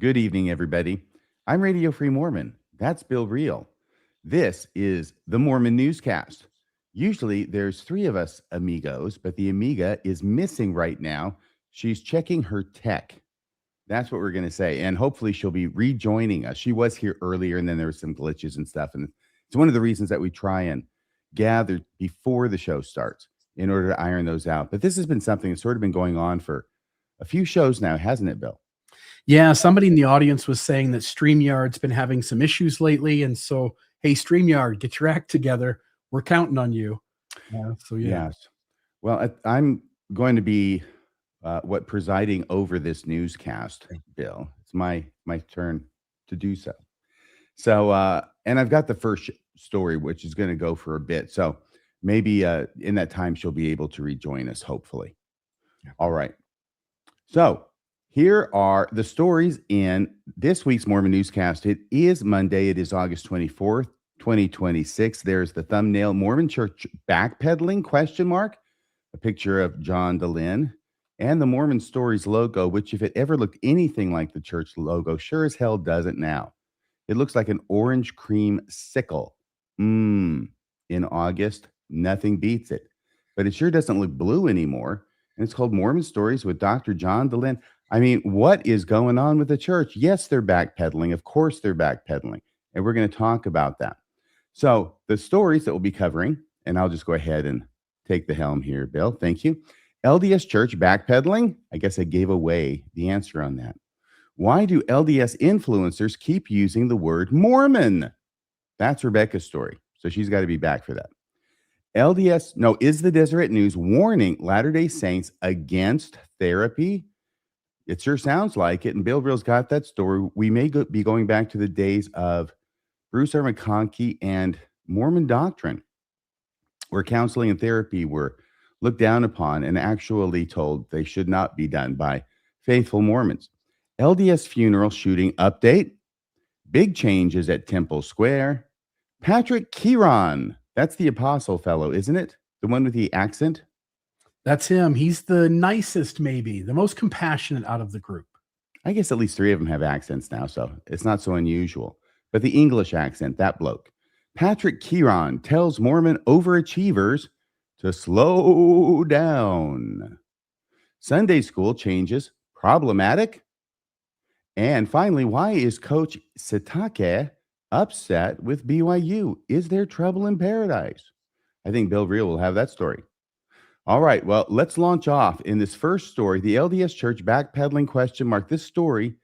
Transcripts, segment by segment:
Good evening, everybody. I'm Radio Free Mormon. That's Bill Reel. This is the Mormon Newscast. Usually there's three of us amigos, but the amiga is missing right now. She's checking her tech. That's what we're going to say. And hopefully she'll be rejoining us. She was here earlier, and then there were some glitches and stuff. And it's one of the reasons that we try and gather before the show starts in order to iron those out. But this has been something that's sort of been going on for a few shows now, hasn't it, Bill? Yeah, somebody in the audience was saying that StreamYard's been having some issues lately. And so, hey, StreamYard, get your act together. We're counting on you. Yeah. Yes. Well, I'm going to be presiding over this newscast, Bill. It's my turn to do so. So, and I've got the first story, which is going to go for a bit. So maybe in that time, she'll be able to rejoin us, hopefully. Yeah. All right. So here are the stories in this week's Mormon Newscast. It is Monday. It is August 24th, 2026. There's the thumbnail, Mormon Church backpedaling, ? A picture of John Dehlin, and the Mormon Stories logo, which if it ever looked anything like the church logo, sure as hell doesn't now. It looks like an orange cream sickle. In August, nothing beats it. But it sure doesn't look blue anymore. And it's called Mormon Stories with Dr. John Dehlin. I mean, what is going on with the church? Yes, they're backpedaling. Of course, they're backpedaling. And we're going to talk about that. So the stories that we'll be covering, and I'll just go ahead and take the helm here, Bill. Thank you. LDS Church backpedaling. I guess I gave away the answer on that. Why do LDS influencers keep using the word Mormon? That's Rebecca's story. So she's got to be back for that. Is the Deseret News warning Latter-day Saints against therapy? It sure sounds like it. And Bill Reel's got that story. We may be going back to the days of Bruce R. McConkie and Mormon doctrine, where counseling and therapy were looked down upon and actually told they should not be done by faithful Mormons. LDS funeral shooting update. Big changes at Temple Square. Patrick Kieran. That's the apostle fellow, isn't it? The one with the accent? That's him. He's the nicest, maybe, the most compassionate out of the group. I guess at least three of them have accents now, so it's not so unusual. But the English accent, that bloke. Patrick Kieran tells Mormon overachievers to slow down. Sunday school changes problematic. And finally, why is Coach Sitake upset with BYU? Is there trouble in paradise? I think Bill Reel will have that story. All right, well, let's launch off in this first story, the LDS Church backpedaling ? This story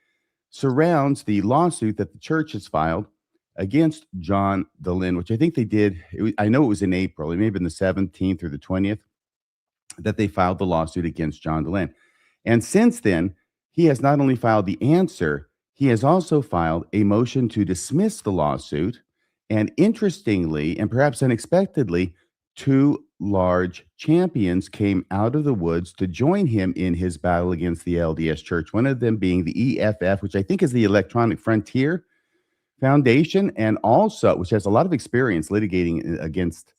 surrounds the lawsuit that the church has filed against John Dehlin, which I think they did. I know it was in April. It may have been the 17th or the 20th that they filed the lawsuit against John Dehlin. And since then, he has not only filed the answer, he has also filed a motion to dismiss the lawsuit. And interestingly, and perhaps unexpectedly, two large champions came out of the woods to join him in his battle against the LDS Church, one of them being the EFF, which I think is the Electronic Frontier Foundation, and also, which has a lot of experience litigating against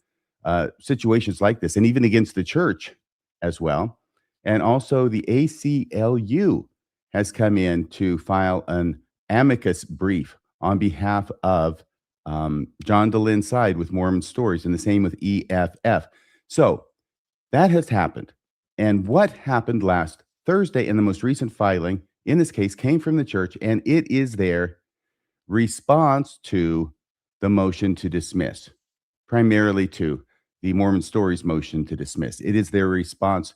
situations like this, and even against the church as well. And also the ACLU has come in to file an amicus brief on behalf of John Dehlin's side with Mormon Stories, and the same with EFF. So that has happened. And what happened last Thursday in the most recent filing in this case came from the church, and it is their response to the motion to dismiss, primarily to the Mormon Stories motion to dismiss. It is their response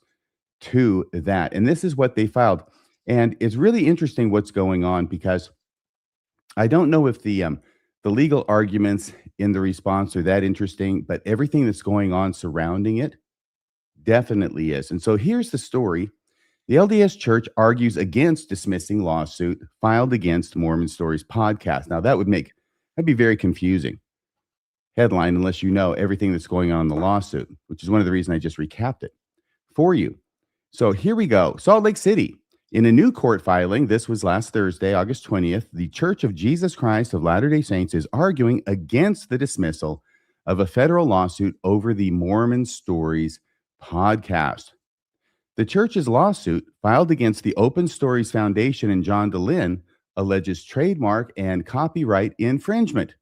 to that. And this is what they filed. And it's really interesting what's going on, because I don't know if the legal arguments in the response are that interesting, but everything that's going on surrounding it definitely is. And so here's the story. The LDS Church argues against dismissing lawsuit filed against Mormon Stories podcast. Now, that'd be very confusing headline unless you know everything that's going on in the lawsuit, which is one of the reasons I just recapped it for you. So here we go. Salt Lake City. In a new court filing, this was last Thursday, August 20th, the Church of Jesus Christ of Latter-day Saints is arguing against the dismissal of a federal lawsuit over the Mormon Stories podcast. The church's lawsuit, filed against the Open Stories Foundation and John Dehlin, alleges trademark and copyright infringement.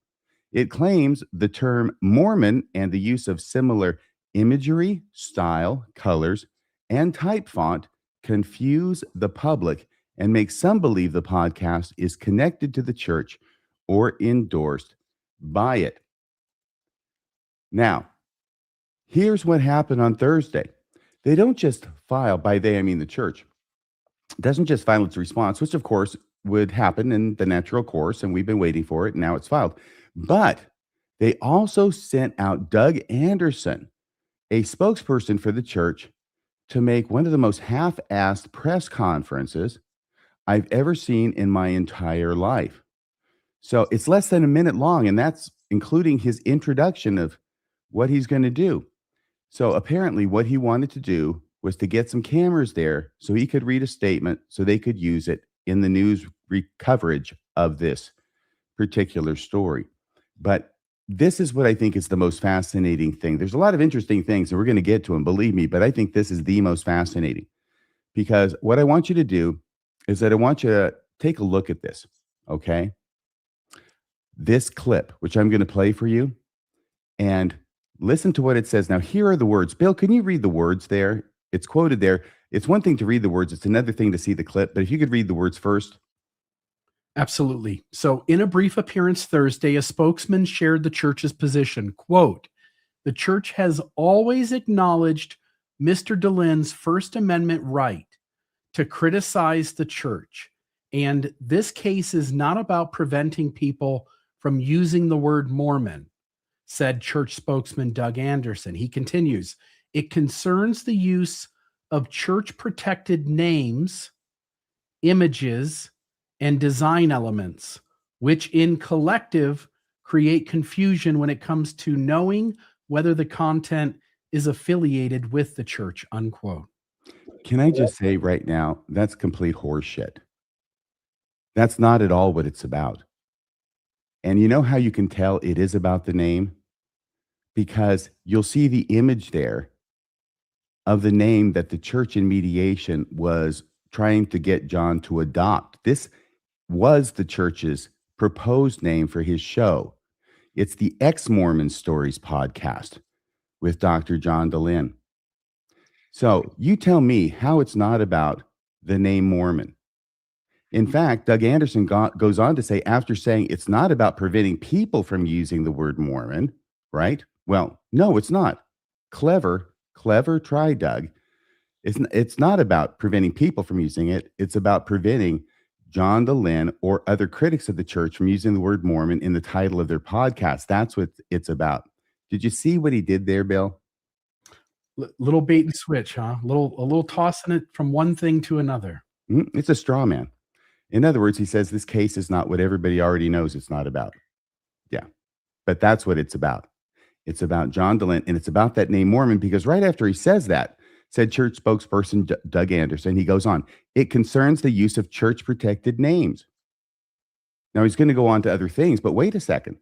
It claims the term Mormon and the use of similar imagery, style, colors, and type font confuse the public and make some believe the podcast is connected to the church or endorsed by it. Now, here's what happened on Thursday. They don't just file, by they I mean the church, doesn't just file its response, which of course would happen in the natural course, and we've been waiting for it, and now it's filed. But they also sent out Doug Anderson, a spokesperson for the church, to make one of the most half-assed press conferences I've ever seen in my entire life. So it's less than a minute long, and that's including his introduction of what he's going to do. So apparently what he wanted to do was to get some cameras there so he could read a statement so they could use it in the news coverage of this particular story. But this is what I think is the most fascinating thing. There's a lot of interesting things, and we're going to get to them, believe me, but I think this is the most fascinating, because what I want you to do is that I want you to take a look at this, okay? This clip, which I'm going to play for you, and listen to what it says. Now, here are the words. Bill, can you read the words there? It's quoted there. It's one thing to read the words. It's another thing to see the clip. But if you could read the words first. Absolutely. So in a brief appearance Thursday, a spokesman shared the church's position. Quote, "The church has always acknowledged Mr. Dehlin's First Amendment right to criticize the church. And this case is not about preventing people from using the word Mormon," said church spokesman Doug Anderson. He continues, "It concerns the use of church-protected names, images, and design elements, which in collective create confusion when it comes to knowing whether the content is affiliated with the church," unquote. Can I just say right now, that's complete horseshit. That's not at all what it's about. And you know how you can tell it is about the name? Because you'll see the image there of the name that the church in mediation was trying to get John to adopt. This was the church's proposed name for his show. It's the Mormon Stories podcast with Dr. John Dehlin. So you tell me how it's not about the name Mormon. In fact, Doug Anderson goes on to say, after saying it's not about preventing people from using the word Mormon, right? Well, no, it's not. Clever try, Doug. It's not about preventing people from using it. It's about preventing John Dehlin or other critics of the church from using the word Mormon in the title of their podcast. That's what it's about. Did you see what he did there, Bill? Little bait and switch, huh? A little tossing it from one thing to another. It's a straw man. In other words, he says this case is not what everybody already knows it's not about. Yeah, but that's what it's about. It's about John Dehlin, and it's about that name Mormon, because right after he says that, said church spokesperson Doug Anderson, he goes on, "It concerns the use of church-protected names." Now, he's going to go on to other things, but wait a second.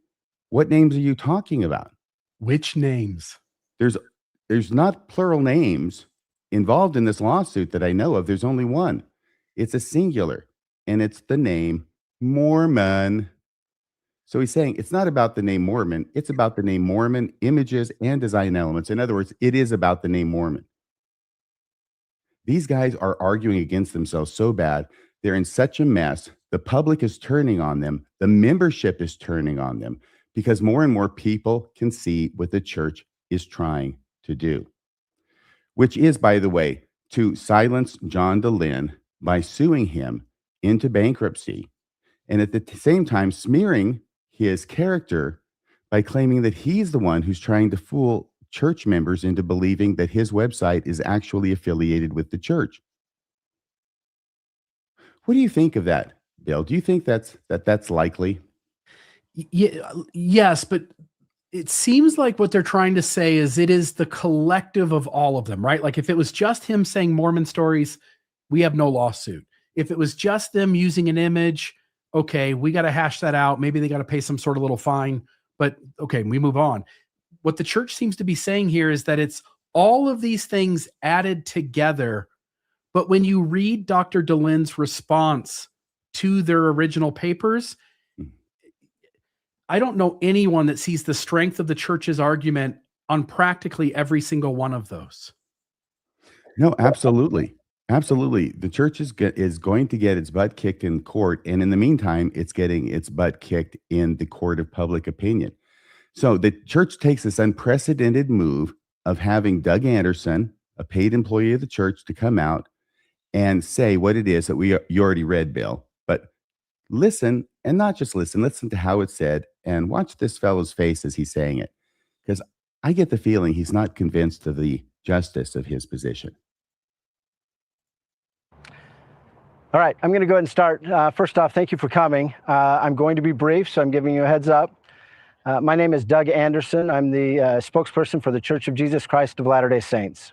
What names are you talking about? Which names? There's not plural names involved in this lawsuit that I know of. There's only one. It's a singular, and it's the name Mormon. So he's saying it's not about the name Mormon. It's about the name Mormon, images, and design elements. In other words, it is about the name Mormon. These guys are arguing against themselves so bad. They're in such a mess. The public is turning on them. The membership is turning on them, because more and more people can see what the church is trying to do, which is, by the way, to silence John Dehlin by suing him into bankruptcy, and at the same time smearing his character by claiming that he's the one who's trying to fool church members into believing that his website is actually affiliated with the church. What do you think of that, Bill? Do you think that's likely? Yeah, yes, but it seems like what they're trying to say is it is the collective of all of them, right? Like if it was just him saying Mormon Stories, we have no lawsuit. If it was just them using an image, okay, we got to hash that out. Maybe they got to pay some sort of little fine, but okay, we move on. What the church seems to be saying here is that it's all of these things added together. But when you read Dr. Dehlin's response to their original papers. I don't know anyone that sees the strength of the church's argument on practically every single one of those. No, absolutely. Absolutely. The church is going to get its butt kicked in court. And in the meantime, it's getting its butt kicked in the court of public opinion. So the church takes this unprecedented move of having Doug Anderson, a paid employee of the church, to come out and say what it is that you already read, Bill. But listen, and not just listen to how it's said and watch this fellow's face as he's saying it. Because I get the feeling he's not convinced of the justice of his position. All right, I'm going to go ahead and start. First off, thank you for coming. I'm going to be brief, so I'm giving you a heads up. My name is Doug Anderson. I'm the spokesperson for the Church of Jesus Christ of Latter-day Saints.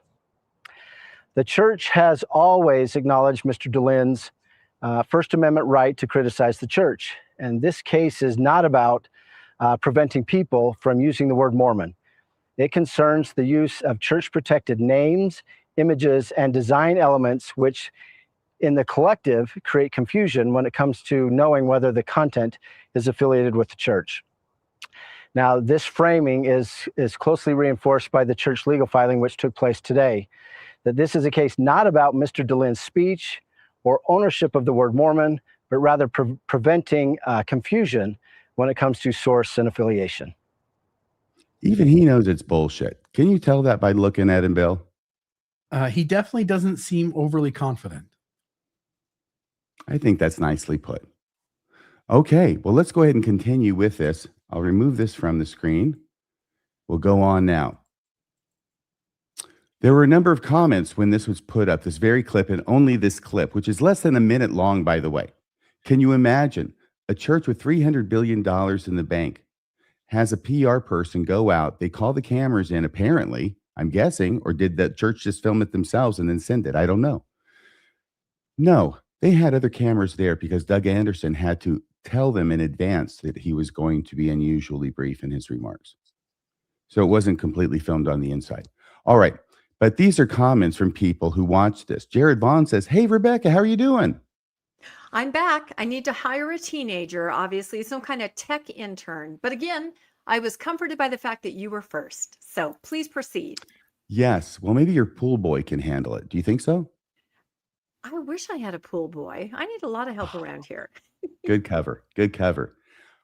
The church has always acknowledged Mr. Dehlin's First Amendment right to criticize the church. And this case is not about preventing people from using the word Mormon. It concerns the use of church-protected names, images, and design elements which in the collective create confusion when it comes to knowing whether the content is affiliated with the church. Now, this framing is closely reinforced by the church legal filing which took place today, that this is a case not about Mr. Dehlin's speech or ownership of the word Mormon, but rather preventing confusion when it comes to source and affiliation. Even he knows it's bullshit. Can you tell that by looking at him, Bill? He definitely doesn't seem overly confident. I think that's nicely put. Okay, well, let's go ahead and continue with this. I'll remove this from the screen. We'll go on now. There were a number of comments when this was put up, this very clip, and only this clip, which is less than a minute long, by the way. Can you imagine a church with $300 billion in the bank has a PR person go out, they call the cameras in, apparently, I'm guessing, or did the church just film it themselves and then send it? I don't know. No, they had other cameras there because Doug Anderson had to tell them in advance that he was going to be unusually brief in his remarks. So it wasn't completely filmed on the inside. All right. But these are comments from people who watched this. Jared Vaughn says, "Hey, Rebecca, how are you doing?" I'm back. I need to hire a teenager, obviously, some kind of tech intern. But again, I was comforted by the fact that you were first. So please proceed. Yes. Well, maybe your pool boy can handle it. Do you think so? I wish I had a pool boy. I need a lot of help around here. Good cover. Good cover.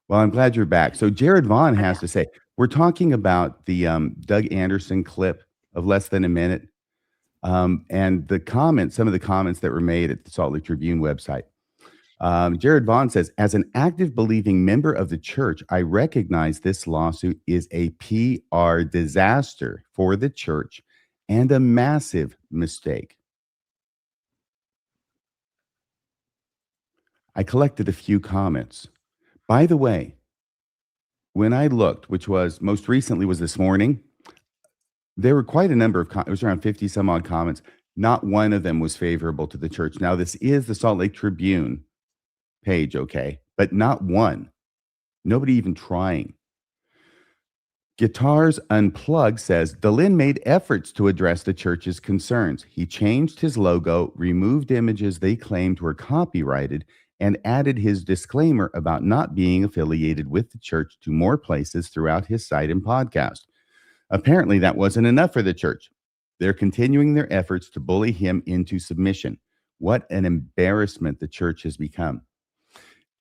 Well, I'm glad you're back. So Jared Vaughn I'm has back. to say, we're talking about the Doug Anderson clip of less than a minute. And the comments, some of the comments that were made at the Salt Lake Tribune website. Jared Vaughn says, as an active believing member of the church, I recognize this lawsuit is a PR disaster for the church and a massive mistake. I collected a few comments. By the way, when I looked, which was most recently was this morning, there were quite a number of, it was around 50 some odd comments. Not one of them was favorable to the church. Now, this is the Salt Lake Tribune page, okay, but not one. Nobody even trying. Guitars Unplugged says, Dehlin made efforts to address the church's concerns. He changed his logo, removed images they claimed were copyrighted, and added his disclaimer about not being affiliated with the church to more places throughout his site and podcast. Apparently, that wasn't enough for the church. They're continuing their efforts to bully him into submission. What an embarrassment the church has become.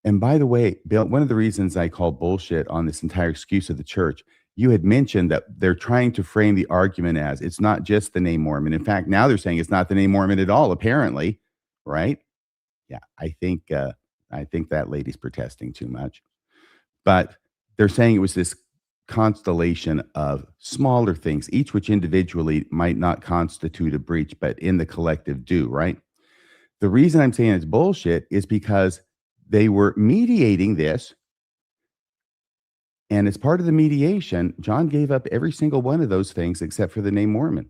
And by the way, Bill, one of the reasons I call bullshit on this entire excuse of the church, you had mentioned that they're trying to frame the argument as it's not just the name Mormon. In fact, now they're saying it's not the name Mormon at all, apparently, right? Yeah, I think that lady's protesting too much. But they're saying it was this constellation of smaller things, each which individually might not constitute a breach, but in the collective do, right? The reason I'm saying it's bullshit is because they were mediating this. And as part of the mediation, John gave up every single one of those things except for the name Mormon.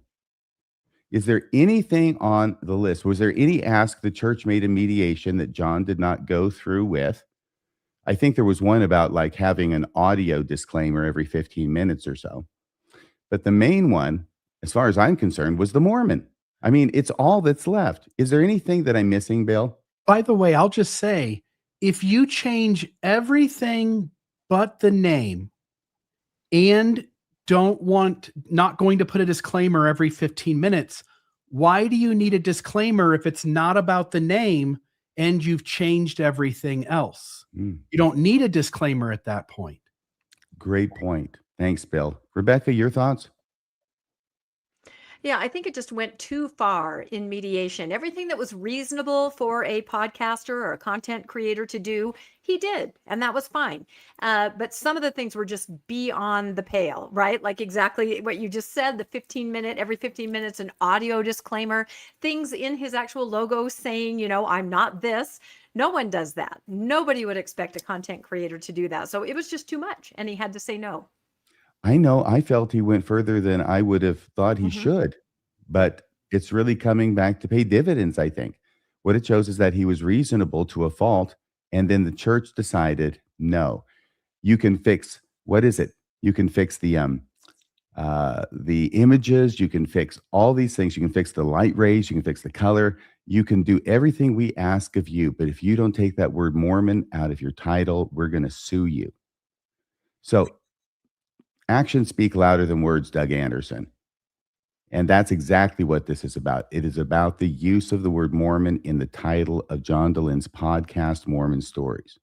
Is there anything on the list? Was there any ask the church made a mediation that John did not go through with? I think there was one about like having an audio disclaimer every 15 minutes or so. But the main one, as far as I'm concerned, was the Mormon. I mean, it's all that's left. Is there anything that I'm missing, Bill? By the way, I'll just say if you change everything but the name and not going to put a disclaimer every 15 minutes, why do you need a disclaimer if it's not about the name and you've changed everything else? Mm, You don't need a disclaimer at that point. great point. Thanks, Bill. Rebecca, your thoughts? Yeah, I think it just went too far in mediation. Everything that was reasonable for a podcaster or a content creator to do, he did, and that was fine. But some of the things were just beyond the pale, right? Like exactly what you just said, every 15 minutes, an audio disclaimer, things in his actual logo saying, I'm not this. No one does that. Nobody would expect a content creator to do that. So it was just too much, and he had to say no. I know I felt he went further than I would have thought he Mhm. should, but it's really coming back to pay dividends, I think. What it shows is that he was reasonable to a fault, and then the church decided, no, you can fix, what is it? You can fix the images, you can fix all these things, you can fix the light rays, you can fix the color, you can do everything we ask of you, but if you don't take that word Mormon out of your title, we're going to sue you. So actions speak louder than words, Doug Anderson. And that's exactly what this is about. It is about the use of the word Mormon in the title of John Dehlin's podcast, Mormon Stories.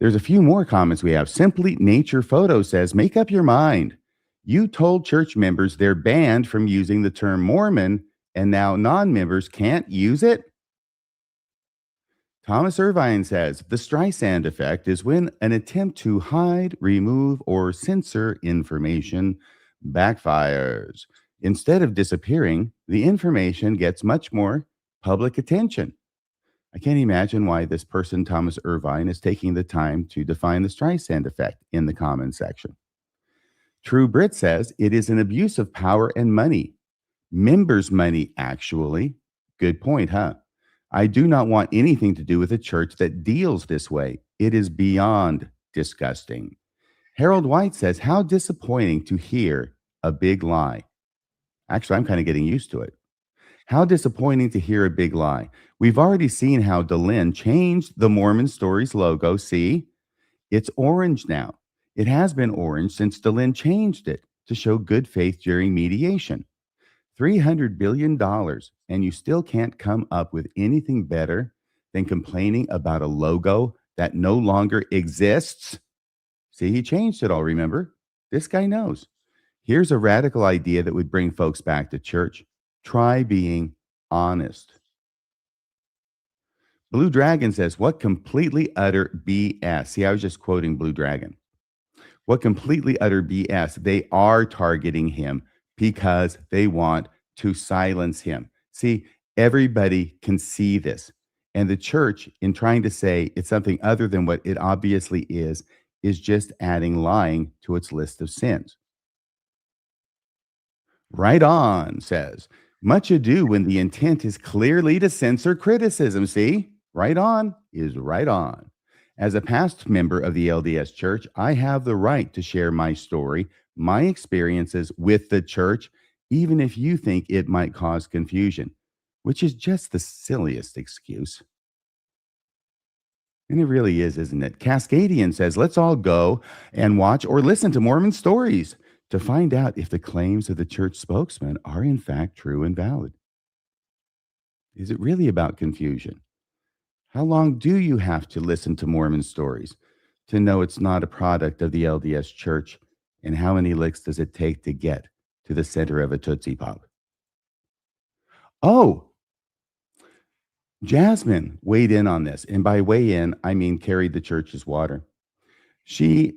There's a few more comments we have. Simply Nature Photo says, make up your mind. You told church members they're banned from using the term Mormon, and now non-members can't use it? Thomas Irvine says, the Streisand effect is when an attempt to hide, remove, or censor information backfires. Instead of disappearing, the information gets much more public attention. I can't imagine why this person, Thomas Irvine, is taking the time to define the Streisand effect in the comments section. True Brit says, it is an abuse of power and money. Members' money, actually. Good point, huh? I do not want anything to do with a church that deals this way. It is beyond disgusting. Harold White says, how disappointing to hear a big lie. Actually, I'm kind of getting used to it. How disappointing to hear a big lie. We've already seen how Dehlin changed the Mormon Stories logo. See, it's orange now. It has been orange since Dehlin changed it to show good faith during mediation. $300 billion, and you still can't come up with anything better than complaining about a logo that no longer exists. See, he changed it all, remember? This guy knows. Here's a radical idea that would bring folks back to church. Try being honest. Blue Dragon says, what completely utter BS. See, I was just quoting Blue Dragon. What completely utter BS. They are targeting him because they want to silence him. See, everybody can see this. And the church, in trying to say it's something other than what it obviously is just adding lying to its list of sins. Right On says, much ado when the intent is clearly to censor criticism. See, right on is right on. As a past member of the LDS Church, I have the right to share my story, my experiences with the church, even if you think it might cause confusion, which is just the silliest excuse. And it really is, isn't it? Cascadian says, let's all go and watch or listen to Mormon Stories to find out if the claims of the church spokesman are in fact true and valid. Is it really about confusion? How long do you have to listen to Mormon Stories to know it's not a product of the LDS Church? And how many licks does it take to get to the center of a Tootsie Pop? Oh, Jasmine weighed in on this. And by weigh in, I mean carried the church's water. She,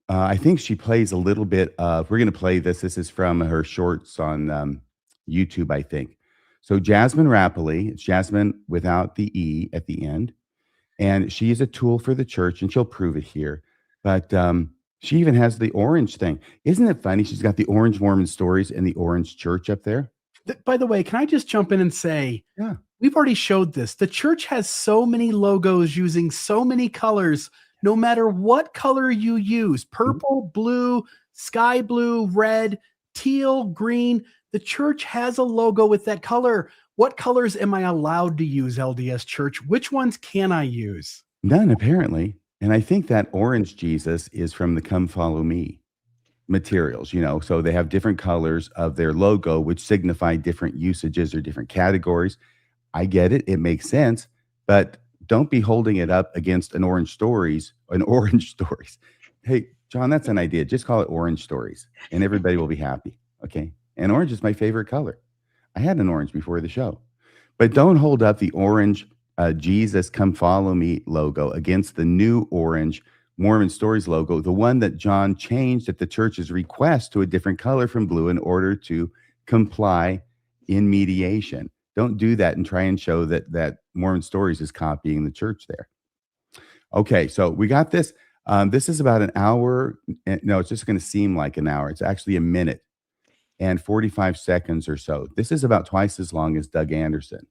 I think she plays a little bit of, we're going to play this. This is from her shorts on YouTube, I think. So Jasmine Rappley, it's Jasmine without the E at the end. And she is a tool for the church, and she'll prove it here. But she even has the orange thing. Isn't it funny? She's got the orange Mormon Stories and the orange church up there. By the way, can I just jump in and say, Yeah. We've already showed this. The church has so many logos using so many colors, no matter what color you use, purple, blue, sky blue, red, teal, green. The church has a logo with that color. What colors am I allowed to use, LDS Church? Which ones can I use? None, apparently. And I think that orange Jesus is from the Come Follow Me materials, so they have different colors of their logo, which signify different usages or different categories. I get it. It makes sense. But don't be holding it up against an orange stories. Hey, John, that's an idea. Just call it orange stories and everybody will be happy. Okay. And orange is my favorite color. I had an orange before the show. But don't hold up the orange Jesus Come Follow Me logo against the new orange Mormon Stories logo, the one that John changed at the church's request to a different color from blue in order to comply in mediation. Don't do that and try and show that Mormon Stories is copying the church there. Okay, so we got this. This is about an hour. No, it's just going to seem like an hour. It's actually a minute and 45 seconds or so. This is about twice as long as Doug Anderson.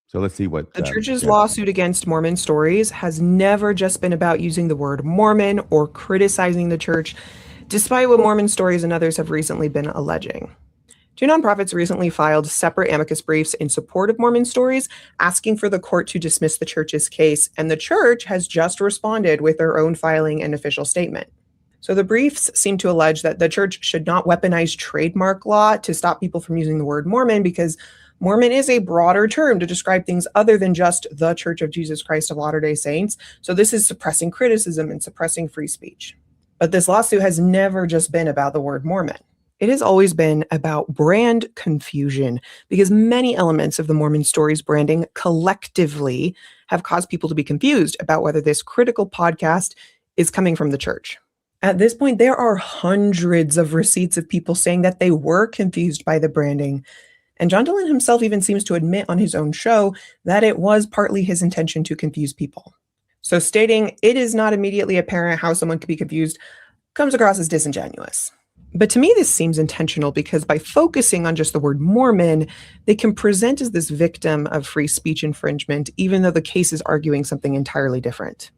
So let's see what the church's lawsuit against Mormon Stories has never just been about using the word Mormon or criticizing the church, despite what Mormon Stories and others have recently been alleging. Two nonprofits recently filed separate amicus briefs in support of Mormon Stories, asking for the court to dismiss the church's case, and the church has just responded with their own filing and official statement. So the briefs seem to allege that the church should not weaponize trademark law to stop people from using the word Mormon, because Mormon is a broader term to describe things other than just the Church of Jesus Christ of Latter-day Saints. So this is suppressing criticism and suppressing free speech. But this lawsuit has never just been about the word Mormon. It has always been about brand confusion, because many elements of the Mormon Stories branding collectively have caused people to be confused about whether this critical podcast is coming from the church. At this point, there are hundreds of receipts of people saying that they were confused by the branding. And John Dehlin himself even seems to admit on his own show that it was partly his intention to confuse people. So stating it is not immediately apparent how someone could be confused comes across as disingenuous. But to me, this seems intentional, because by focusing on just the word Mormon, they can present as this victim of free speech infringement, even though the case is arguing something entirely different.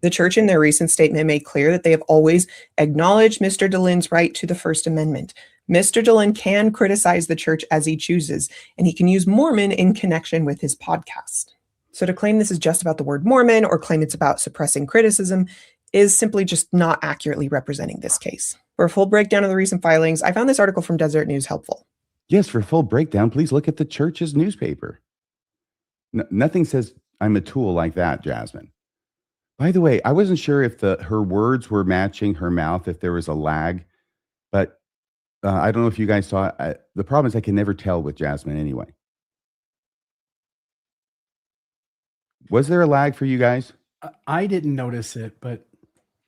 The church in their recent statement made clear that they have always acknowledged Mr. Dehlin's right to the First Amendment. Mr. Dehlin can criticize the church as he chooses, and he can use Mormon in connection with his podcast. So to claim this is just about the word Mormon or claim it's about suppressing criticism is simply just not accurately representing this case. For a full breakdown of the recent filings, I found this article from Desert News helpful. Yes, for a full breakdown, please look at the church's newspaper. Nothing says I'm a tool like that, Jasmine. By the way, I wasn't sure if her words were matching her mouth, if there was a lag, but I don't know if you guys saw it. The problem is I can never tell with Jasmine anyway. Was there a lag for you guys? I didn't notice it, but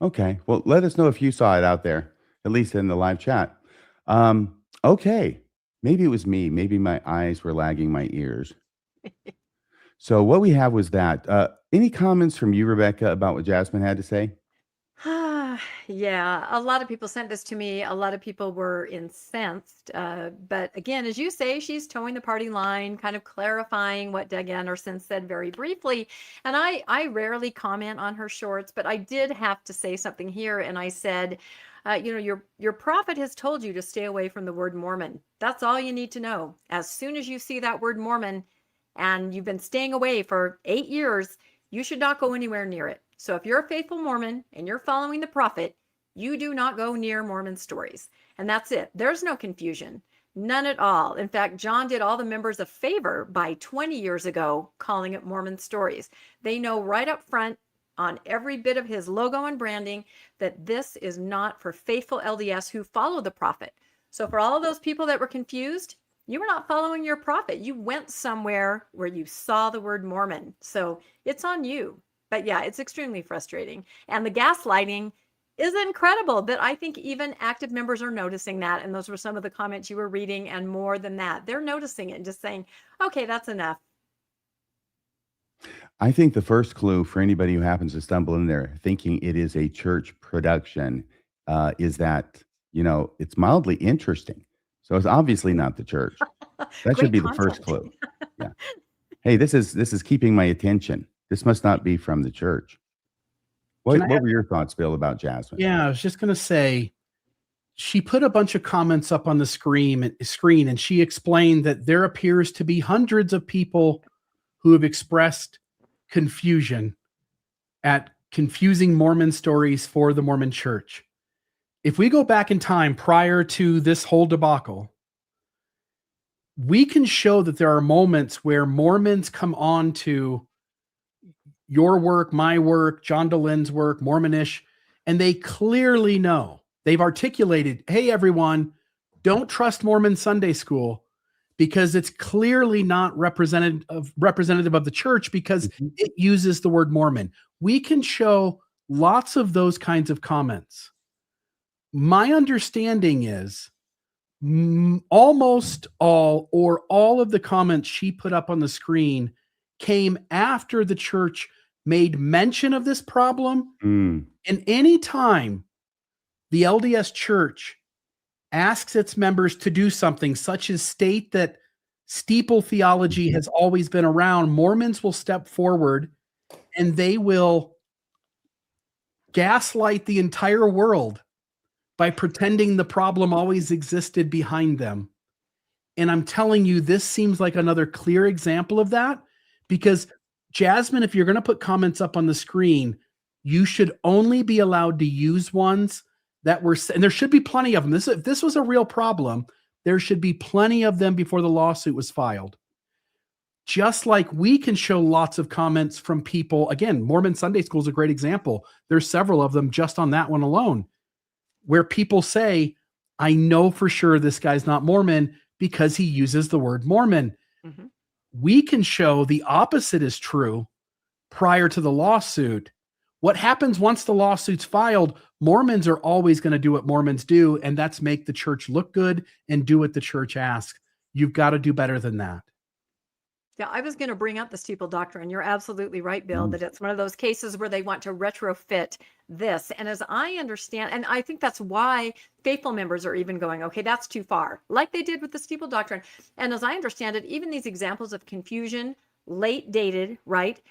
okay. Well, let us know if you saw it out there, at least in the live chat. Okay. Maybe it was me. Maybe my eyes were lagging my ears. So what we have was that. Any comments from you, Rebecca, about what Jasmine had to say? Yeah, a lot of people sent this to me. A lot of people were incensed. But again, as you say, she's towing the party line, kind of clarifying what Doug Anderson said very briefly. And I rarely comment on her shorts, but I did have to say something here. And I said, your prophet has told you to stay away from the word Mormon. That's all you need to know. As soon as you see that word Mormon and you've been staying away for 8 years, you should not go anywhere near it. So if you're a faithful Mormon and you're following the prophet, you do not go near Mormon Stories. And that's it. There's no confusion. None at all. In fact, John did all the members a favor by 20 years ago calling it Mormon Stories. They know right up front on every bit of his logo and branding that this is not for faithful LDS who follow the prophet. So for all of those people that were confused, you were not following your prophet. You went somewhere where you saw the word Mormon. So it's on you. But yeah, it's extremely frustrating. And the gaslighting is incredible that I think even active members are noticing that. And those were some of the comments you were reading, and more than that. They're noticing it and just saying, okay, that's enough. I think the first clue for anybody who happens to stumble in there thinking it is a church production is that, it's mildly interesting. So it's obviously not the church. That should be the first clue. Yeah. Hey, this is keeping my attention. This must not be from the church. What were your thoughts, Bill, about Jasmine? yeah, I was just going to say, she put a bunch of comments up on the screen, and she explained that there appears to be hundreds of people who have expressed confusion at confusing Mormon stories for the Mormon Church. If we go back in time prior to this whole debacle, we can show that there are moments where Mormons come on to your work, my work, John Dehlin's work, Mormonish, and they clearly know. They've articulated, hey, everyone, don't trust Mormon Sunday school because it's clearly not representative of the church because it uses the word Mormon. We can show lots of those kinds of comments. My understanding is almost all or all of the comments she put up on the screen came after the church made mention of this problem. And any time the LDS Church asks its members to do something such as state that steeple theology has always been around, Mormons will step forward and they will gaslight the entire world by pretending the problem always existed behind them. And I'm telling you, this seems like another clear example of that, because Jasmine, if you're going to put comments up on the screen, you should only be allowed to use ones that were, and there should be plenty of them. If this was a real problem, there should be plenty of them before the lawsuit was filed. Just like we can show lots of comments from people. Again, Mormon Sunday School is a great example. There's several of them just on that one alone, where people say, I know for sure this guy's not Mormon because he uses the word Mormon. We can show the opposite is true prior to the lawsuit. What happens once the lawsuit's filed, Mormons are always going to do what Mormons do, and that's make the church look good and do what the church asks. You've got to do better than that. Yeah, I was going to bring up the steeple doctrine. You're absolutely right, Bill, that it's one of those cases where they want to retrofit this. And as I understand, and I think that's why faithful members are even going, okay, that's too far, like they did with the steeple doctrine. And as I understand it, even these examples of confusion, late dated, right?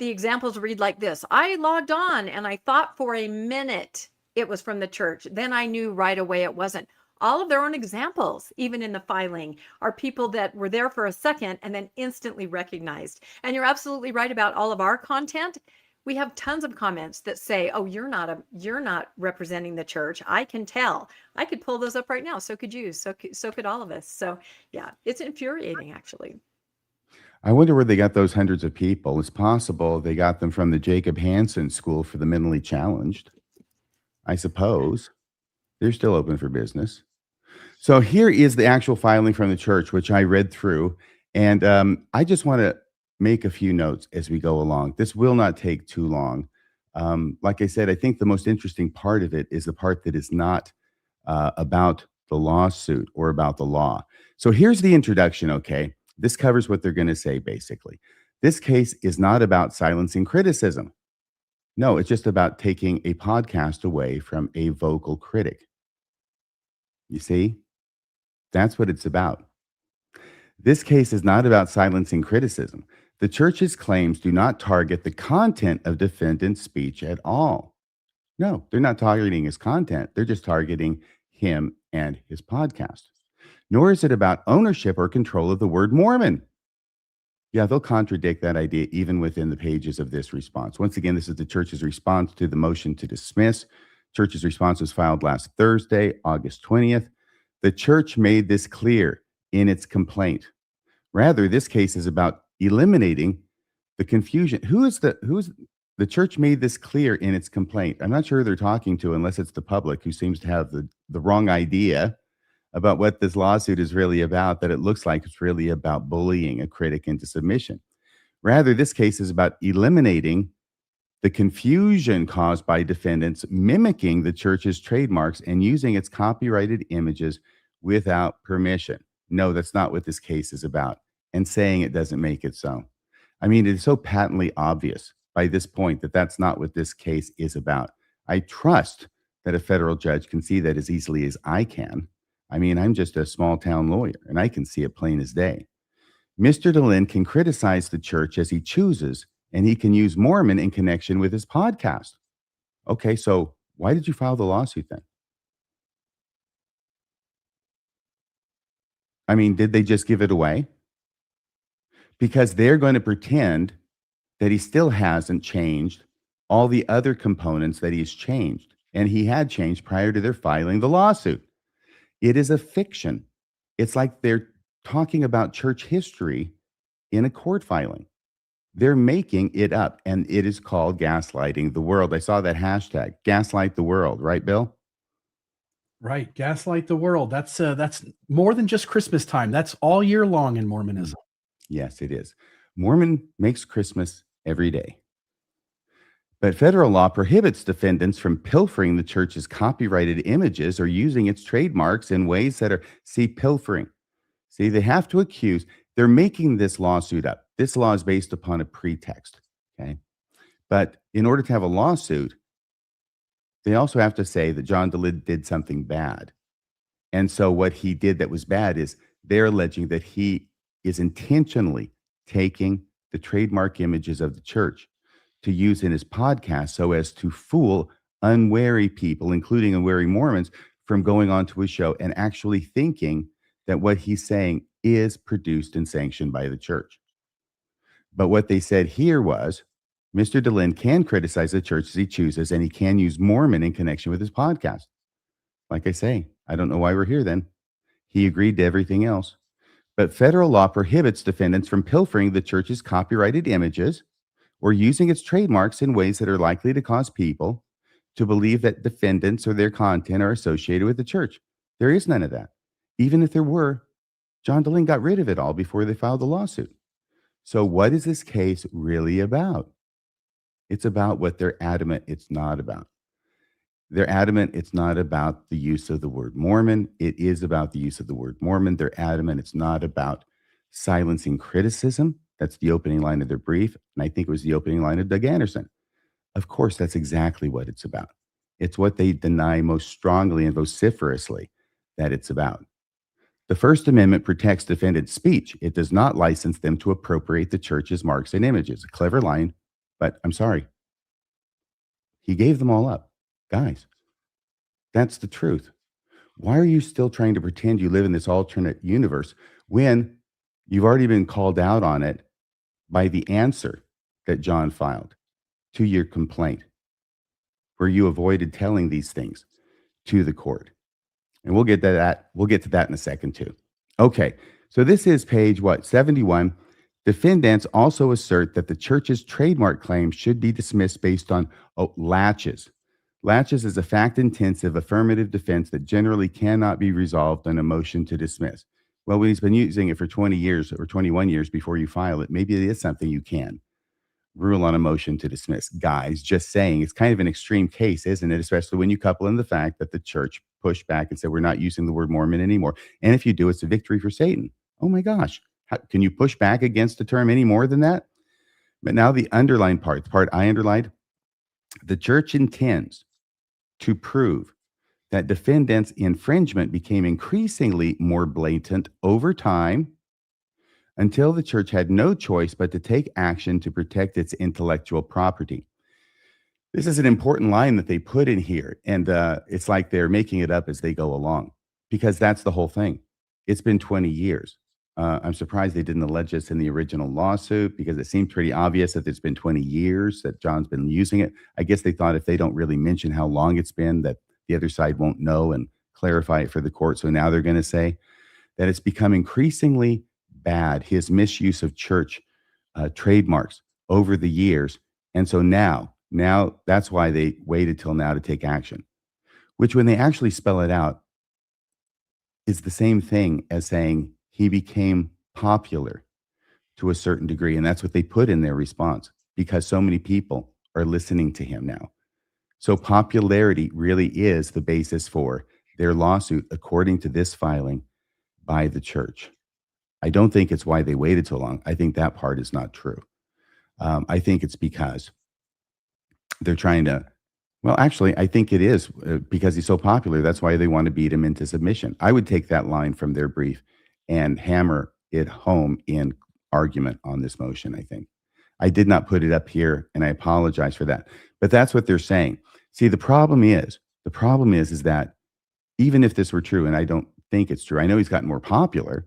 The examples read like this. I logged on and I thought for a minute it was from the church. Then I knew right away it wasn't. All of their own examples, even in the filing, are people that were there for a second and then instantly recognized. And you're absolutely right about all of our content. We have tons of comments that say, oh, you're not representing the church. I can tell. I could pull those up right now. So could you. So could all of us. So yeah, it's infuriating, actually. I wonder where they got those hundreds of people. It's possible they got them from the Jacob Hansen School for the Mentally Challenged. I suppose. They're still open for business. So here is the actual filing from the church, which I read through. And I just want to make a few notes as we go along. This will not take too long. Like I said, I think the most interesting part of it is the part that is not about the lawsuit or about the law. So here's the introduction, okay? This covers what they're going to say, basically. This case is not about silencing criticism. No, it's just about taking a podcast away from a vocal critic. You see? That's what it's about. This case is not about silencing criticism. The church's claims do not target the content of defendant's speech at all. No, they're not targeting his content. They're just targeting him and his podcast. Nor is it about ownership or control of the word Mormon. Yeah, they'll contradict that idea even within the pages of this response. Once again, this is the church's response to the motion to dismiss. Church's response was filed last Thursday, August 20th. The church made this clear in its complaint. Rather, this case is about eliminating the confusion. The church made this clear in its complaint. I'm not sure who they're talking to unless it's the public, who seems to have the wrong idea about what this lawsuit is really about, that it looks like it's really about bullying a critic into submission. Rather, this case is about eliminating the confusion caused by defendants mimicking the church's trademarks and using its copyrighted images without permission. No, that's not what this case is about. And saying it doesn't make it so. I mean, it's so patently obvious by this point that that's not what this case is about. I trust that a federal judge can see that as easily as I can. I mean, I'm just a small town lawyer and I can see it plain as day. Mr. Dehlin can criticize the church as he chooses, and he can use Mormon in connection with his podcast. Okay, so why did you file the lawsuit then? I mean, did they just give it away? Because they're going to pretend that he still hasn't changed all the other components that he's changed. And he had changed prior to their filing the lawsuit. It is a fiction. It's like they're talking about church history in a court filing. They're making it up, and it is called gaslighting the world. I saw that hashtag, gaslight the world, right, Bill? Right. Gaslight the world. That's more than just Christmas time. That's all year long in Mormonism. Yes, it is. Mormon makes Christmas every day. But federal law prohibits defendants from pilfering the church's copyrighted images or using its trademarks in ways that are, pilfering. See, they have to accuse, they're making this lawsuit up. This law is based upon a pretext, okay? But in order to have a lawsuit, they also have to say that John Dehlin did something bad. And so what he did that was bad is they're alleging that he is intentionally taking the trademark images of the church to use in his podcast so as to fool unwary people, including unwary Mormons, from going on to his show and actually thinking that what he's saying is produced and sanctioned by the church. But what they said here was, Mr. Dehlin can criticize the church as he chooses, and he can use Mormon in connection with his podcast. Like I say, I don't know why we're here then. He agreed to everything else. But federal law prohibits defendants from pilfering the church's copyrighted images or using its trademarks in ways that are likely to cause people to believe that defendants or their content are associated with the church. There is none of that. Even if there were, John Dehlin got rid of it all before they filed the lawsuit. So what is this case really about? It's about what they're adamant it's not about. They're adamant it's not about the use of the word Mormon. It is about the use of the word Mormon. They're adamant it's not about silencing criticism. That's the opening line of their brief. And I think it was the opening line of Doug Anderson. Of course, that's exactly what it's about. It's what they deny most strongly and vociferously that it's about. The First Amendment protects defendants' speech. It does not license them to appropriate the church's marks and images. A clever line, but I'm sorry. He gave them all up. Guys, that's the truth. Why are you still trying to pretend you live in this alternate universe when you've already been called out on it by the answer that John filed to your complaint, where you avoided telling these things to the court? And we'll get to that. We'll get to that in a second too. Okay, so this is page 71. Defendants also assert that the church's trademark claims should be dismissed based on laches. Laches is a fact-intensive affirmative defense that generally cannot be resolved on a motion to dismiss. Well, when he's been using it for 20 years or 21 years before you file it, maybe it is something you can rule on a motion to dismiss. Guys, just saying, it's kind of an extreme case, isn't it? Especially when you couple in the fact that the church pushed back and said, we're not using the word Mormon anymore. And if you do, it's a victory for Satan. Oh my gosh. How, can you push back against the term any more than that? But now the underlined part, the part I underlined, the church intends to prove that defendants' infringement became increasingly more blatant over time until the church had no choice but to take action to protect its intellectual property. This is an important line that they put in here, and it's like they're making it up as they go along, because that's the whole thing. It's been 20 years. I'm surprised they didn't allege this in the original lawsuit, because it seemed pretty obvious that it's been 20 years that John's been using it. I guess they thought if they don't really mention how long it's been, that the other side won't know and clarify it for the court. So now they're going to say that it's become increasingly bad, his misuse of church trademarks over the years. And so now that's why they waited till now to take action, which when they actually spell it out is the same thing as saying he became popular to a certain degree. And that's what they put in their response, because so many people are listening to him now. So popularity really is the basis for their lawsuit, according to this filing by the church. I don't think it's why they waited so long. I think that part is not true. I think it's because they're trying to, well, actually, I think it is because he's so popular. That's why they want to beat him into submission. I would take that line from their brief and hammer it home in argument on this motion, I think. I did not put it up here, and I apologize for that. But that's what they're saying. See, the problem is that even if this were true, and I don't think it's true, I know he's gotten more popular.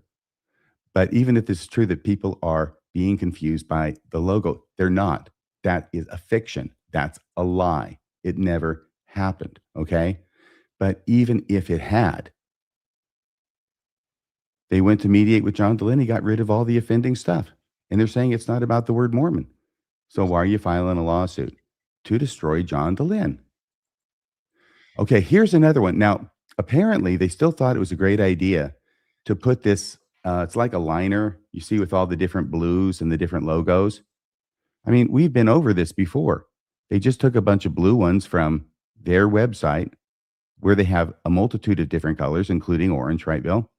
But even if it's true that people are being confused by the logo, they're not. That is a fiction. That's a lie. It never happened. Okay. But even if it had, they went to mediate with John Dehlin. He got rid of all the offending stuff. And they're saying it's not about the word Mormon. So why are you filing a lawsuit? To destroy John Dehlin. Okay, here's another one. Now, apparently, they still thought it was a great idea to put this, it's like a liner you see with all the different blues and the different logos. I mean, we've been over this before. They just took a bunch of blue ones from their website where they have a multitude of different colors, including orange, right, Bill?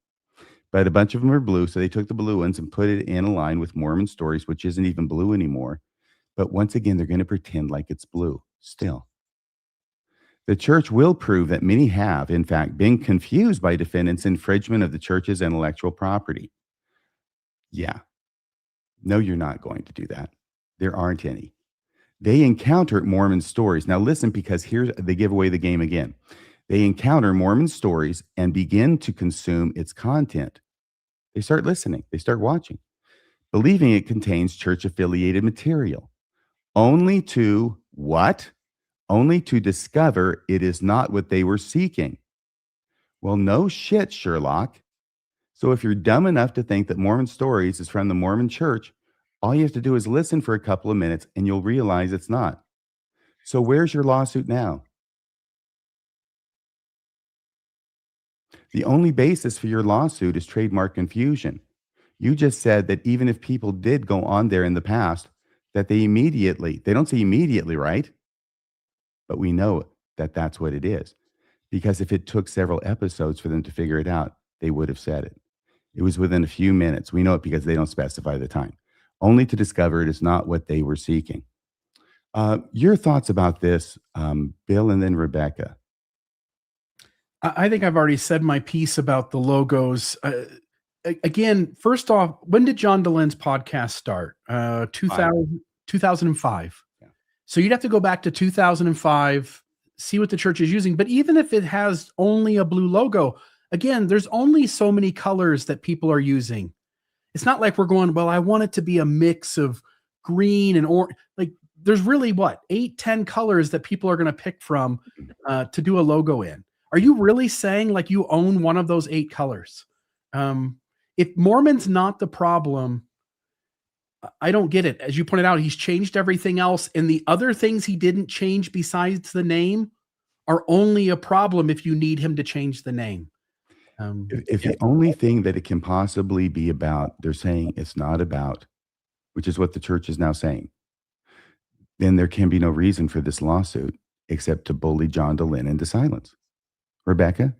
But a bunch of them are blue. So they took the blue ones and put it in a line with Mormon Stories, which isn't even blue anymore. But once again, they're going to pretend like it's blue still. The church will prove that many have, in fact, been confused by defendants' infringement of the church's intellectual property. Yeah. No, you're not going to do that. There aren't any. They encounter Mormon Stories. Now listen, because here they give away the game again. They encounter Mormon Stories and begin to consume its content. They start listening. They start watching, believing it contains church-affiliated material. Only to what? Only to discover it is not what they were seeking. Well, no shit, Sherlock. So if you're dumb enough to think that Mormon Stories is from the Mormon Church, all you have to do is listen for a couple of minutes and you'll realize it's not. So where's your lawsuit now? The only basis for your lawsuit is trademark confusion. You just said that even if people did go on there in the past, that they don't say immediately, right? But we know that that's what it is. Because if it took several episodes for them to figure it out, they would have said it. It was within a few minutes. We know it because they don't specify the time. Only to discover it is not what they were seeking. Your thoughts about this, Bill, and then Rebecca. I think I've already said my piece about the logos. Again, first off, when did John Dehlin's podcast start? 2005. Yeah. So you'd have to go back to 2005, see what the church is using. But even if it has only a blue logo, again, there's only so many colors that people are using. It's not like we're going, well, I want it to be a mix of green and orange. Like there's really 8-10 colors that people are going to pick from to do a logo in. Are you really saying like you own one of those 8 colors? If Mormon's not the problem, I don't get it. As you pointed out, he's changed everything else. And the other things he didn't change besides the name are only a problem if you need him to change the name. If the only thing that it can possibly be about, they're saying it's not about, which is what the church is now saying, then there can be no reason for this lawsuit except to bully John Dehlin into silence. Rebecca?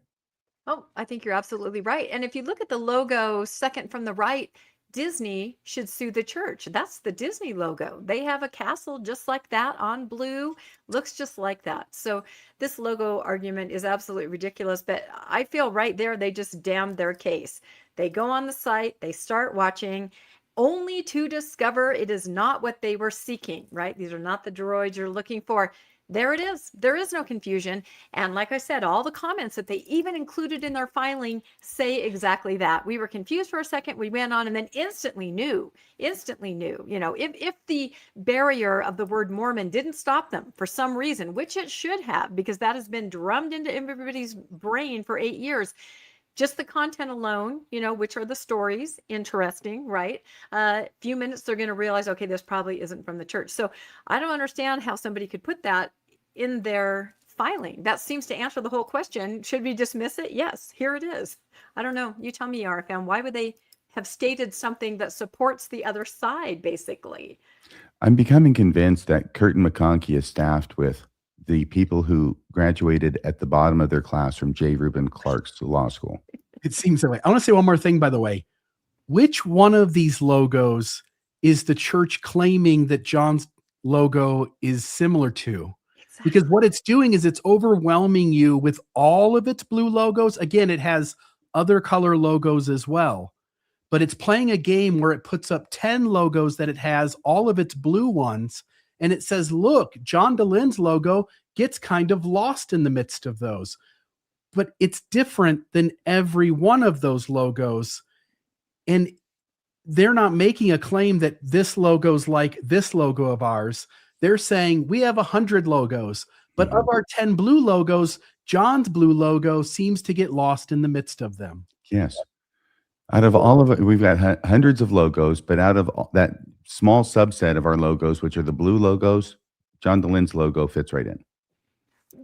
Oh, I think you're absolutely right. And if you look at the logo second from the right, Disney should sue the church. That's the Disney logo. They have a castle just like that on blue, looks just like that. So this logo argument is absolutely ridiculous, but I feel right there they just damned their case. They go on the site, they start watching, only to discover it is not what they were seeking, right? These are not the droids you're looking for. There it is. There is no confusion. And like I said, all the comments that they even included in their filing say exactly that. We were confused for a second. We went on and then instantly knew, you know, if the barrier of the word Mormon didn't stop them for some reason, which it should have, because that has been drummed into everybody's brain for 8 years. Just the content alone, you know, which are the stories, interesting, right? Few minutes, they're going to realize, okay, this probably isn't from the church. So I don't understand how somebody could put that in their filing. That seems to answer the whole question. Should we dismiss it? Yes, here it is. I don't know. You tell me, RFM, why would they have stated something that supports the other side, basically? I'm becoming convinced that Curtin McConkie is staffed with the people who graduated at the bottom of their class from J. Reuben Clark's law school. It seems that way. I want to say one more thing, by the way. Which one of these logos is the church claiming that John's logo is similar to? Exactly. Because what it's doing is it's overwhelming you with all of its blue logos. Again, it has other color logos as well. But it's playing a game where it puts up 10 logos that it has all of its blue ones. And it says, look, John Dehlin's logo gets kind of lost in the midst of those. But it's different than every one of those logos. And they're not making a claim that this logo's like this logo of ours. They're saying we have 100 logos, but of our 10 blue logos, John's blue logo seems to get lost in the midst of them. Yes. Out of all of it, we've got hundreds of logos, but out of that small subset of our logos, which are the blue logos, John Dehlin's logo fits right in.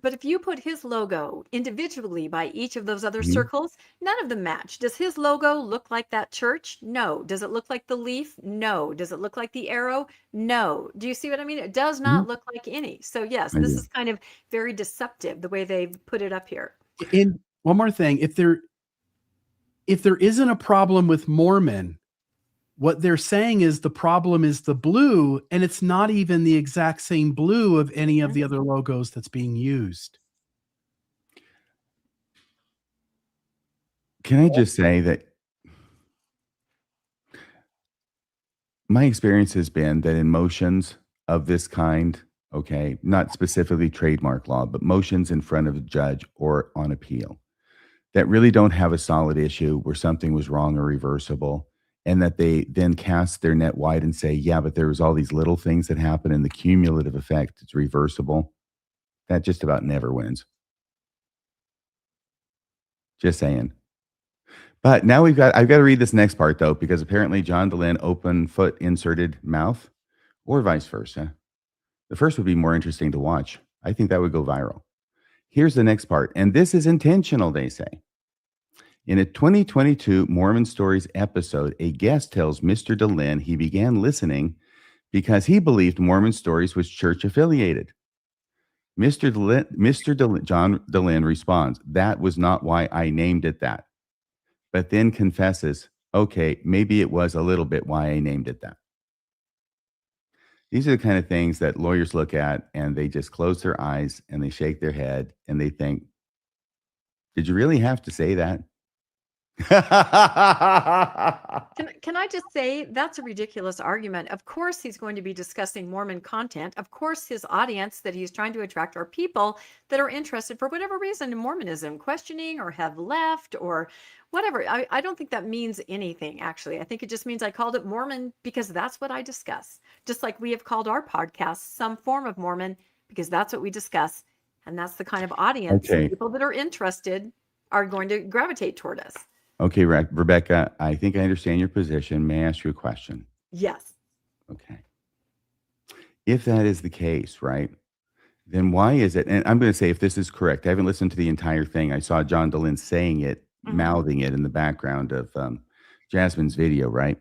But if you put his logo individually by each of those other Mhm. circles, none of them match. Does his logo look like that church? No. Does it look like the leaf? No. Does it look like the arrow? No. Do you see what I mean? It does not look like any. So yes, I this do. is kind of very deceptive the way they've put it up here. And one more thing, if there isn't a problem with Mormon, what they're saying is the problem is the blue, and it's not even the exact same blue of any of the other logos that's being used. Can I just say that my experience has been that in motions of this kind, okay, not specifically trademark law, but motions in front of a judge or on appeal that really don't have a solid issue where something was wrong or reversible, and that they then cast their net wide and say, yeah, but there was all these little things that happen and the cumulative effect is reversible. That just about never wins. Just saying. But now I've got to read this next part though, because apparently John Dehlin open foot inserted mouth, or vice versa. The first would be more interesting to watch. I think that would go viral. Here's the next part, and this is intentional, they say. In a 2022 Mormon Stories episode, a guest tells Mr. Dehlin he began listening because he believed Mormon Stories was church affiliated. John Dehlin responds, "That was not why I named it that," but then confesses, "Okay, maybe it was a little bit why I named it that." These are the kind of things that lawyers look at and they just close their eyes and they shake their head and they think, did you really have to say that? Can I just say that's a ridiculous argument? Of course, he's going to be discussing Mormon content. Of course, his audience that he's trying to attract are people that are interested for whatever reason in Mormonism, questioning or have left or whatever. I don't think that means anything, actually. I think it just means I called it Mormon because that's what I discuss. Just like we have called our podcast some form of Mormon because that's what we discuss. And that's the kind of audience, Okay. people that are interested are going to gravitate toward us. Okay, Rebecca, I think I understand your position. May I ask you a question? Yes. Okay. If that is the case, right, then why is it, and I'm going to say if this is correct, I haven't listened to the entire thing. I saw John Dehlin saying it, mouthing it in the background of Jasmine's video, right?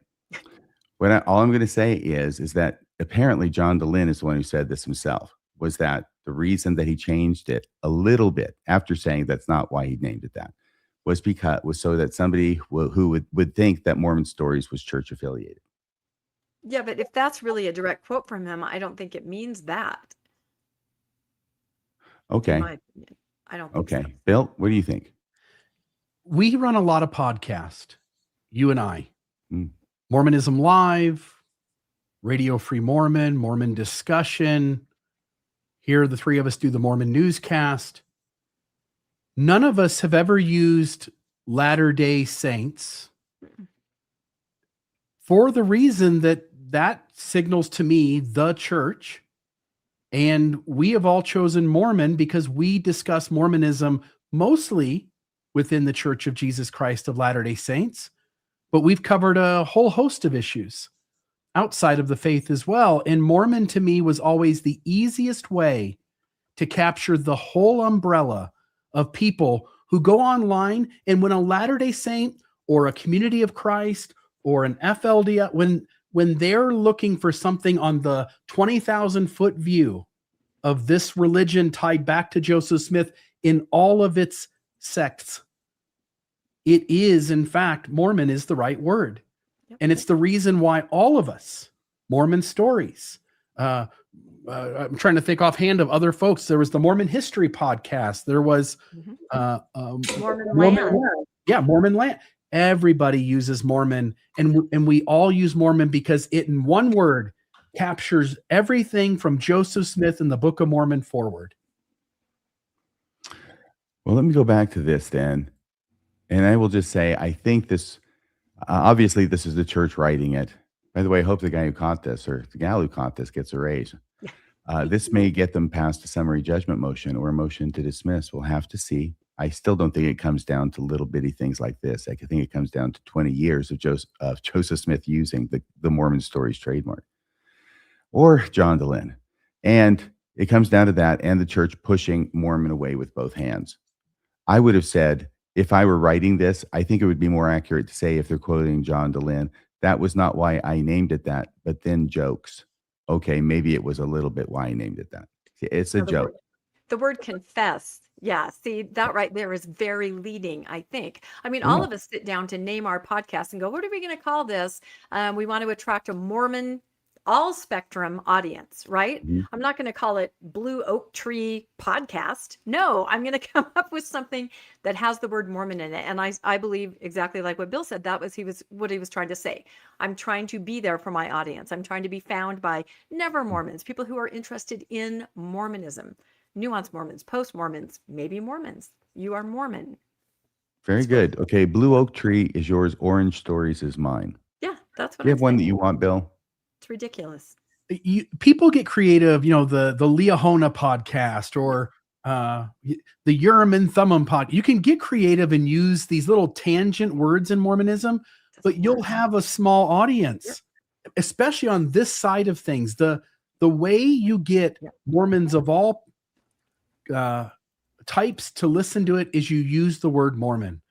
All I'm going to say is that apparently John Dehlin is the one who said this himself, was that the reason that he changed it a little bit after saying that's not why he named it that was so that somebody who would think that Mormon Stories was church affiliated. Yeah, but if that's really a direct quote from him, I don't think it means that. Okay. In my opinion. I don't think Okay. so. Bill, what do you think? We run a lot of podcasts, you and I. Mm. Mormonism Live, Radio Free Mormon, Mormon Discussion. Here, the three of us do the Mormon Newscast. None of us have ever used Latter-day Saints for the reason that signals to me the church. And we have all chosen Mormon because we discuss Mormonism mostly within the Church of Jesus Christ of Latter-day Saints, but we've covered a whole host of issues outside of the faith as well. And Mormon to me was always the easiest way to capture the whole umbrella of people who go online, and when a Latter-day Saint or a Community of Christ or an FLDS, when they're looking for something on the 20,000 foot view of this religion tied back to Joseph Smith in all of its sects, it is, in fact, Mormon is the right word. Yep. And it's the reason why all of us, Mormon Stories, I'm trying to think offhand of other folks. There was the Mormon History podcast. There was Mormon Land. Yeah, Mormon Land. Everybody uses Mormon, and we all use Mormon because it, in one word, captures everything from Joseph Smith and the Book of Mormon forward. Well, let me go back to this then. And I will just say, I think this, Obviously, this is the church writing it. By the way, I hope the guy who caught this or the gal who caught this gets a raise. This may get them past a summary judgment motion or a motion to dismiss. We'll have to see. I still don't think it comes down to little bitty things like this. I think it comes down to 20 years of Joseph Smith using the Mormon Stories trademark or John Dehlin. And it comes down to that and the church pushing Mormon away with both hands. I would have said, if I were writing this, I think it would be more accurate to say, if they're quoting John Dehlin, that was not why I named it that, but then jokes. Okay, maybe it was a little bit why I named it that. It's a joke. The word confess. Yeah, see, that right there is very leading, I think. I mean, all of us sit down to name our podcast and go, what are we going to call this? We want to attract a Mormon all spectrum audience, right? Mhm. I'm not going to call it Blue Oak Tree Podcast. No, I'm going to come up with something that has the word Mormon in it. And I believe exactly like what Bill said, that was what he was trying to say. I'm trying to be there for my audience. I'm trying to be found by never Mormons, people who are interested in Mormonism, nuanced Mormons, post Mormons, maybe Mormons. You are Mormon. Very good. Okay, Blue Oak Tree is yours. Orange Stories is mine. Yeah, that's what Do you I'm have one that saying. you want, Bill? It's ridiculous. People get creative, the Leahona podcast or the Urim and Thummim pod. You can get creative and use these little tangent words in Mormonism, but you'll have a small audience, especially on this side of things. The way you get Mormons of all types to listen to it is you use the word Mormon.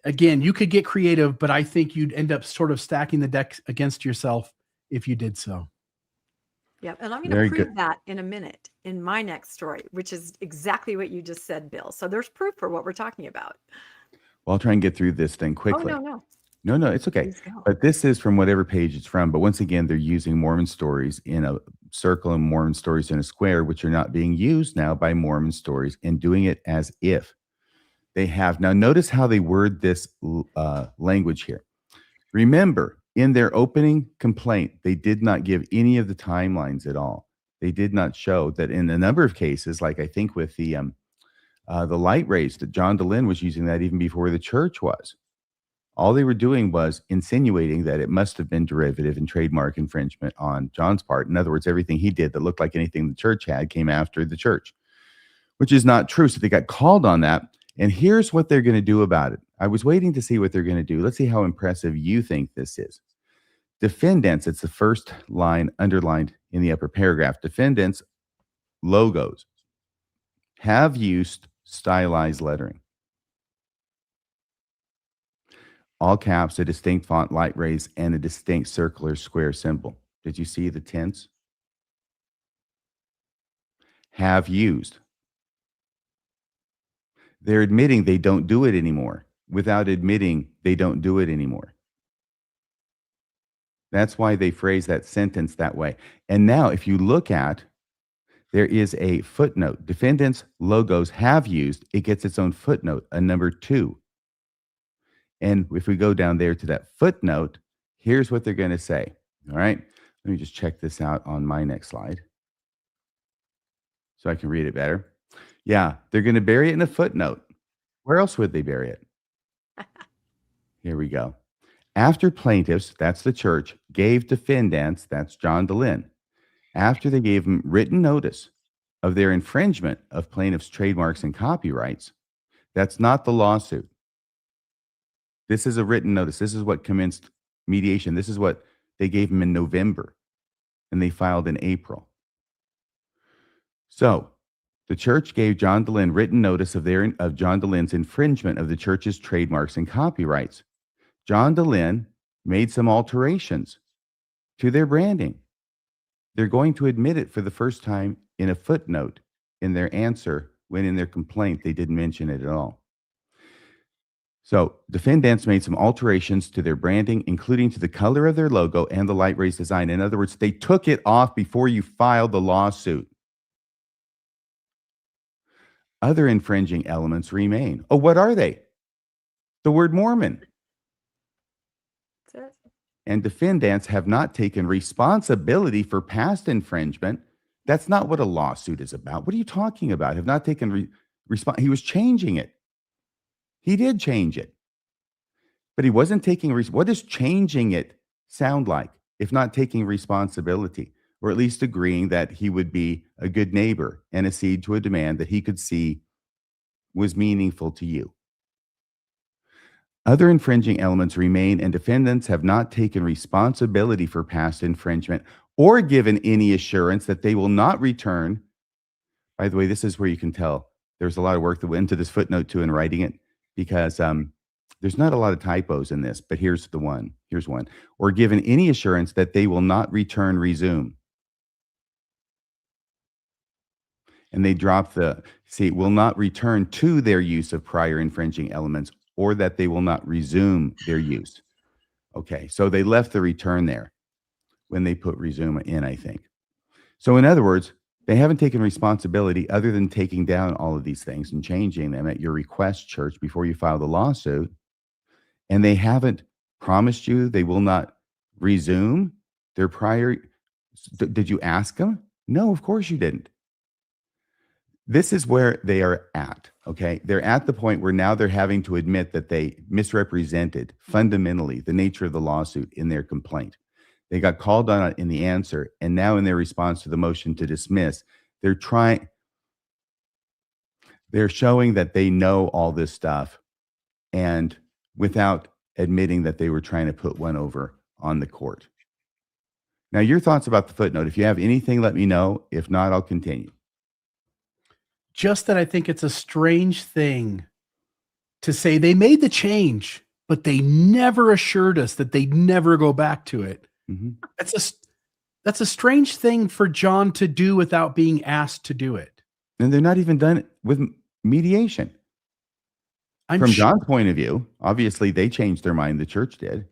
Again, you could get creative, but I think you'd end up sort of stacking the deck against yourself if you did so. Yeah, and I'm going to prove that in a minute in my next story, which is exactly what you just said, Bill. So there's proof for what we're talking about. Well, I'll try and get through this thing quickly. Oh, No, it's okay. But this is from whatever page it's from. But once again, they're using Mormon Stories in a circle and Mormon Stories in a square, which are not being used now by Mormon Stories, and doing it as if they have. Now, notice how they word this language here. Remember, in their opening complaint, they did not give any of the timelines at all. They did not show that in a number of cases, like I think with the light rays, that John Dehlin was using that even before the church was. All they were doing was insinuating that it must have been derivative and trademark infringement on John's part. In other words, everything he did that looked like anything the church had came after the church, which is not true. So they got called on that. And here's what they're going to do about it. I was waiting to see what they're going to do. Let's see how impressive you think this is. Defendants, it's the first line underlined in the upper paragraph. Defendants' logos have used stylized lettering. All caps, a distinct font, light rays, and a distinct circular square symbol. Did you see the tense? Have used. They're admitting they don't do it anymore without admitting they don't do it anymore. That's why they phrase that sentence that way. And now, if you look at, there is a footnote. Defendants' logos have used, it gets its own footnote, a number 2. And if we go down there to that footnote, here's what they're going to say. All right. Let me just check this out on my next slide so I can read it better. Yeah, they're going to bury it in a footnote. Where else would they bury it? Here we go. After plaintiffs, that's the church, gave defendants, that's John Dehlin, after they gave them written notice of their infringement of plaintiffs' trademarks and copyrights, that's not the lawsuit. This is a written notice. This is what commenced mediation. This is what they gave them in November, and they filed in April. So the church gave John Dehlin written notice of John Dehlin's infringement of the church's trademarks and copyrights. John Dehlin made some alterations to their branding. They're going to admit it for the first time in a footnote in their answer, when in their complaint they didn't mention it at all. So defendants made some alterations to their branding, including to the color of their logo and the light rays design. In other words, they took it off before you filed the lawsuit. Other infringing elements remain. Oh, what are they? The word Mormon. And defendants have not taken responsibility for past infringement. That's not what a lawsuit is about. What are you talking about? Have not taken response. He was changing it. He did change it. But he wasn't taking, what does changing it sound like if not taking responsibility, or at least agreeing that he would be a good neighbor and accede to a demand that he could see was meaningful to you? Other infringing elements remain, and defendants have not taken responsibility for past infringement or given any assurance that they will not return. By the way, this is where you can tell there's a lot of work that went into this footnote too in writing it, because there's not a lot of typos in this, but here's the one. Here's one. Or given any assurance that they will not resume. And they drop will not return to their use of prior infringing elements, or that they will not resume their use. Okay, so they left the return there when they put resume in, I think. So in other words, they haven't taken responsibility other than taking down all of these things and changing them at your request, church, before you file the lawsuit. And they haven't promised you they will not resume their prior. Did you ask them? No, of course you didn't. This is where they are at, okay? They're at the point where now they're having to admit that they misrepresented fundamentally the nature of the lawsuit in their complaint. They got called on it in the answer, and now in their response to the motion to dismiss, they're showing that they know all this stuff, and without admitting that they were trying to put one over on the court. Now, your thoughts about the footnote. If you have anything, let me know. If not, I'll continue. Just that I think it's a strange thing to say they made the change, but they never assured us that they'd never go back to it. Mm-hmm. That's a strange thing for John to do without being asked to do it. And they're not even done with mediation. From John's point of view, obviously they changed their mind. The church did.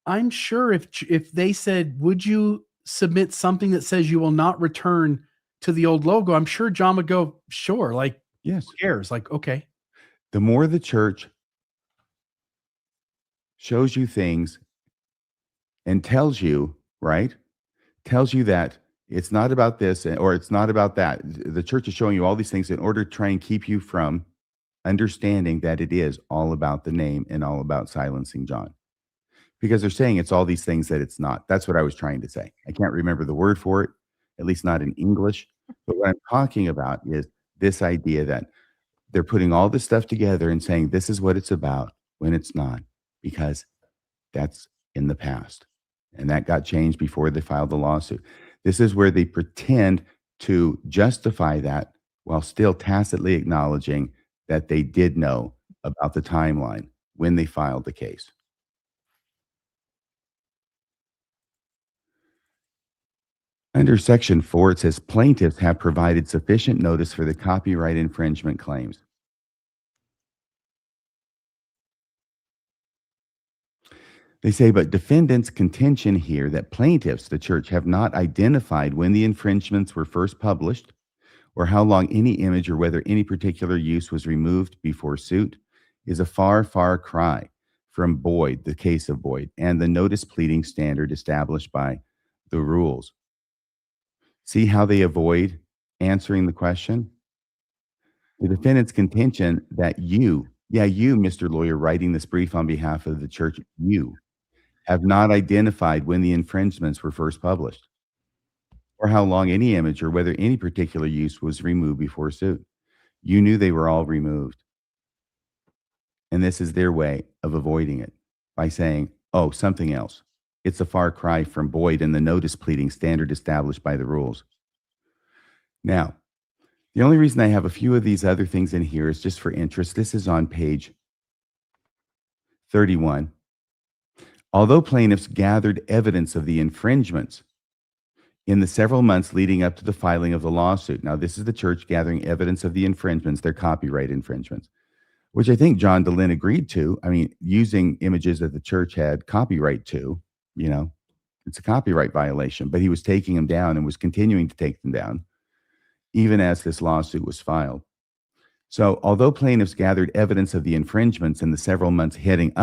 I'm sure if they said, would you submit something that says you will not return to the old logo, I'm sure John would go, sure. Like, yes. Who cares? Like, okay. The more the church shows you things and tells you, right? Tells you that it's not about this or it's not about that. The church is showing you all these things in order to try and keep you from understanding that it is all about the name and all about silencing John. Because they're saying it's all these things that it's not. That's what I was trying to say. I can't remember the word for it, at least not in English. But what I'm talking about is this idea that they're putting all this stuff together and saying this is what it's about when it's not, because that's in the past. And that got changed before they filed the lawsuit. This is where they pretend to justify that while still tacitly acknowledging that they did know about the timeline when they filed the case. Under Section 4, it says plaintiffs have provided sufficient notice for the copyright infringement claims. They say, but defendants' contention here that plaintiffs, the church, have not identified when the infringements were first published or how long any image or whether any particular use was removed before suit is a far, far cry from Boyd, the case of Boyd, and the notice pleading standard established by the rules. See how they avoid answering the question? The defendant's contention that you, Mr. Lawyer, writing this brief on behalf of the church, you have not identified when the infringements were first published or how long any image or whether any particular use was removed before suit. You knew they were all removed. And this is their way of avoiding it by saying, oh, something else. It's a far cry from Boyd and the notice pleading standard established by the rules. Now, the only reason I have a few of these other things in here is just for interest. This is on page 31. Although plaintiffs gathered evidence of the infringements in the several months leading up to the filing of the lawsuit. Now, this is the church gathering evidence of the infringements, their copyright infringements, which I think John Dehlin agreed to. I mean, using images that the church had copyright to, it's a copyright violation, but he was taking them down and was continuing to take them down even as this lawsuit was filed. So although plaintiffs gathered evidence of the infringements in the several months leading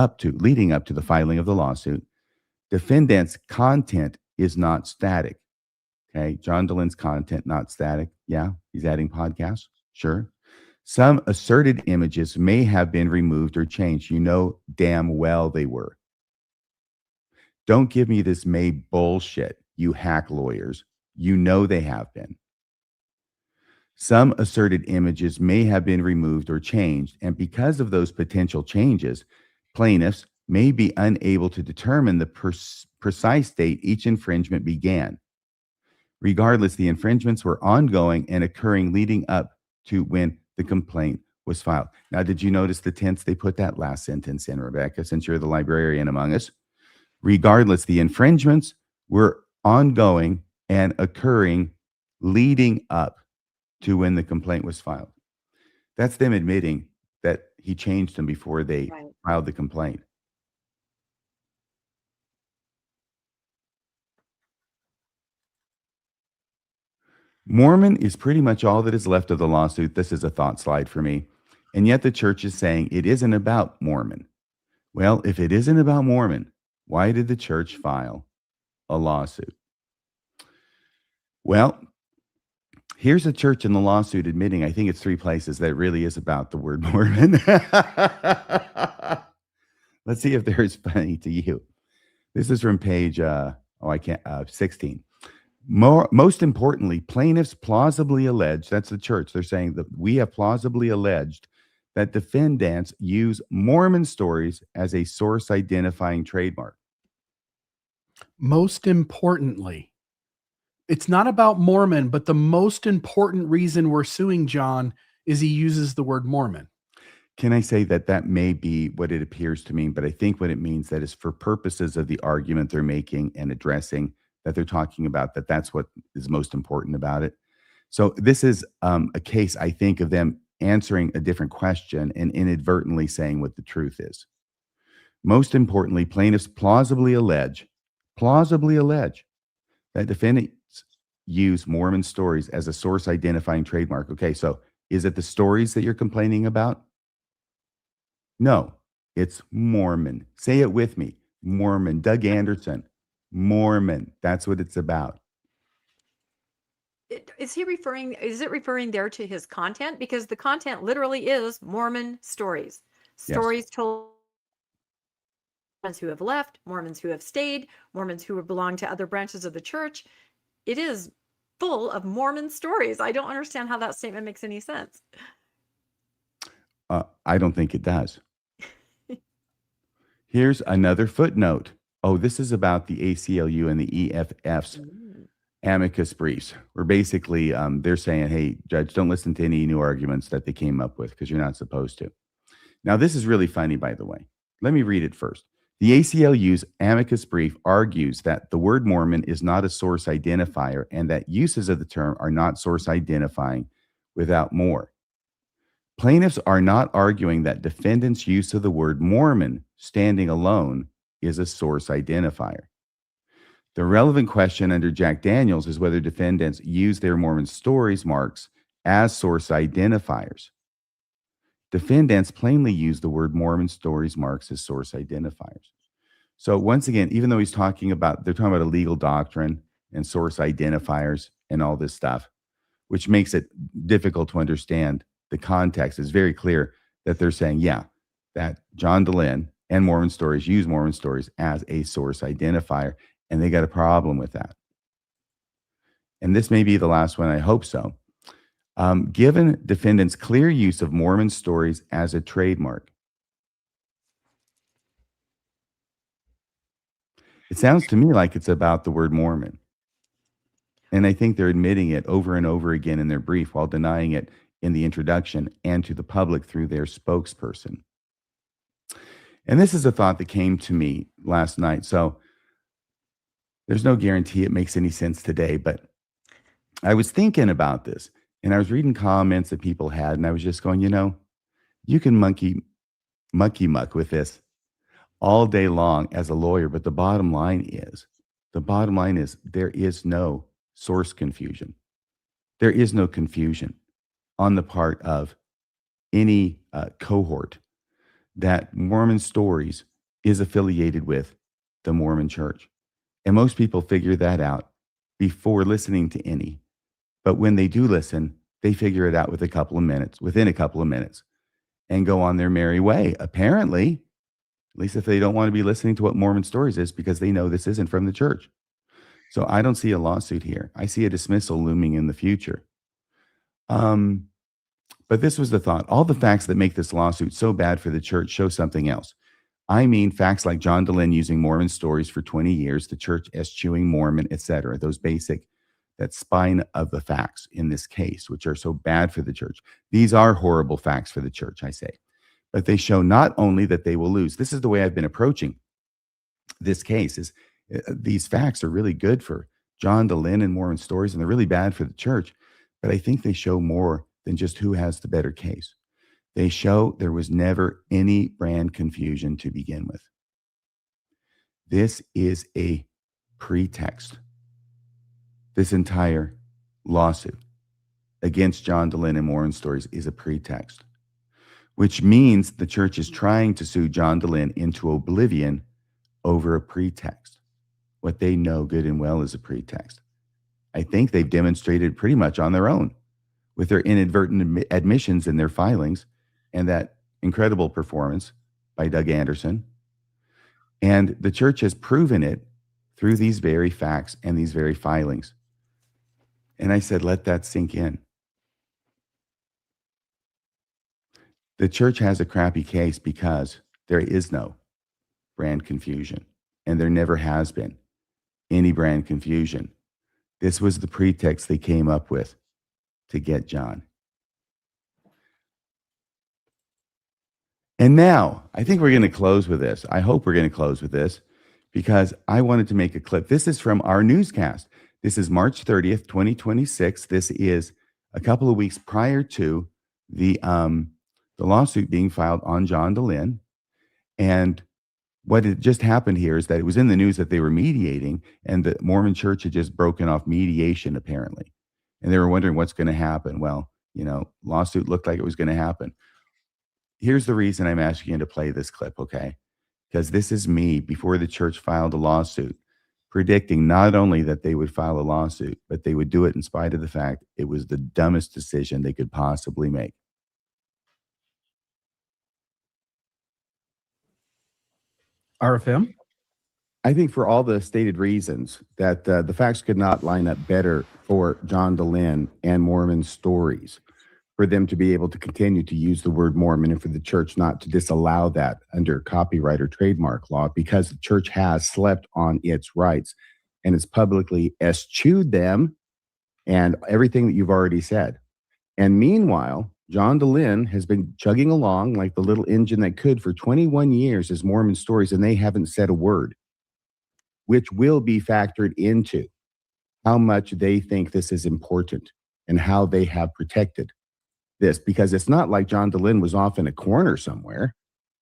up to the filing of the lawsuit, defendants' content is not static. Okay, John Dehlin's content not static. Yeah, he's adding podcasts. Sure. Some asserted images may have been removed or changed. You know damn well they were. Don't give me this May bullshit, you hack lawyers. You know they have been. Some asserted images may have been removed or changed, and because of those potential changes, plaintiffs may be unable to determine the precise date each infringement began. Regardless, the infringements were ongoing and occurring leading up to when the complaint was filed. Now, did you notice the tense they put that last sentence in, Rebecca, since you're the librarian among us? Regardless, the infringements were ongoing and occurring leading up to when the complaint was filed. That's them admitting that he changed them before they filed the complaint. Mormon is pretty much all that is left of the lawsuit. This is a thought slide for me. And yet the church is saying it isn't about Mormon. Well, if it isn't about Mormon, why did the church file a lawsuit? Well, here's a church in the lawsuit admitting, I think it's 3 places, that it really is about the word Mormon. Let's see if they're as funny to you. This is from page 16. Most importantly, plaintiffs plausibly allege, that's the church, they're saying that we have plausibly alleged that defendants use Mormon Stories as a source identifying trademark. Most importantly, it's not about Mormon, but the most important reason we're suing John is he uses the word Mormon. Can I say that that may be what it appears to mean, but I think what it means that is for purposes of the argument they're making and addressing that they're talking about, that's what is most important about it. So this is a case, I think, of them answering a different question and inadvertently saying what the truth is. Most importantly, plaintiffs plausibly allege that defendants use Mormon Stories as a source identifying trademark. Okay, so is it the stories that you're complaining about? No, it's Mormon. Say it with me. Mormon. Doug Anderson. Mormon. That's what it's about. Is it referring there to his content? Because the content literally is Mormon stories. Stories told Mormons who have left, Mormons who have stayed, Mormons who have belonged to other branches of the church. It is full of Mormon stories. I don't understand how that statement makes any sense. I don't think it does. Here's another footnote. Oh, this is about the ACLU and the EFF's amicus briefs, where basically they're saying, hey, judge, don't listen to any new arguments that they came up with because you're not supposed to. Now, this is really funny, by the way. Let me read it first. The ACLU's amicus brief argues that the word Mormon is not a source identifier and that uses of the term are not source identifying without more. Plaintiffs are not arguing that defendants' use of the word Mormon standing alone is a source identifier. The relevant question under Jack Daniels is whether defendants use their Mormon Stories marks as source identifiers. Defendants plainly use the word Mormon Stories marks as source identifiers. So once again, even though they're talking about a legal doctrine and source identifiers and all this stuff, which makes it difficult to understand the context, is very clear that they're saying, that John Dehlin and Mormon Stories use Mormon Stories as a source identifier, and they got a problem with that. And this may be the last one, I hope so. Given defendants' clear use of Mormon Stories as a trademark, it sounds to me like it's about the word Mormon. And I think they're admitting it over and over again in their brief while denying it in the introduction and to the public through their spokesperson. And this is a thought that came to me last night. So there's no guarantee it makes any sense today, but I was thinking about this and I was reading comments that people had, and I was just going, you can mucky muck with this all day long as a lawyer, but the bottom line is there is no source confusion. There is no confusion on the part of any cohort that Mormon Stories is affiliated with the Mormon Church. And most people figure that out before listening to any. But when they do listen, they figure it out within a couple of minutes, and go on their merry way. Apparently, at least if they don't want to be listening to what Mormon Stories is, because they know this isn't from the church. So I don't see a lawsuit here. I see a dismissal looming in the future. But this was the thought. All the facts that make this lawsuit so bad for the church show something else. I mean, facts like John Dehlin using Mormon Stories for 20 years, the church eschewing Mormon, etc. Those basic, that spine of the facts in this case, which are so bad for the church. These are horrible facts for the church, I say. But they show not only that they will lose. This is the way I've been approaching this case, is these facts are really good for John Dehlin and Mormon Stories, and they're really bad for the church. But I think they show more than just who has the better case. They show there was never any brand confusion to begin with. This is a pretext. This entire lawsuit against John Dehlin and Mormon Stories is a pretext, which means the church is trying to sue John Dehlin into oblivion over a pretext. What they know good and well is a pretext. I think they've demonstrated pretty much on their own with their inadvertent admissions in their filings and that incredible performance by Doug Anderson. And the church has proven it through these very facts and these very filings. And I said, let that sink in. The church has a crappy case because there is no brand confusion, and there never has been any brand confusion. This was the pretext they came up with to get John. And now, I think we're going to close with this. I hope we're going to close with this because I wanted to make a clip. This is from our newscast. This is March 30th, 2026. This is a couple of weeks prior to the lawsuit being filed on John Dehlin. And what had just happened here is that it was in the news that they were mediating, and the Mormon Church had just broken off mediation, apparently. And they were wondering what's going to happen. Well, lawsuit looked like it was going to happen. Here's the reason I'm asking you to play this clip, okay? Because this is me, before the church filed a lawsuit, predicting not only that they would file a lawsuit, but they would do it in spite of the fact it was the dumbest decision they could possibly make. RFM? I think for all the stated reasons that the facts could not line up better for John Dehlin and Mormon Stories, for them to be able to continue to use the word Mormon and for the church not to disallow that under copyright or trademark law, because the church has slept on its rights and has publicly eschewed them and everything that you've already said. And meanwhile, John Dehlin has been chugging along like the little engine that could for 21 years as Mormon Stories, and they haven't said a word, which will be factored into how much they think this is important and how they have protected this, because it's not like John Dehlin was off in a corner somewhere.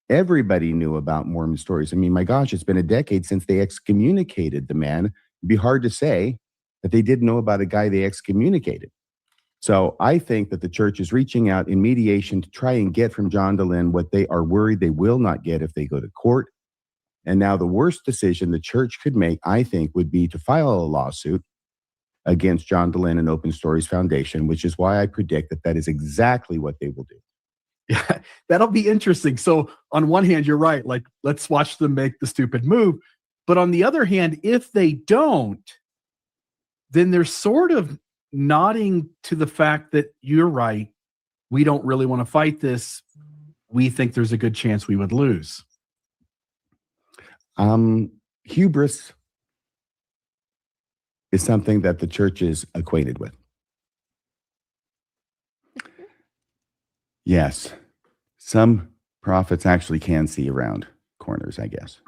Everybody knew about Mormon Stories. I mean, my gosh, it's been a decade since they excommunicated the man. It'd be hard to say that they didn't know about a guy they excommunicated. So I think that the church is reaching out in mediation to try and get from John Dehlin what they are worried they will not get if they go to court. And now the worst decision the church could make, I think, would be to file a lawsuit against John Dehlin and Open Stories Foundation, which is why I predict that that is exactly what they will do. Yeah, that'll be interesting. So on one hand, you're right. Like, let's watch them make the stupid move. But on the other hand, if they don't, then they're sort of nodding to the fact that you're right. We don't really want to fight this. We think there's a good chance we would lose. Hubris is something that the church is acquainted with. Yes, some prophets actually can see around corners, I guess.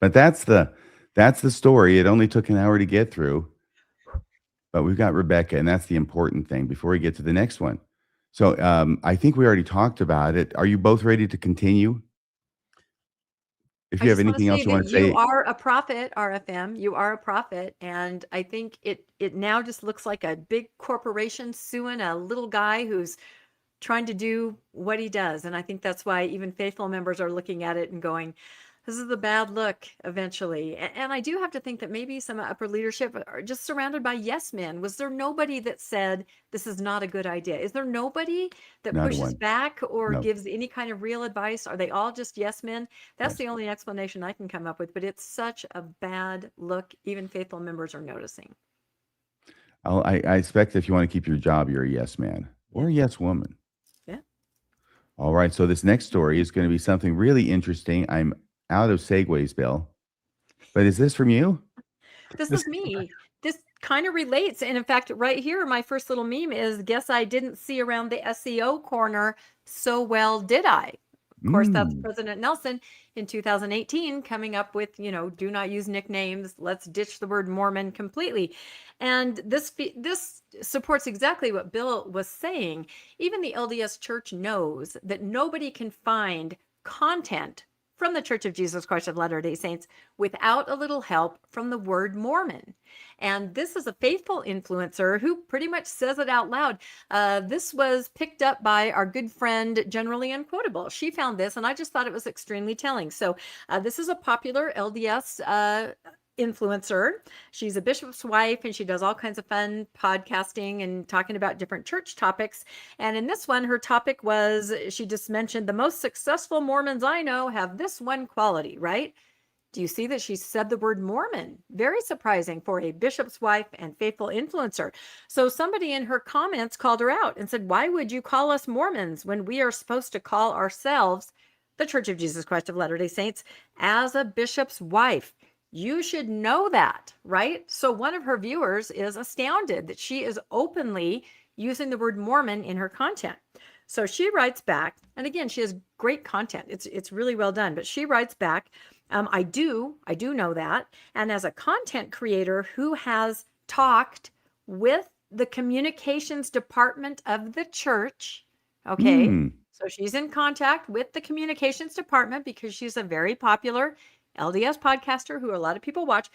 But that's the story. It only took an hour to get through. But we've got Rebecca, and that's the important thing before we get to the next one. So I think we already talked about it. Are you both ready to continue? If you have anything else you want to say. You are a prophet, RFM. You are a prophet. And I think it now just looks like a big corporation suing a little guy who's trying to do what he does. And I think that's why even faithful members are looking at it and going, This is a bad look eventually. And I do have to think that maybe some upper leadership are just surrounded by yes men. Was there nobody that said this is not a good idea? Is there nobody that Not a pushes one. back or No. gives any kind of real advice? Are they all just yes men? That's Yes. the only explanation I can come up with, but it's such a bad look. Even faithful members are noticing. I expect if you want to keep your job, you're a yes man or a yes woman. Yeah. All right. So this next story is going to be something really interesting. I'm out of segues, Bill. But is this from you? This is me. This kind of relates. And in fact, right here, my first little meme is guess I didn't see around the SEO corner so well, did I? Of course, that's President Nelson in 2018 coming up with, do not use nicknames. Let's ditch the word Mormon completely. And this supports exactly what Bill was saying. Even the LDS Church knows that nobody can find content from the Church of Jesus Christ of Latter-day Saints without a little help from the word Mormon. And this is a faithful influencer who pretty much says it out loud. This was picked up by our good friend, Generally Unquotable. She found this, and I just thought it was extremely telling. So this is a popular LDS influencer. She's a bishop's wife, and she does all kinds of fun podcasting and talking about different church topics. And in this one, her topic was, she just mentioned the most successful Mormons I know have this one quality, right? Do you see that she said the word Mormon? Very surprising for a bishop's wife and faithful influencer. So somebody in her comments called her out and said, why would you call us Mormons when we are supposed to call ourselves the Church of Jesus Christ of Latter-day Saints as a bishop's wife? You should know that, right? So one of her viewers is astounded that she is openly using the word Mormon in her content. So she writes back, and again, she has great content. It's really well done, but she writes back, I do know that. And as a content creator who has talked with the communications department of the church, okay, so she's in contact with the communications department because she's a very popular LDS podcaster who a lot of people watch.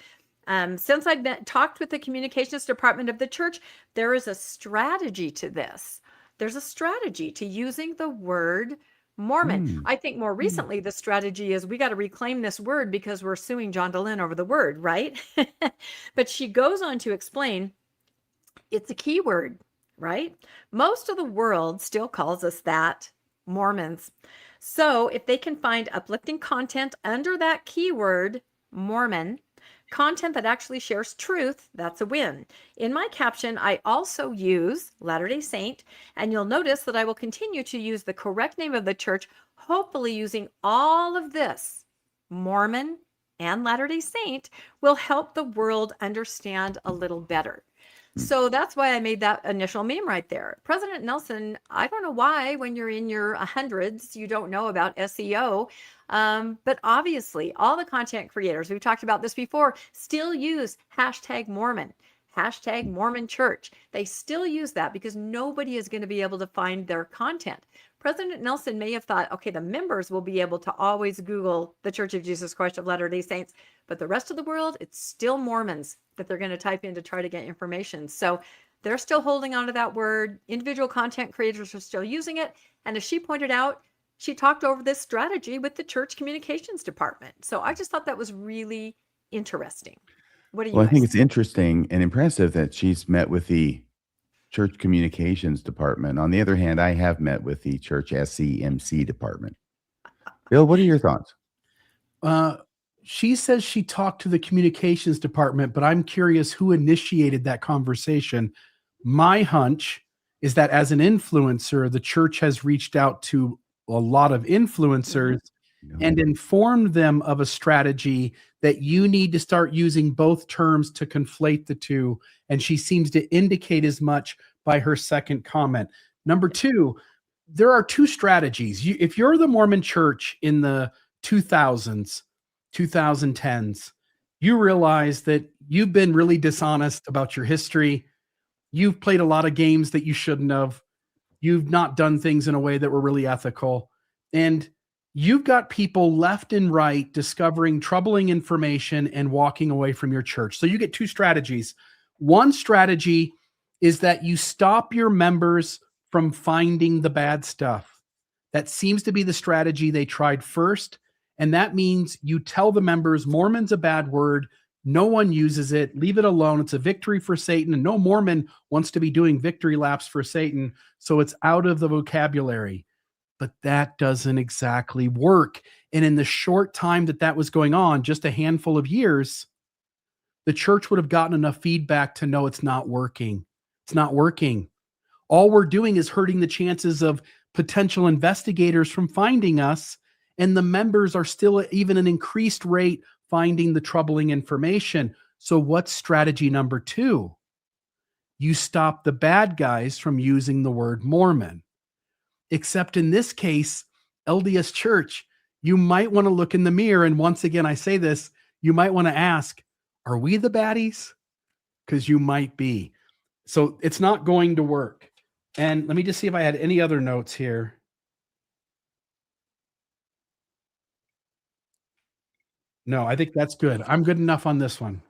Since I've talked with the communications department of the church, there is a strategy to this. There's a strategy to using the word Mormon. I think more recently, the strategy is we got to reclaim this word because we're suing John Dehlin over the word, right? But she goes on to explain it's a key word, right? Most of the world still calls us that, Mormons. So if they can find uplifting content under that keyword, Mormon, content that actually shares truth, that's a win. In my caption, I also use Latter-day Saint, and you'll notice that I will continue to use the correct name of the church, hopefully using all of this, Mormon and Latter-day Saint, will help the world understand a little better. So that's why I made that initial meme right there. President Nelson, I don't know why when you're in your hundreds, you don't know about SEO. But obviously all the content creators, we've talked about this before, still use hashtag Mormon, hashtag Mormon Church. They still use that because nobody is going to be able to find their content. President Nelson may have thought, okay, the members will be able to always Google the Church of Jesus Christ of Latter-day Saints, but the rest of the world, it's still Mormons that they're going to type in to try to get information. So they're still holding on to that word. Individual content creators are still using it. And as she pointed out, she talked over this strategy with the church communications department. So I just thought that was really interesting. What do you Well, I guys think it's interesting and impressive that she's met with the church communications department. On the other hand, I have met with the church SCMC department. Bill, what are your thoughts? She says she talked to the communications department, but I'm curious who initiated that conversation. My hunch is that as an influencer, the church has reached out to a lot of influencers and informed them of a strategy that you need to start using both terms to conflate the two. And she seems to indicate as much by her second comment. Number two, there are two strategies. If you're the Mormon church in the 2000s, 2010s, you realize that you've been really dishonest about your history. You've played a lot of games that you shouldn't have. You've not done things in a way that were really ethical. And you've got people left and right discovering troubling information and walking away from your church. So you get two strategies. One strategy is that you stop your members from finding the bad stuff. That seems to be the strategy they tried first. And that means you tell the members Mormon's a bad word. No one uses it. Leave it alone. It's a victory for Satan. And no Mormon wants to be doing victory laps for Satan. So it's out of the vocabulary. But that doesn't exactly work. And in the short time that was going on, just a handful of years, the church would have gotten enough feedback to know it's not working. It's not working. All we're doing is hurting the chances of potential investigators from finding us. And the members are still at even an increased rate finding the troubling information. So what's strategy number 2? You stop the bad guys from using the word Mormon. Except in this case, LDS Church, you might want to look in the mirror. And once again, I say this, you might want to ask, are we the baddies? Because you might be. So it's not going to work. And let me just see if I had any other notes here. No, I think that's good. I'm good enough on this one.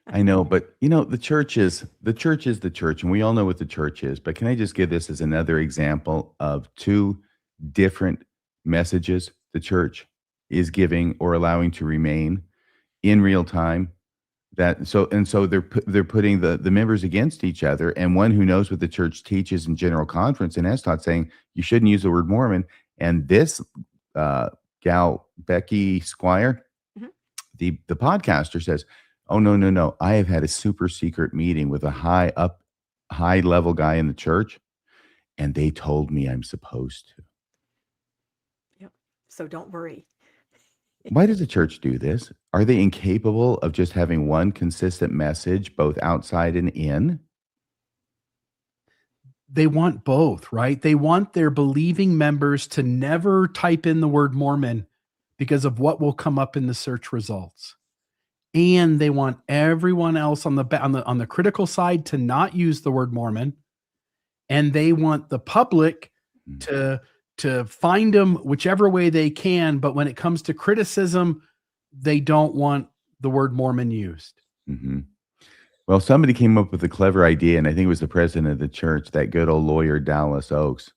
I know, but the church is the church, and we all know what the church is. But can I just give this as another example of 2 different messages the church is giving or allowing to remain in real time? So they're putting the members against each other, and one who knows what the church teaches in general conference and has taught, saying you shouldn't use the word Mormon, and this gal Becky Squire, the podcaster, says, oh, no. I have had a super secret meeting with a high level guy in the church, and they told me I'm supposed to. Yep. So don't worry. Why does the church do this? Are they incapable of just having one consistent message, both outside and in? They want both, right? They want their believing members to never type in the word Mormon because of what will come up in the search results. And they want everyone else on the critical side to not use the word Mormon. And they want the public to find them whichever way they can. But when it comes to criticism, they don't want the word Mormon used. Mm-hmm. Well, somebody came up with a clever idea, and I think it was the president of the church, that good old lawyer Dallas Oaks,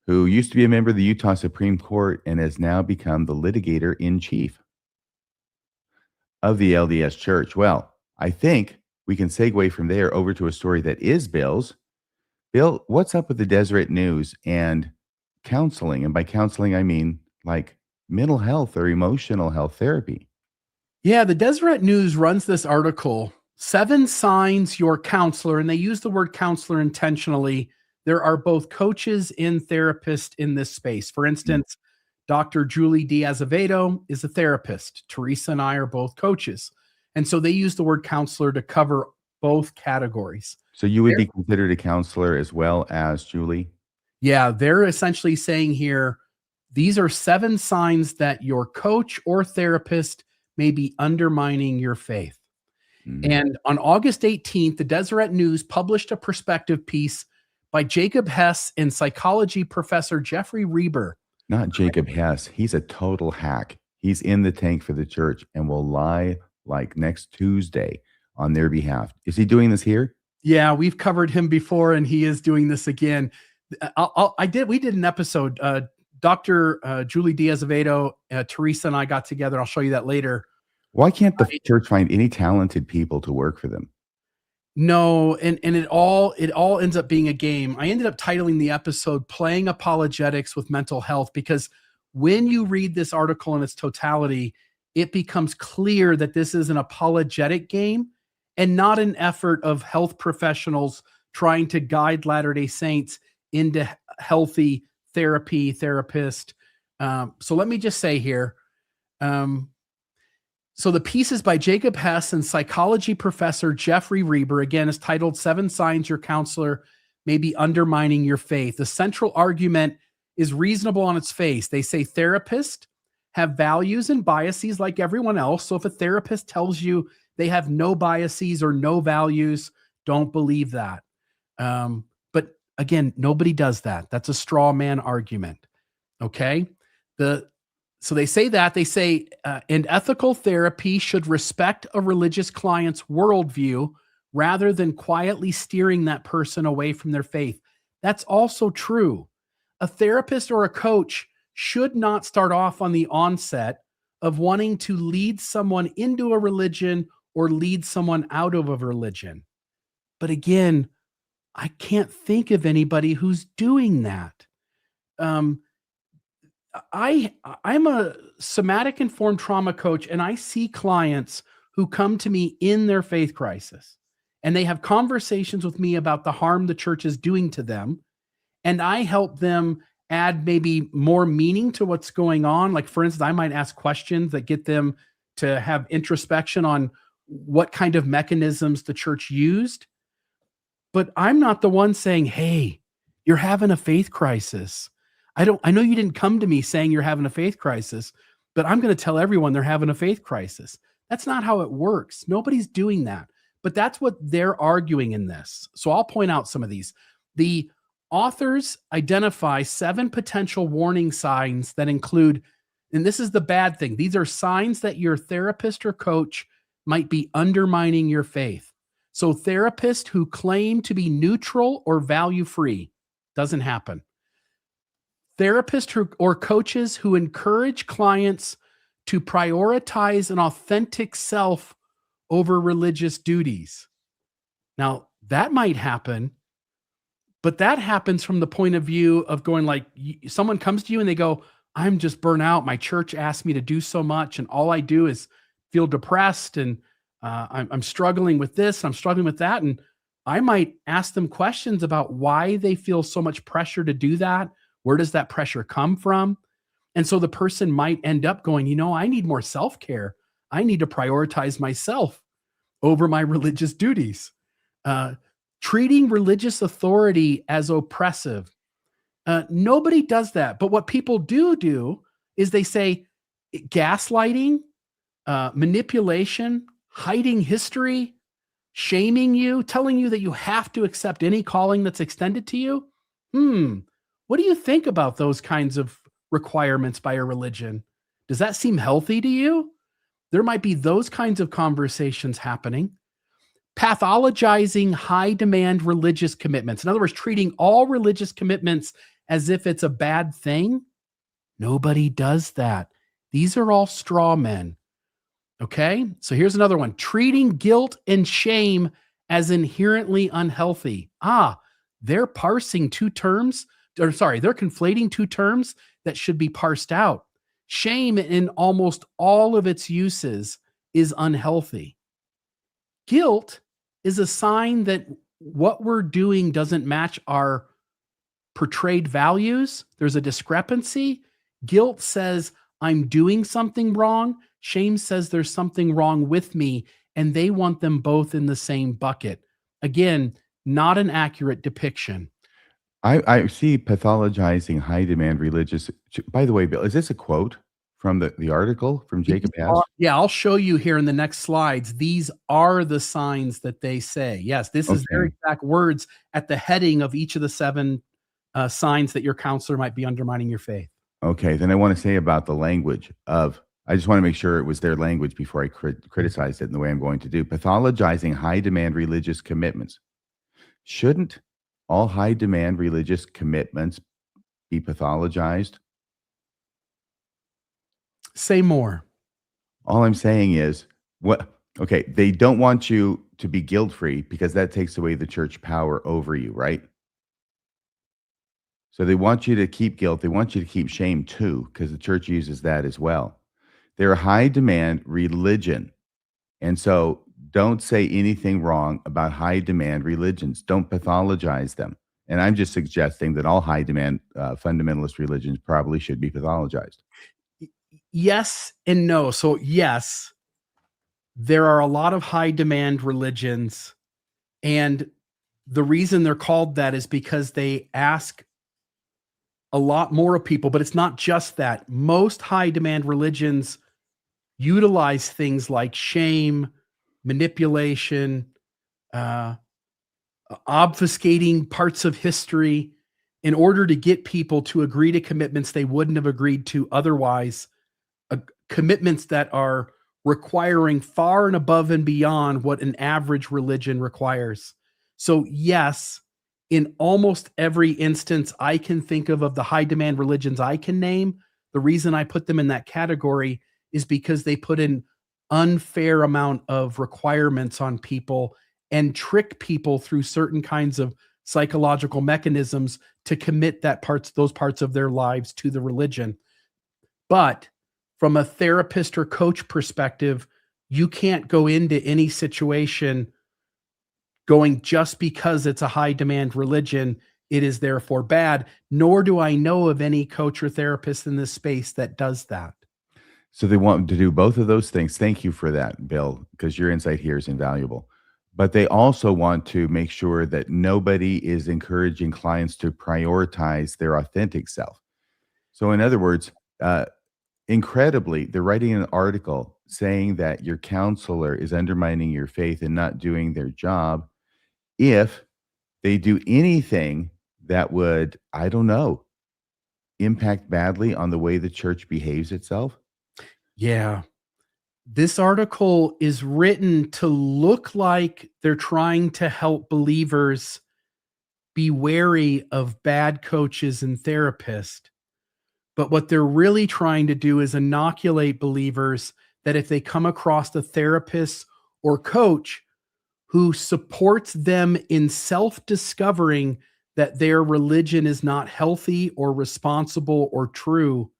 who used to be a member of the Utah Supreme Court and has now become the litigator in chief of the LDS Church. Well, I think we can segue from there over to a story that is Bill's. Bill, what's up with the Deseret News and counseling? And by counseling, I mean like mental health or emotional health therapy. Yeah, the Deseret News runs this article, 7 signs your counselor, and they use the word counselor intentionally. There are both coaches and therapists in this space. For instance, Dr. Julie D. Azevedo is a therapist. Teresa and I are both coaches. And so they use the word counselor to cover both categories. So you would be considered a counselor as well as Julie? Yeah, they're essentially saying here, these are 7 signs that your coach or therapist may be undermining your faith. And on August 18th, the Deseret News published a perspective piece by Jacob Hess and psychology professor Jeffrey Reber. Not Jacob Hess. He's a total hack. He's in the tank for the church and will lie like next Tuesday on their behalf. Is he doing this here? Yeah, we've covered him before, and he is doing this again. We did an episode. Dr. Julie D. Azevedo, Teresa, and I got together. I'll show you that later. Why can't the church find any talented people to work for them? No, and it all ends up being a game. I ended up titling the episode "Playing Apologetics with Mental Health" because when you read this article in its totality, it becomes clear that this is an apologetic game and not an effort of health professionals trying to guide Latter-day Saints into healthy therapist. So let me just say here. So the piece is by Jacob Hess and psychology professor Jeffrey Reber. Again, is titled 7 Signs Your Counselor May Be Undermining Your Faith. The central argument is reasonable on its face. They say therapists have values and biases like everyone else. So if a therapist tells you they have no biases or no values, don't believe that. But again, nobody does that. That's a straw man argument. Okay. So they say that. They say, and ethical therapy should respect a religious client's worldview rather than quietly steering that person away from their faith. That's also true. A therapist or a coach should not start off on the onset of wanting to lead someone into a religion or lead someone out of a religion. But again, I can't think of anybody who's doing that. I'm a somatic informed trauma coach, and I see clients who come to me in their faith crisis, and they have conversations with me about the harm the church is doing to them. And I help them add maybe more meaning to what's going on. Like, for instance, I might ask questions that get them to have introspection on what kind of mechanisms the church used. But I'm not the one saying, hey, you're having a faith crisis. I know you didn't come to me saying you're having a faith crisis, but I'm going to tell everyone they're having a faith crisis. That's not how it works. Nobody's doing that. But that's what they're arguing in this. So I'll point out some of these. The authors identify 7 potential warning signs that include, and this is the bad thing, these are signs that your therapist or coach might be undermining your faith. So therapists who claim to be neutral or value-free, doesn't happen. Therapists or coaches who encourage clients to prioritize an authentic self over religious duties. Now, that might happen, but that happens from the point of view of going like, someone comes to you and they go, I'm just burnt out. My church asked me to do so much, and all I do is feel depressed, and I'm struggling with this, I'm struggling with that. And I might ask them questions about why they feel so much pressure to do that. Where does that pressure come from? And so the person might end up going, I need more self-care. I need to prioritize myself over my religious duties. Treating religious authority as oppressive. Nobody does that. But what people do is they say gaslighting, manipulation, hiding history, shaming you, telling you that you have to accept any calling that's extended to you. What do you think about those kinds of requirements by a religion? Does that seem healthy to you? There might be those kinds of conversations happening. Pathologizing high demand religious commitments. In other words, treating all religious commitments as if it's a bad thing. Nobody does that. These are all straw men. Okay, so here's another one. Treating guilt and shame as inherently unhealthy. They're parsing two terms, they're conflating two terms that should be parsed out. Shame in almost all of its uses is unhealthy. Guilt is a sign that what we're doing doesn't match our portrayed values. There's a discrepancy. Guilt says, I'm doing something wrong. Shame says there's something wrong with me, and they want them both in the same bucket. Again, not an accurate depiction. I see pathologizing high demand religious. By the way, Bill, is this a quote from the article from Jacob Hess? Yeah, I'll show you here in the next slides. These are the signs that they say. Yes, this is their exact words at the heading of each of the 7 signs that your counselor might be undermining your faith. Okay, then I want to say about the language of, I just want to make sure it was their language before I criticized it in the way I'm going to do. Pathologizing high demand religious commitments. Shouldn't all high demand religious commitments be pathologized? Say more. All I'm saying is, they don't want you to be guilt-free because that takes away the church power over you, right? So they want you to keep guilt. They want you to keep shame too, because the church uses that as well. They're a high demand religion. And so don't say anything wrong about high demand religions. Don't pathologize them. And I'm just suggesting that all high demand fundamentalist religions probably should be pathologized. Yes and no. So yes, there are a lot of high demand religions. And the reason they're called that is because they ask a lot more of people, but it's not just that. Most high demand religions utilize things like shame, manipulation, obfuscating parts of history in order to get people to agree to commitments they wouldn't have agreed to otherwise, commitments that are requiring far and above and beyond what an average religion requires. So yes, in almost every instance I can think of the high demand religions I can name, The reason I put them in that category is because they put an unfair amount of requirements on people and trick people through certain kinds of psychological mechanisms to commit those parts of their lives to the religion. But from a therapist or coach perspective, you can't go into any situation going just because it's a high demand religion, it is therefore bad, nor do I know of any coach or therapist in this space that does that. So they want to do both of those things. Thank you for that, Bill, because your insight here is invaluable. But they also want to make sure that nobody is encouraging clients to prioritize their authentic self. So in other words, incredibly, they're writing an article saying that your counselor is undermining your faith and not doing their job if they do anything that would, I don't know, impact badly on the way the church behaves itself. Yeah. This article is written to look like they're trying to help believers be wary of bad coaches and therapists. But what they're really trying to do is inoculate believers that if they come across a therapist or coach who supports them in self-discovering that their religion is not healthy or responsible or true,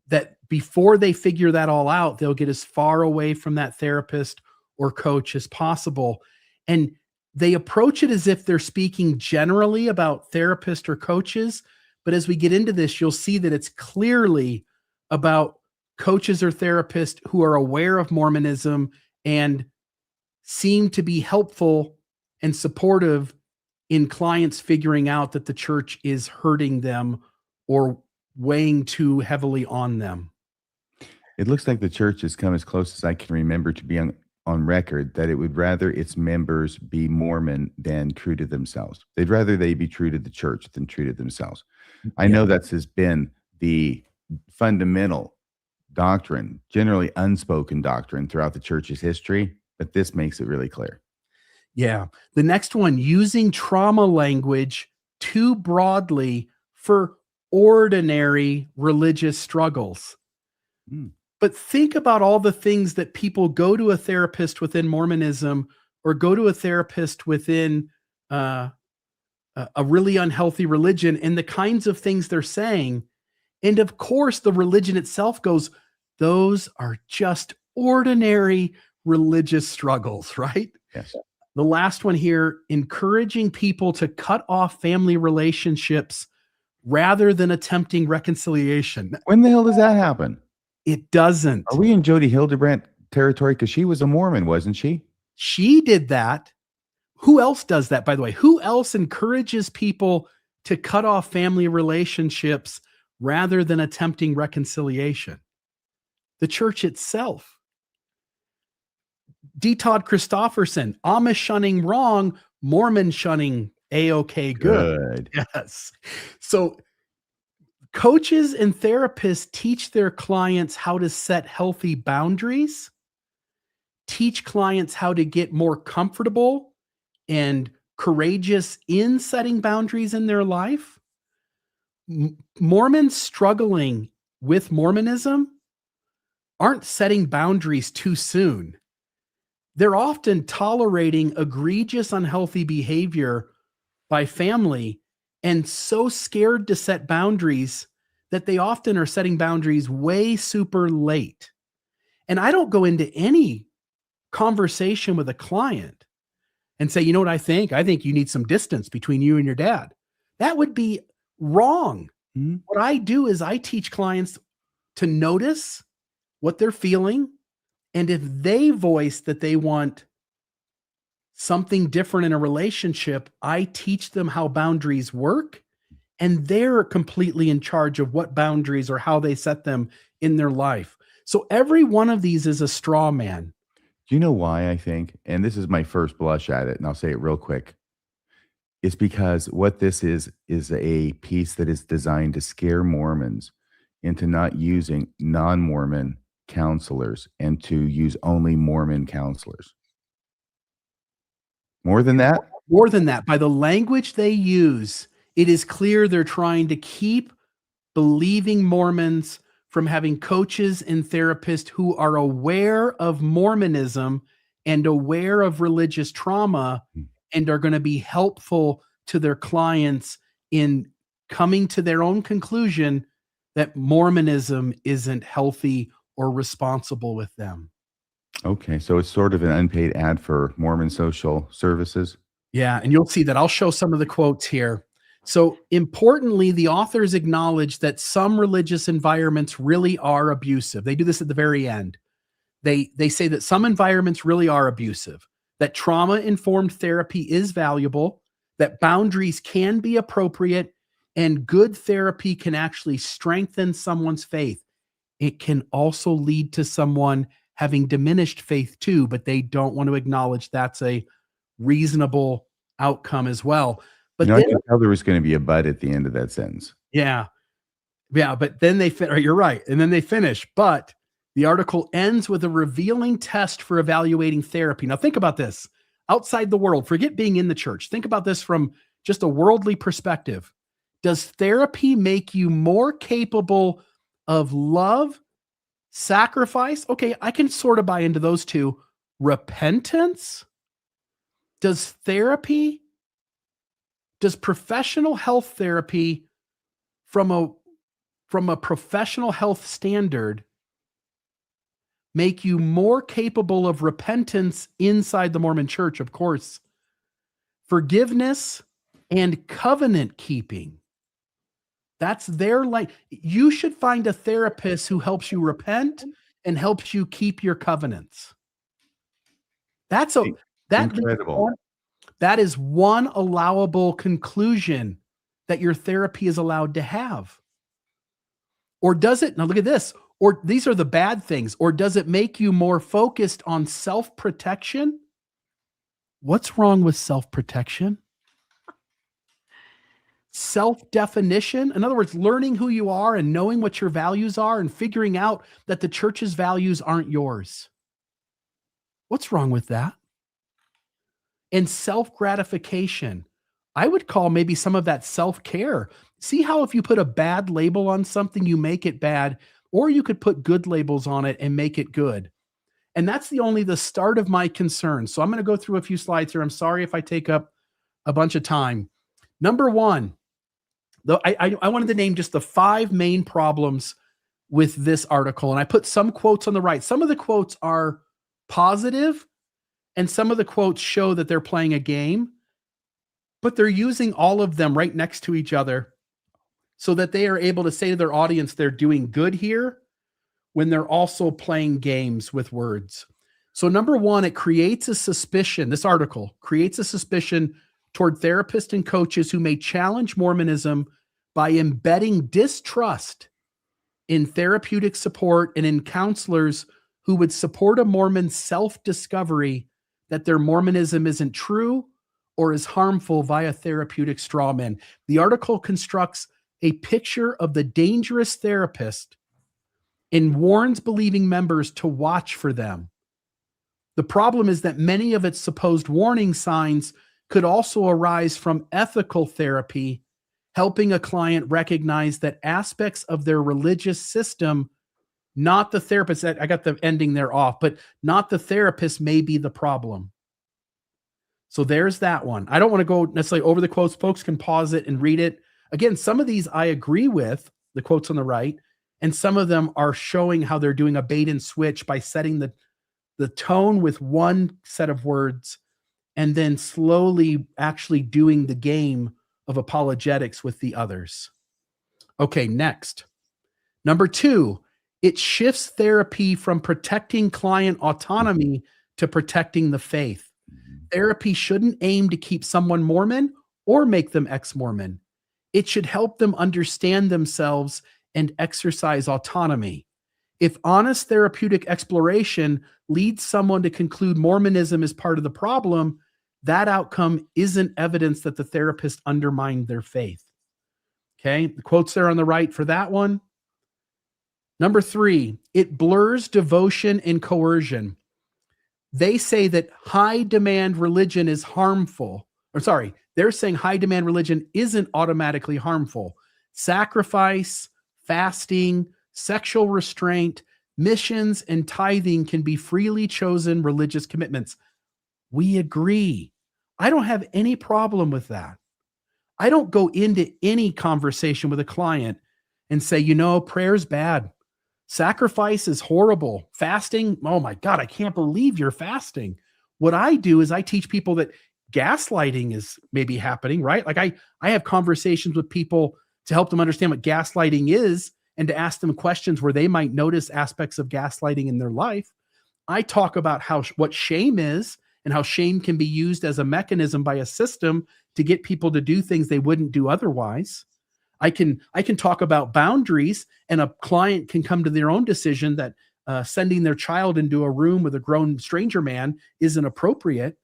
that before they figure that all out, they'll get as far away from that therapist or coach as possible. And they approach it as if they're speaking generally about therapists or coaches. But as we get into this, you'll see that it's clearly about coaches or therapists who are aware of Mormonism and seem to be helpful and supportive in clients figuring out that the church is hurting them or weighing too heavily on them. It looks like the church has come as close as I can remember to be on record that it would rather its members be Mormon than true to themselves. They'd rather they be true to the church than true to themselves. I know that's has been the fundamental doctrine, generally unspoken doctrine throughout the church's history, but this makes it really clear. Yeah. The next one, using trauma language too broadly for ordinary religious struggles. But think about all the things that people go to a therapist within Mormonism or go to a therapist within a really unhealthy religion and the kinds of things they're saying. And of course, the religion itself goes, those are just ordinary religious struggles, right? Yes. The last one here, encouraging people to cut off family relationships rather than attempting reconciliation. When the hell does that happen? It doesn't. Are we in Jody Hildebrandt territory? Because she was a Mormon, wasn't she? She did that. Who else does that, by the way? Who else encourages people to cut off family relationships rather than attempting reconciliation? The church itself. D. Todd Christofferson, Amish shunning wrong, Mormon shunning A-OK good. Yes. So coaches and therapists teach their clients how to set healthy boundaries, teach clients how to get more comfortable and courageous in setting boundaries in their life. Mormons struggling with Mormonism aren't setting boundaries too soon. They're often tolerating egregious unhealthy behavior by family and so scared to set boundaries that they often are setting boundaries way super late. And I don't go into any conversation with a client and say, you know what I think? I think you need some distance between you and your dad. That would be wrong. Mm-hmm. What I do is I teach clients to notice what they're feeling. And if they voice that they want something different in a relationship, I teach them how boundaries work. And they're completely in charge of what boundaries or how they set them in their life. So every one of these is a straw man. Do you know why I think? And this is my first blush at it, and I'll say it real quick. It's because what this is a piece that is designed to scare Mormons into not using non-Mormon counselors and to use only Mormon counselors. More than that? More than that. By the language they use, it is clear they're trying to keep believing Mormons from having coaches and therapists who are aware of Mormonism and aware of religious trauma and are going to be helpful to their clients in coming to their own conclusion that Mormonism isn't healthy or responsible with them. Okay, so it's sort of an unpaid ad for Mormon social services. Yeah, and you'll see that. I'll show some of the quotes here. So importantly, the authors acknowledge that some religious environments really are abusive. They do this at the very end. They say that some environments really are abusive, that trauma-informed therapy is valuable, that boundaries can be appropriate, and good therapy can actually strengthen someone's faith. It can also lead to someone having diminished faith too, but they don't want to acknowledge that's a reasonable outcome as well. But I then, could tell there was going to be a but at the end of that sentence. yeah, but then you're right. And then they finish, but the article ends with a revealing test for evaluating therapy. Now think about this. Outside the world, forget being in the church. Think about this from just a worldly perspective. Does therapy make you more capable of love, sacrifice? Okay, I can sort of buy into those two. Repentance? Does professional health therapy from a professional health standard make you more capable of repentance inside the Mormon Church? Of course. Forgiveness and covenant keeping. That's their life. You should find a therapist who helps you repent and helps you keep your covenants. That Incredible. That is one allowable conclusion that your therapy is allowed to have. Or does it, now look at this, or these are the bad things, or does it make you more focused on self-protection? What's wrong with self-protection? Self-definition, in other words, learning who you are and knowing what your values are and figuring out that the church's values aren't yours. What's wrong with that? And self-gratification. I would call maybe some of that self-care. See how if you put a bad label on something, you make it bad, or you could put good labels on it and make it good. And that's only the start of my concern. So I'm going to go through a few slides here. I'm sorry if I take up a bunch of time. Number one, though, I wanted to name just the 5 main problems with this article. And I put some quotes on the right. Some of the quotes are positive, and some of the quotes show that they're playing a game, but they're using all of them right next to each other so that they are able to say to their audience they're doing good here when they're also playing games with words. So number one, it creates a suspicion. This article creates a suspicion toward therapists and coaches who may challenge Mormonism by embedding distrust in therapeutic support and in counselors who would support a Mormon's self-discovery that their Mormonism isn't true or is harmful via therapeutic straw men. The article constructs a picture of the dangerous therapist and warns believing members to watch for them. The problem is that many of its supposed warning signs could also arise from ethical therapy, helping a client recognize that aspects of their religious system, not the therapist, I got the ending there off, but not the therapist may be the problem. So there's that one. I don't want to go necessarily over the quotes. Folks can pause it and read it. Again, some of these I agree with, the quotes on the right, and some of them are showing how they're doing a bait and switch by setting the tone with one set of words and then slowly actually doing the game of apologetics with the others. Okay, next. Number 2, it shifts therapy from protecting client autonomy to protecting the faith. Therapy shouldn't aim to keep someone Mormon or make them ex-Mormon. It should help them understand themselves and exercise autonomy. If honest therapeutic exploration leads someone to conclude Mormonism is part of the problem, that outcome isn't evidence that the therapist undermined their faith. Okay, the quotes there on the right for that one. Number 3, it blurs devotion and coercion. They say that high demand religion is harmful. Or sorry, they're saying high demand religion isn't automatically harmful. Sacrifice, fasting, sexual restraint, missions, and tithing can be freely chosen religious commitments. We agree. I don't have any problem with that. I don't go into any conversation with a client and say, prayer's bad. Sacrifice is horrible. Fasting, oh my God, I can't believe you're fasting. What I do is I teach people that gaslighting is maybe happening, right? Like I have conversations with people to help them understand what gaslighting is and to ask them questions where they might notice aspects of gaslighting in their life. I talk about what shame is and how shame can be used as a mechanism by a system to get people to do things they wouldn't do otherwise. I can talk about boundaries, and a client can come to their own decision that sending their child into a room with a grown stranger man isn't appropriate.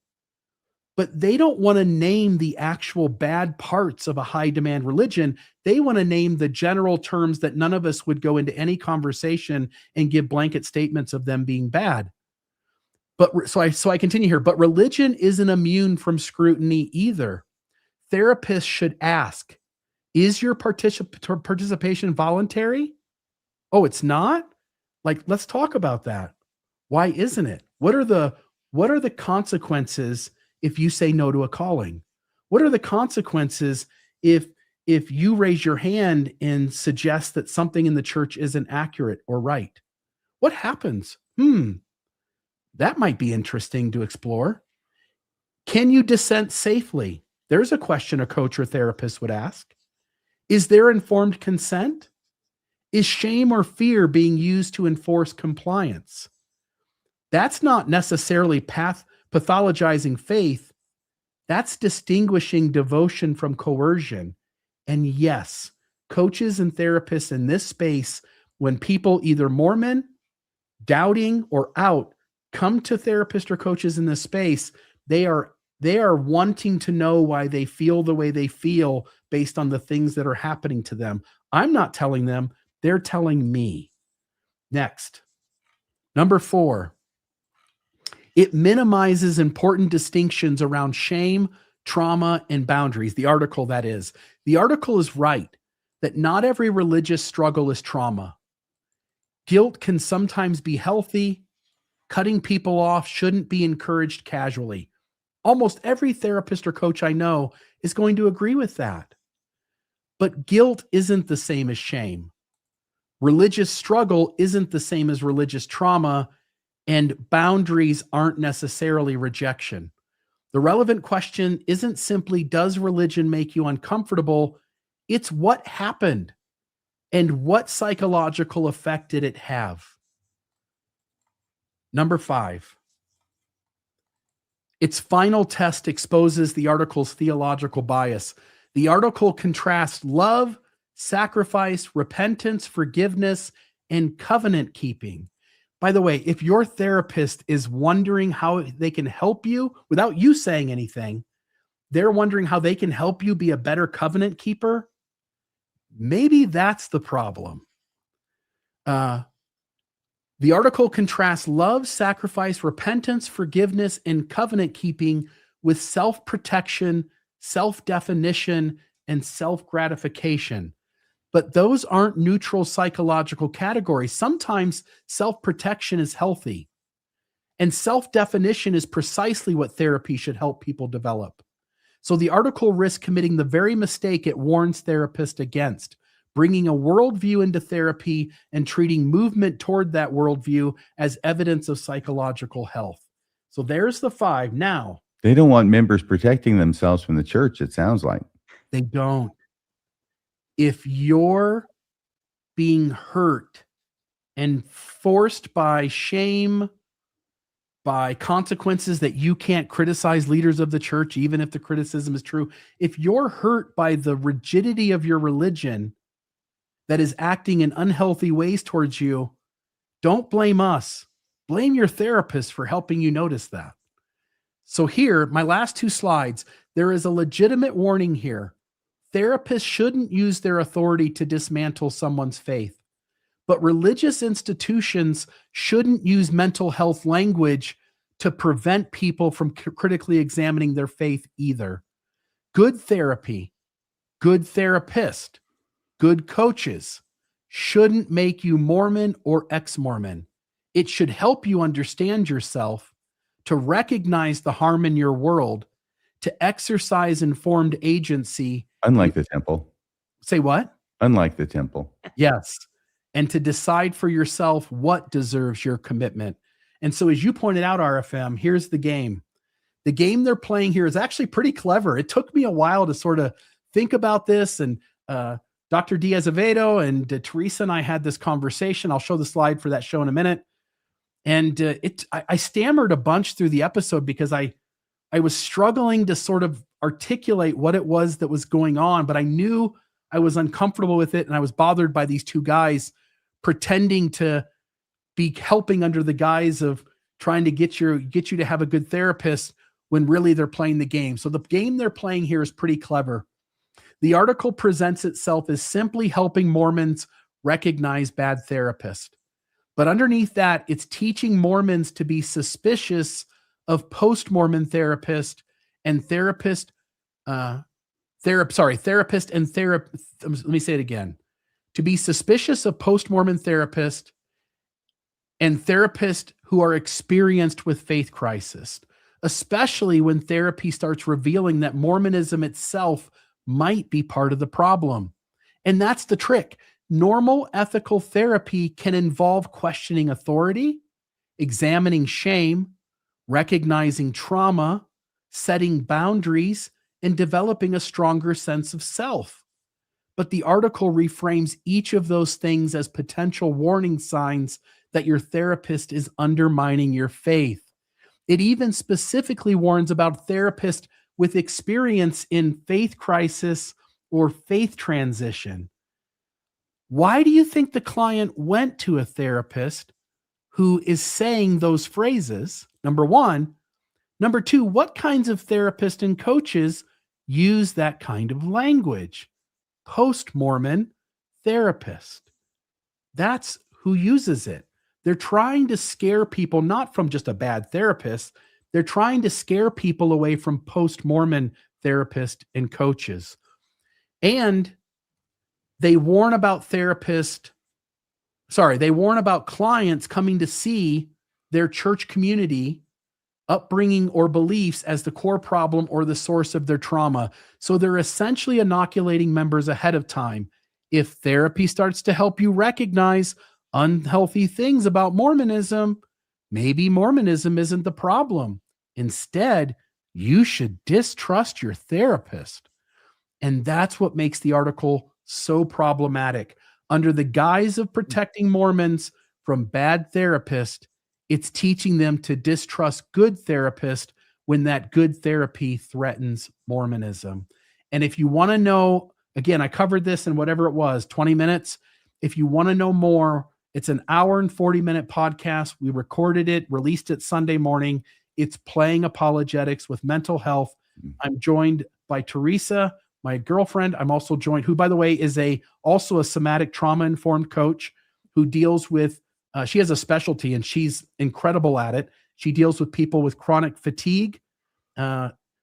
But they don't want to name the actual bad parts of a high demand religion. They want to name the general terms that none of us would go into any conversation and give blanket statements of them being bad. But so I continue here, but religion isn't immune from scrutiny either. Therapists should ask, is your participation voluntary? Oh, it's not? Like, let's talk about that. Why isn't it? What are the consequences if you say no to a calling? What are the consequences if you raise your hand and suggest that something in the church isn't accurate or right? What happens? That might be interesting to explore. Can you dissent safely? There's a question a coach or therapist would ask. Is there informed consent? Is shame or fear being used to enforce compliance? That's not necessarily pathologizing faith. That's distinguishing devotion from coercion. And yes, coaches and therapists in this space, when people either Mormon, doubting, or out come to therapists or coaches in this space, they are wanting to know why they feel the way they feel based on the things that are happening to them. I'm not telling them, they're telling me. Next, number 4, it minimizes important distinctions around shame, trauma, and boundaries. The article, that is. The article is right that not every religious struggle is trauma. Guilt can sometimes be healthy. Cutting people off shouldn't be encouraged casually. Almost every therapist or coach I know is going to agree with that. But guilt isn't the same as shame. Religious struggle isn't the same as religious trauma, and boundaries aren't necessarily rejection. The relevant question isn't simply, does religion make you uncomfortable? It's what happened and what psychological effect did it have? Number 5. Its final test exposes the article's theological bias. The article contrasts love, sacrifice, repentance, forgiveness, and covenant keeping. By the way, if your therapist is wondering how they can help you without you saying anything, they're wondering how they can help you be a better covenant keeper, maybe that's the problem. The article contrasts love, sacrifice, repentance, forgiveness, and covenant keeping with self-protection, self-definition, and self-gratification. But those aren't neutral psychological categories. Sometimes self-protection is healthy. And self-definition is precisely what therapy should help people develop. So the article risks committing the very mistake it warns therapists against, bringing a worldview into therapy and treating movement toward that worldview as evidence of psychological health. So there's the 5. Now, they don't want members protecting themselves from the church, it sounds like. They don't. If you're being hurt and forced by shame, by consequences that you can't criticize leaders of the church, even if the criticism is true, if you're hurt by the rigidity of your religion that is acting in unhealthy ways towards you, don't blame us. Blame your therapist for helping you notice that. So here, my last 2 slides, there is a legitimate warning here. Therapists shouldn't use their authority to dismantle someone's faith, but religious institutions shouldn't use mental health language to prevent people from critically examining their faith either. Good therapy, good therapist, good coaches shouldn't make you Mormon or ex-Mormon. It should help you understand yourself, to recognize the harm in your world, to exercise informed agency. Unlike the temple. Say what? Unlike the temple. Yes. And to decide for yourself what deserves your commitment. And so, as you pointed out, RFM, here's the game. The game they're playing here is actually pretty clever. It took me a while to sort of think about this. And Dr. D. Azevedo and Teresa and I had this conversation. I'll show the slide for that show in a minute. And I stammered a bunch through the episode because I was struggling to sort of articulate what it was that was going on, but I knew I was uncomfortable with it, and I was bothered by these two guys pretending to be helping under the guise of trying to get you to have a good therapist when really they're playing the game. So the game they're playing here is pretty clever. The article presents itself as simply helping Mormons recognize bad therapists. But underneath that, it's teaching Mormons to be suspicious of post-Mormon therapist and therapist. Let me say it again. To be suspicious of post-Mormon therapist and therapists who are experienced with faith crisis, especially when therapy starts revealing that Mormonism itself might be part of the problem. And that's the trick. Normal ethical therapy can involve questioning authority, examining shame, recognizing trauma, setting boundaries, and developing a stronger sense of self. But the article reframes each of those things as potential warning signs that your therapist is undermining your faith. It even specifically warns about therapists with experience in faith crisis or faith transition. Why do you think the client went to a therapist who is saying those phrases? Number one. Number two, what kinds of therapists and coaches use that kind of language? Post-Mormon therapist. That's who uses it. They're trying to scare people, not from just a bad therapist. They're trying to scare people away from post-Mormon therapists and coaches. And they warn about clients coming to see their church community, upbringing, or beliefs as the core problem or the source of their trauma. So they're essentially inoculating members ahead of time. If therapy starts to help you recognize unhealthy things about Mormonism, maybe Mormonism isn't the problem. Instead, you should distrust your therapist. And that's what makes the article so problematic. Under the guise of protecting Mormons from bad therapists, it's teaching them to distrust good therapists when that good therapy threatens Mormonism. And if you want to know, again, I covered this in whatever it was, 20 minutes. If you want to know more, it's an hour and 40-minute podcast. We recorded it, released it Sunday morning. It's playing apologetics with mental health. I'm joined by Teresa, my girlfriend. I'm also joined, who, by the way, is also a somatic trauma-informed coach who deals with, she has a specialty and she's incredible at it. She deals with people with chronic fatigue,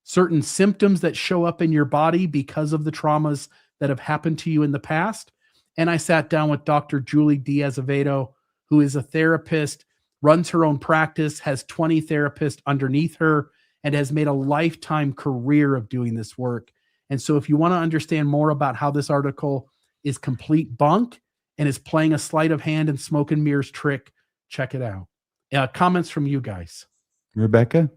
certain symptoms that show up in your body because of the traumas that have happened to you in the past. And I sat down with Dr. Julie D. Azevedo, who is a therapist, runs her own practice, has 20 therapists underneath her, and has made a lifetime career of doing this work. And so if you want to understand more about how this article is complete bunk and is playing a sleight of hand and smoke and mirrors trick, check it out. Comments from you guys. Rebecca?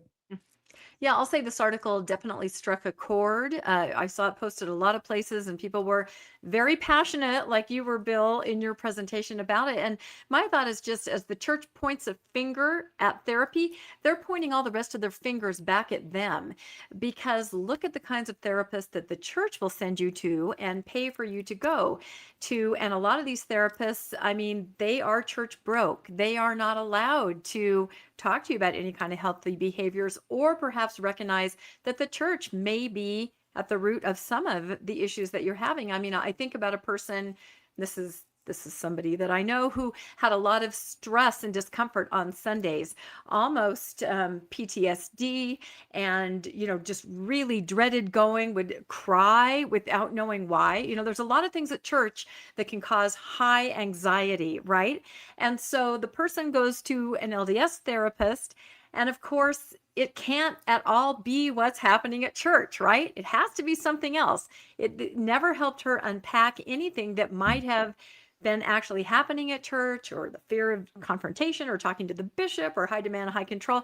Yeah, I'll say this article definitely struck a chord. I saw it posted a lot of places and people were very passionate, like you were, Bill, in your presentation about it. And my thought is just as the church points a finger at therapy, they're pointing all the rest of their fingers back at them. Because look at the kinds of therapists that the church will send you to and pay for you to go to. And a lot of these therapists, I mean, they are church broke. They are not allowed to talk to you about any kind of healthy behaviors, or perhaps recognize that the church may be at the root of some of the issues that you're having. I mean, I think about a person, this is This is somebody that I know who had a lot of stress and discomfort on Sundays, almost PTSD, and, just really dreaded going, would cry without knowing why. There's a lot of things at church that can cause high anxiety, right? And so the person goes to an LDS therapist, and of course, it can't at all be what's happening at church, right? It has to be something else. It never helped her unpack anything that might have been actually happening at church, or the fear of confrontation, or talking to the bishop, or high demand, high control.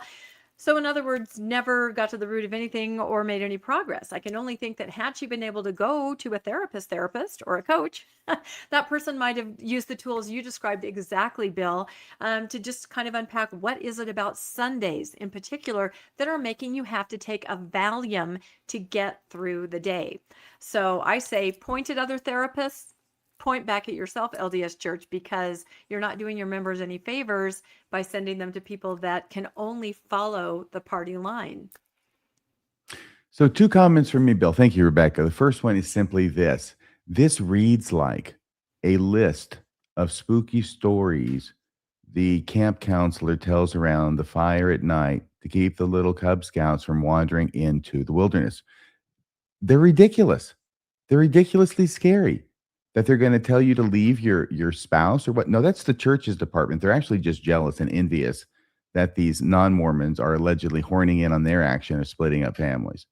So in other words, never got to the root of anything or made any progress. I can only think that had she been able to go to a therapist or a coach, that person might have used the tools you described exactly, Bill, to just kind of unpack what is it about Sundays in particular that are making you have to take a Valium to get through the day. So I say point at other therapists, point back at yourself, LDS Church, because you're not doing your members any favors by sending them to people that can only follow the party line. So 2 comments from me, Bill. Thank you, Rebecca. The first one is simply this. This reads like a list of spooky stories the camp counselor tells around the fire at night to keep the little Cub Scouts from wandering into the wilderness. They're ridiculous. They're ridiculously scary. That they're going to tell you to leave your spouse or what? No, that's the church's department. They're actually just jealous and envious that these non-Mormons are allegedly horning in on their action of splitting up families.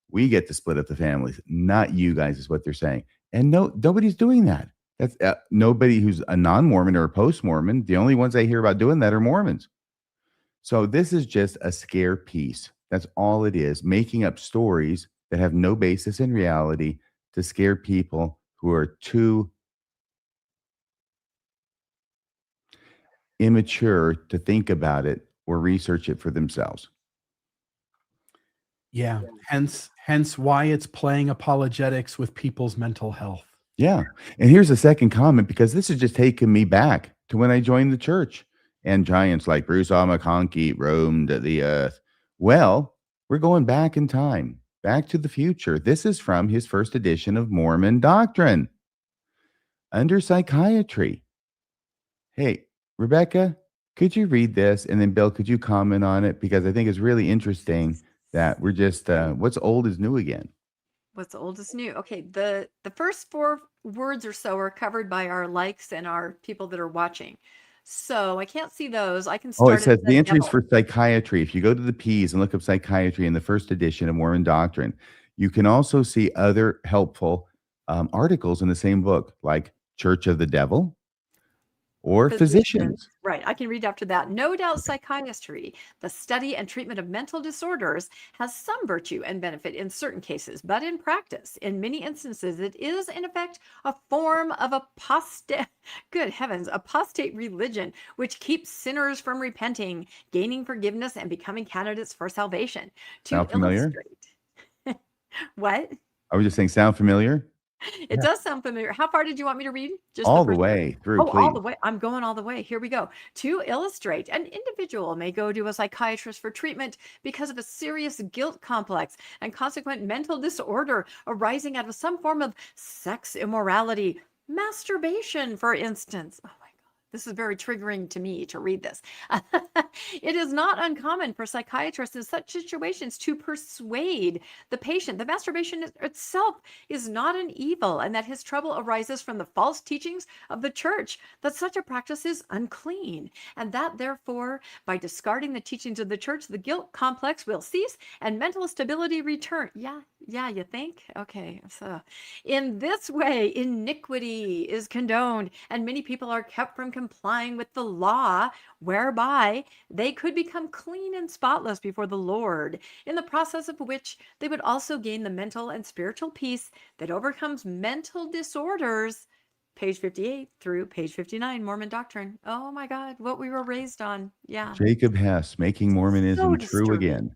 We get to split up the families, not you guys, is what they're saying. And nobody's doing that. That's nobody who's a non-Mormon or a post-Mormon. The only ones I hear about doing that are Mormons. So this is just a scare piece. That's all it is, making up stories that have no basis in reality to scare people who are too immature to think about it or research it for themselves. Yeah. Hence why it's playing apologetics with people's mental health. Yeah. And here's a second comment, because this is just taking me back to when I joined the church and giants like Bruce A. McConkie roamed the earth. Well, we're going back in time, back to the future. This is from his first edition of Mormon Doctrine. Under psychiatry. Hey, Rebecca, could you read this? And then Bill, could you comment on it? Because I think it's really interesting that we're just, what's old is new again. What's old is new. Okay, the first 4 words or so are covered by our likes and our people that are watching. So I can't see those. I can start. Oh, it says the entries devil. for psychiatry. If you go to the P's and look up psychiatry in the first edition of Mormon Doctrine, you can also see other helpful articles in the same book, like Church of the Devil or Physicians. Right. I can read after that. No doubt psychiatry, the study and treatment of mental disorders, has some virtue and benefit in certain cases, but in practice, in many instances, it is in effect a form of apostate, good heavens, apostate religion, which keeps sinners from repenting, gaining forgiveness, and becoming candidates for salvation. Sound familiar? What? I was just saying, sound familiar? It does sound familiar. How far did you want me to read? Just all the way through, please. All the way. I'm going all the way. Here we go. To illustrate, an individual may go to a psychiatrist for treatment because of a serious guilt complex and consequent mental disorder arising out of some form of sex immorality, masturbation, for instance. Oh my God. This is very triggering to me to read this. It is not uncommon for psychiatrists in such situations to persuade the patient that masturbation itself is not an evil and that his trouble arises from the false teachings of the church, that such a practice is unclean, and that therefore, by discarding the teachings of the church, the guilt complex will cease and mental stability return. Yeah, you think? Okay. So in this way, iniquity is condoned, and many people are kept from complying with the law, whereby they could become clean and spotless before the Lord, in the process of which they would also gain the mental and spiritual peace that overcomes mental disorders. Page 58 through page 59, Mormon Doctrine. Oh my God, what we were raised on. Yeah. Jacob Hess, making Mormonism So true again.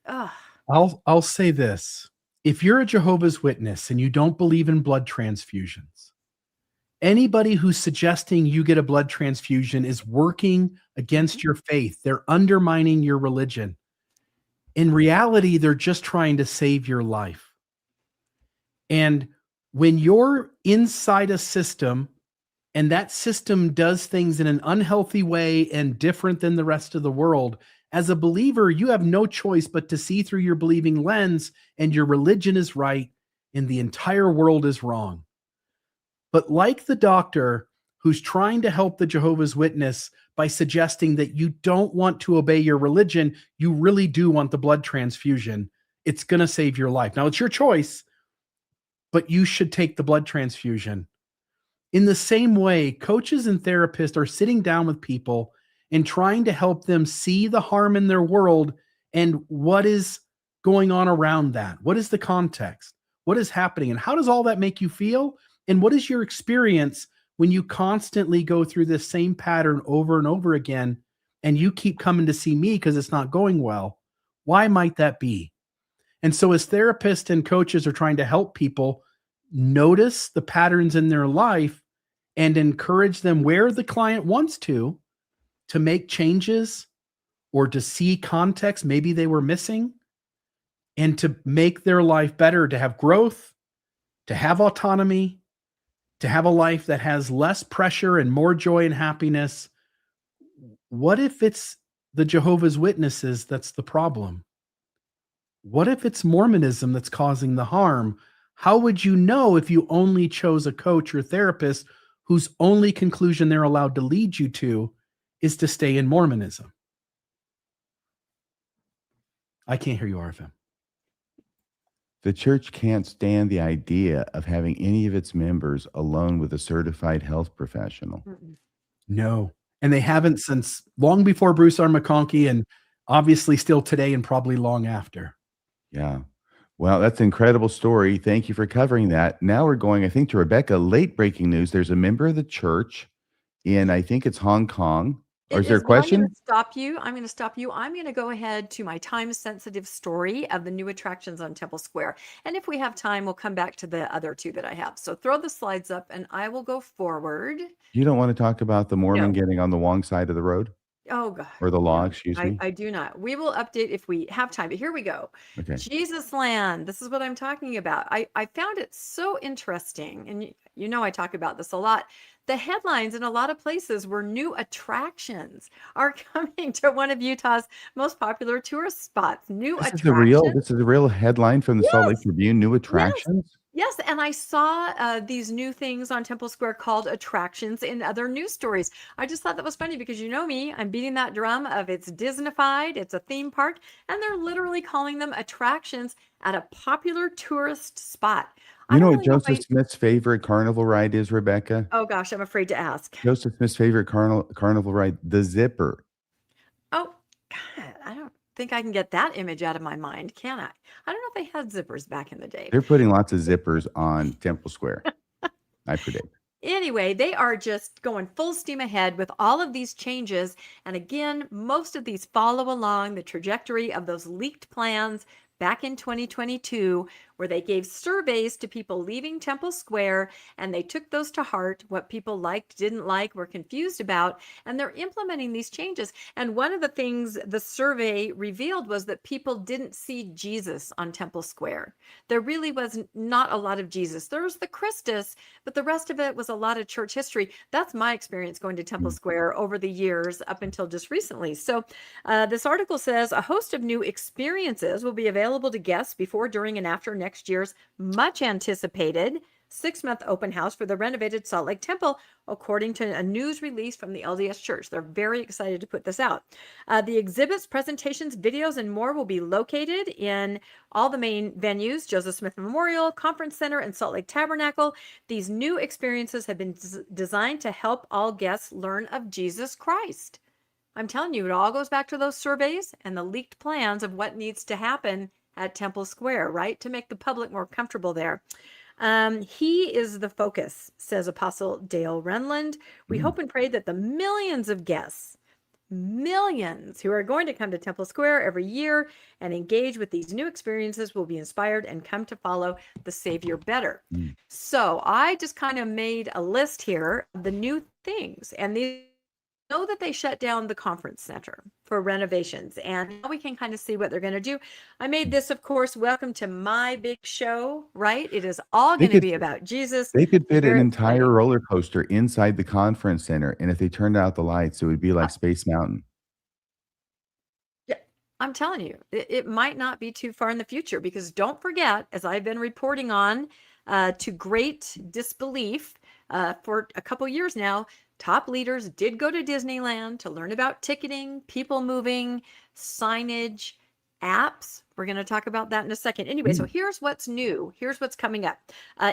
Ugh. I'll say this. If you're a Jehovah's Witness and you don't believe in blood transfusions, anybody who's suggesting you get a blood transfusion is working against your faith. They're undermining your religion. In reality, they're just trying to save your life. And when you're inside a system and that system does things in an unhealthy way and different than the rest of the world, as a believer, you have no choice but to see through your believing lens, and your religion is right and the entire world is wrong. But like the doctor who's trying to help the Jehovah's Witness by suggesting that you don't want to obey your religion, you really do want the blood transfusion. It's going to save your life. Now, it's your choice, but you should take the blood transfusion. In the same way, coaches and therapists are sitting down with people and trying to help them see the harm in their world and what is going on around that. What is the context? What is happening? And how does all that make you feel? And what is your experience when you constantly go through this same pattern over and over again, and you keep coming to see me because it's not going well? Why might that be? And so as therapists and coaches are trying to help people notice the patterns in their life and encourage them where the client wants to make changes or to see context maybe they were missing, and to make their life better, to have growth, to have autonomy, to have a life that has less pressure and more joy and happiness. What if it's the Jehovah's Witnesses that's the problem? What if it's Mormonism that's causing the harm? How would you know if you only chose a coach or therapist whose only conclusion they're allowed to lead you to is to stay in Mormonism? I can't hear you, RFM. The church can't stand the idea of having any of its members alone with a certified health professional. No. And they haven't since long before Bruce R. McConkie, and obviously still today and probably long after. Yeah. Well, that's an incredible story. Thank you for covering that. Now we're going, I think, to Rebecca. Late breaking news. There's a member of the church in, I think it's Hong Kong. Or is there a question? I'm going to stop you. I'm going to go ahead to my time-sensitive story of the new attractions on Temple Square. And if we have time, we'll come back to the other two that I have. So throw the slides up and I will go forward. You don't want to talk about the Mormon getting on the wrong side of the road? Oh, God. Or the law, excuse me? I do not. We will update if we have time, but here we go. Okay. Jesus Land. This is what I'm talking about. I found it so interesting. And you know I talk about this a lot. The headlines in a lot of places were new attractions are coming to one of Utah's most popular tourist spots. This is a real headline from the Salt Lake Tribune, new attractions? Yes, and I saw these new things on Temple Square called attractions in other news stories. I just thought that was funny because you know me, I'm beating that drum of it's Disneyfied, it's a theme park, and they're literally calling them attractions at a popular tourist spot. You know what Joseph Smith's favorite carnival ride is, Rebecca? Oh gosh, I'm afraid to ask. Joseph Smith's favorite carnival ride, the Zipper. Oh, God, I don't think I can get that image out of my mind, can I? I don't know if they had zippers back in the day. They're putting lots of zippers on Temple Square, I predict. Anyway, they are just going full steam ahead with all of these changes. And again, most of these follow along the trajectory of those leaked plans back in 2022, where they gave surveys to people leaving Temple Square, and they took those to heart, what people liked, didn't like, were confused about, and they're implementing these changes. And one of the things the survey revealed was that people didn't see Jesus on Temple Square. There really was not a lot of Jesus. There was the Christus, but the rest of it was a lot of church history. That's my experience going to Temple Square over the years up until just recently. So this article says a host of new experiences will be available to guests before, during, and after next year's much anticipated 6-month open house for the renovated Salt Lake Temple, according to a news release from the LDS Church. They're very excited to put this out. The exhibits, presentations, videos, and more will be located in all the main venues: Joseph Smith Memorial, Conference Center, and Salt Lake Tabernacle. These new experiences have been designed to help all guests learn of Jesus Christ. I'm telling you, it all goes back to those surveys and the leaked plans of what needs to happen at Temple Square, right? To make the public more comfortable there. He is the focus, says Apostle Dale Renland. We hope and pray that the millions of guests, millions who are going to come to Temple Square every year and engage with these new experiences will be inspired and come to follow the Savior better. So I just kind of made a list here of the new things, and these know that they shut down the conference center for renovations, and now we can kind of see what they're going to do. I made this, of course, welcome to my big show, right? It is all They going to could be about Jesus. they could fit an Very entire exciting. roller coaster inside the conference center, and if they turned out the lights, it would be like Space Mountain. Yeah, I'm telling you, it might not be too far in the future, because don't forget, as I've been reporting on to great disbelief for a couple years now, top leaders did go to Disneyland to learn about ticketing, people moving, signage, apps. We're going to talk about that in a second. Anyway, so here's what's new. Here's what's coming up.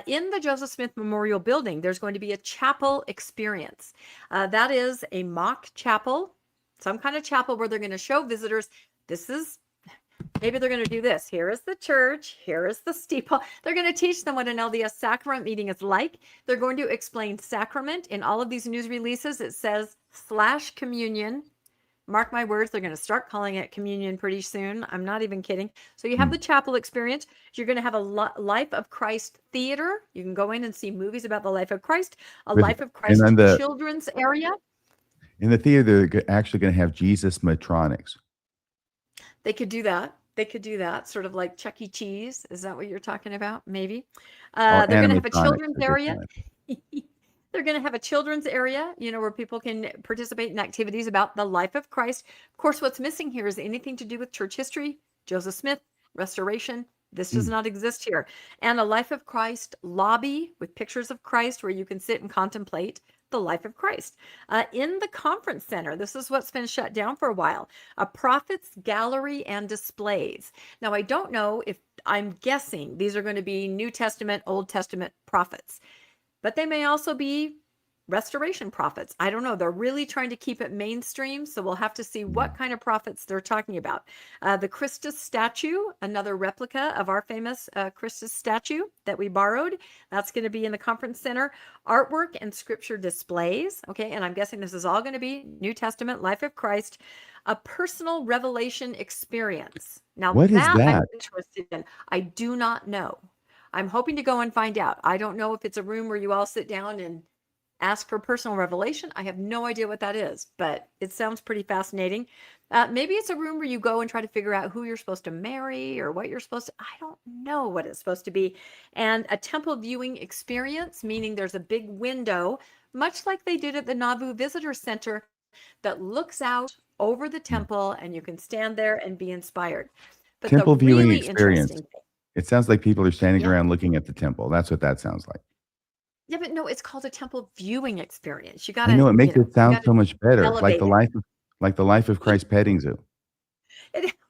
In the Joseph Smith Memorial Building, there's going to be a chapel experience. That is a mock chapel, some kind of chapel where they're going to show visitors, this is, maybe they're going to do this. Here is the church. Here is the steeple. They're going to teach them what an LDS sacrament meeting is like. They're going to explain sacrament. In all of these news releases, it says /communion. Mark my words, they're going to start calling it communion pretty soon. I'm not even kidding. So you have the chapel experience. You're going to have a Life of Christ theater. You can go in and see movies about the life of Christ, a Life of Christ children's area. In the theater, they're actually going to have Jesus Matronics. They could do that. They could do that, sort of like Chuck E. Cheese. Is that what you're talking about? Maybe. They're going to have a children's area. They're going to have a children's area, where people can participate in activities about the life of Christ. Of course, what's missing here is anything to do with church history, Joseph Smith, restoration. This does not exist here. And a Life of Christ lobby with pictures of Christ where you can sit and contemplate the life of Christ. In the conference center, this is what's been shut down for a while, a prophet's gallery and displays. Now, I don't know if, I'm guessing these are going to be New Testament, Old Testament prophets, but they may also be restoration prophets. I don't know. They're really trying to keep it mainstream, so we'll have to see what kind of prophets they're talking about. The Christus statue, another replica of our famous Christus statue that we borrowed, that's going to be in the conference center. Artwork and scripture displays. Okay, and I'm guessing this is all going to be New Testament, life of Christ, a personal revelation experience. Now, what is that? I'm interested in. I do not know. I'm hoping to go and find out. I don't know if it's a room where you all sit down and ask for personal revelation. I have no idea what that is, but it sounds pretty fascinating. Maybe it's a room where you go and try to figure out who you're supposed to marry or what you're supposed to, I don't know what it's supposed to be. And a temple viewing experience, meaning there's a big window, much like they did at the Nauvoo Visitor Center, that looks out over the temple, and you can stand there and be inspired. But temple the viewing really experience. interesting thing, it sounds like people are standing around looking at the temple. That's what that sounds like. yeah, but no, it's called a temple viewing experience. You got to, I know, it makes it sound so much better. elevate Like the life of Christ petting zoo.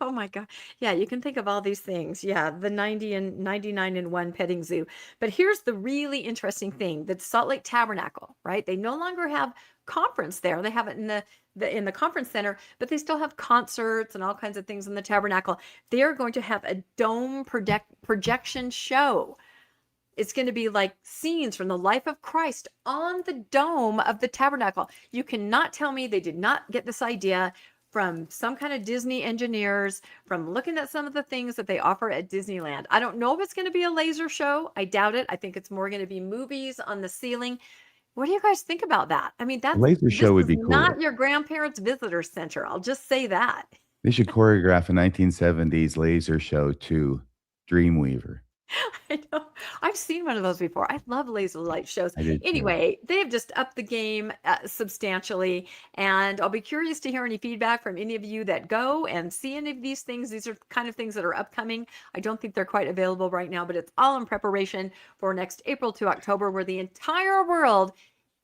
Oh my God. Yeah, you can think of all these things. Yeah, the 90 and 99 and 1 petting zoo. But here's the really interesting thing, that Salt Lake Tabernacle, right? They no longer have conference there. They have it in the conference center, but they still have concerts and all kinds of things in the tabernacle. They're going to have a dome projection show. It's going to be like scenes from the life of Christ on the dome of the tabernacle. You cannot tell me they did not get this idea from some kind of Disney engineers, from looking at some of the things that they offer at Disneyland. I don't know if it's going to be a laser show. I doubt it. I think it's more going to be movies on the ceiling. What do you guys think about that? I mean, that's laser show would be cool. Not your grandparents' visitor center. I'll just say that. They should choreograph a 1970s laser show to Dreamweaver. I know. I've seen one of those before. I love laser light shows. Anyway, they have just upped the game substantially, and I'll be curious to hear any feedback from any of you that go and see any of these things. These are kind of things that are upcoming. I don't think they're quite available right now, but it's all in preparation for next April to October, where the entire world,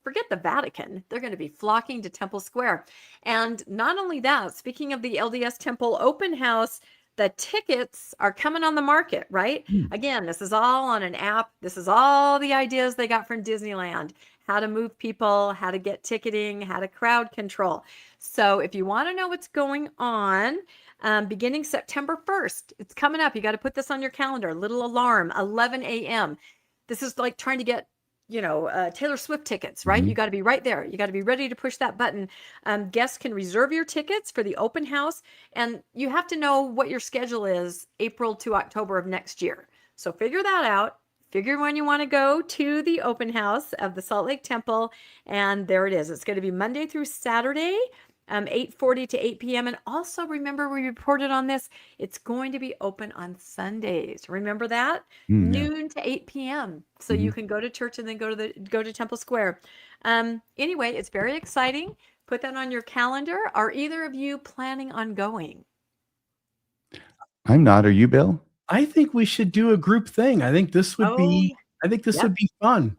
forget the Vatican, they're going to be flocking to Temple Square. And not only that, speaking of the LDS Temple Open House, the tickets are coming on the market, right? Again, this is all on an app. This is all the ideas they got from Disneyland, how to move people, how to get ticketing, how to crowd control. So if you want to know what's going on, beginning September 1st, it's coming up. You got to put this on your calendar, little alarm, 11 a.m. This is like trying to get Taylor Swift tickets, right? You got to be right there. You got to be ready to push that button. Guests can reserve your tickets for the open house, and you have to know what your schedule is April to October of next year. So figure that out. figure when you want to go to the open house of the Salt Lake Temple. And there it is. It's going to be Monday through Saturday, 8:40 to 8 p.m. And also remember, we reported on this, it's going to be open on Sundays. Remember that? Yeah. Noon to 8 p.m. So you Mhm. can go to church and then go to Temple Square. Anyway, it's very exciting. Put that on your calendar. Are either of you planning on going? I'm not. Are you, Bill? I think we should do a group thing. I think this would Oh, be yep. would be fun.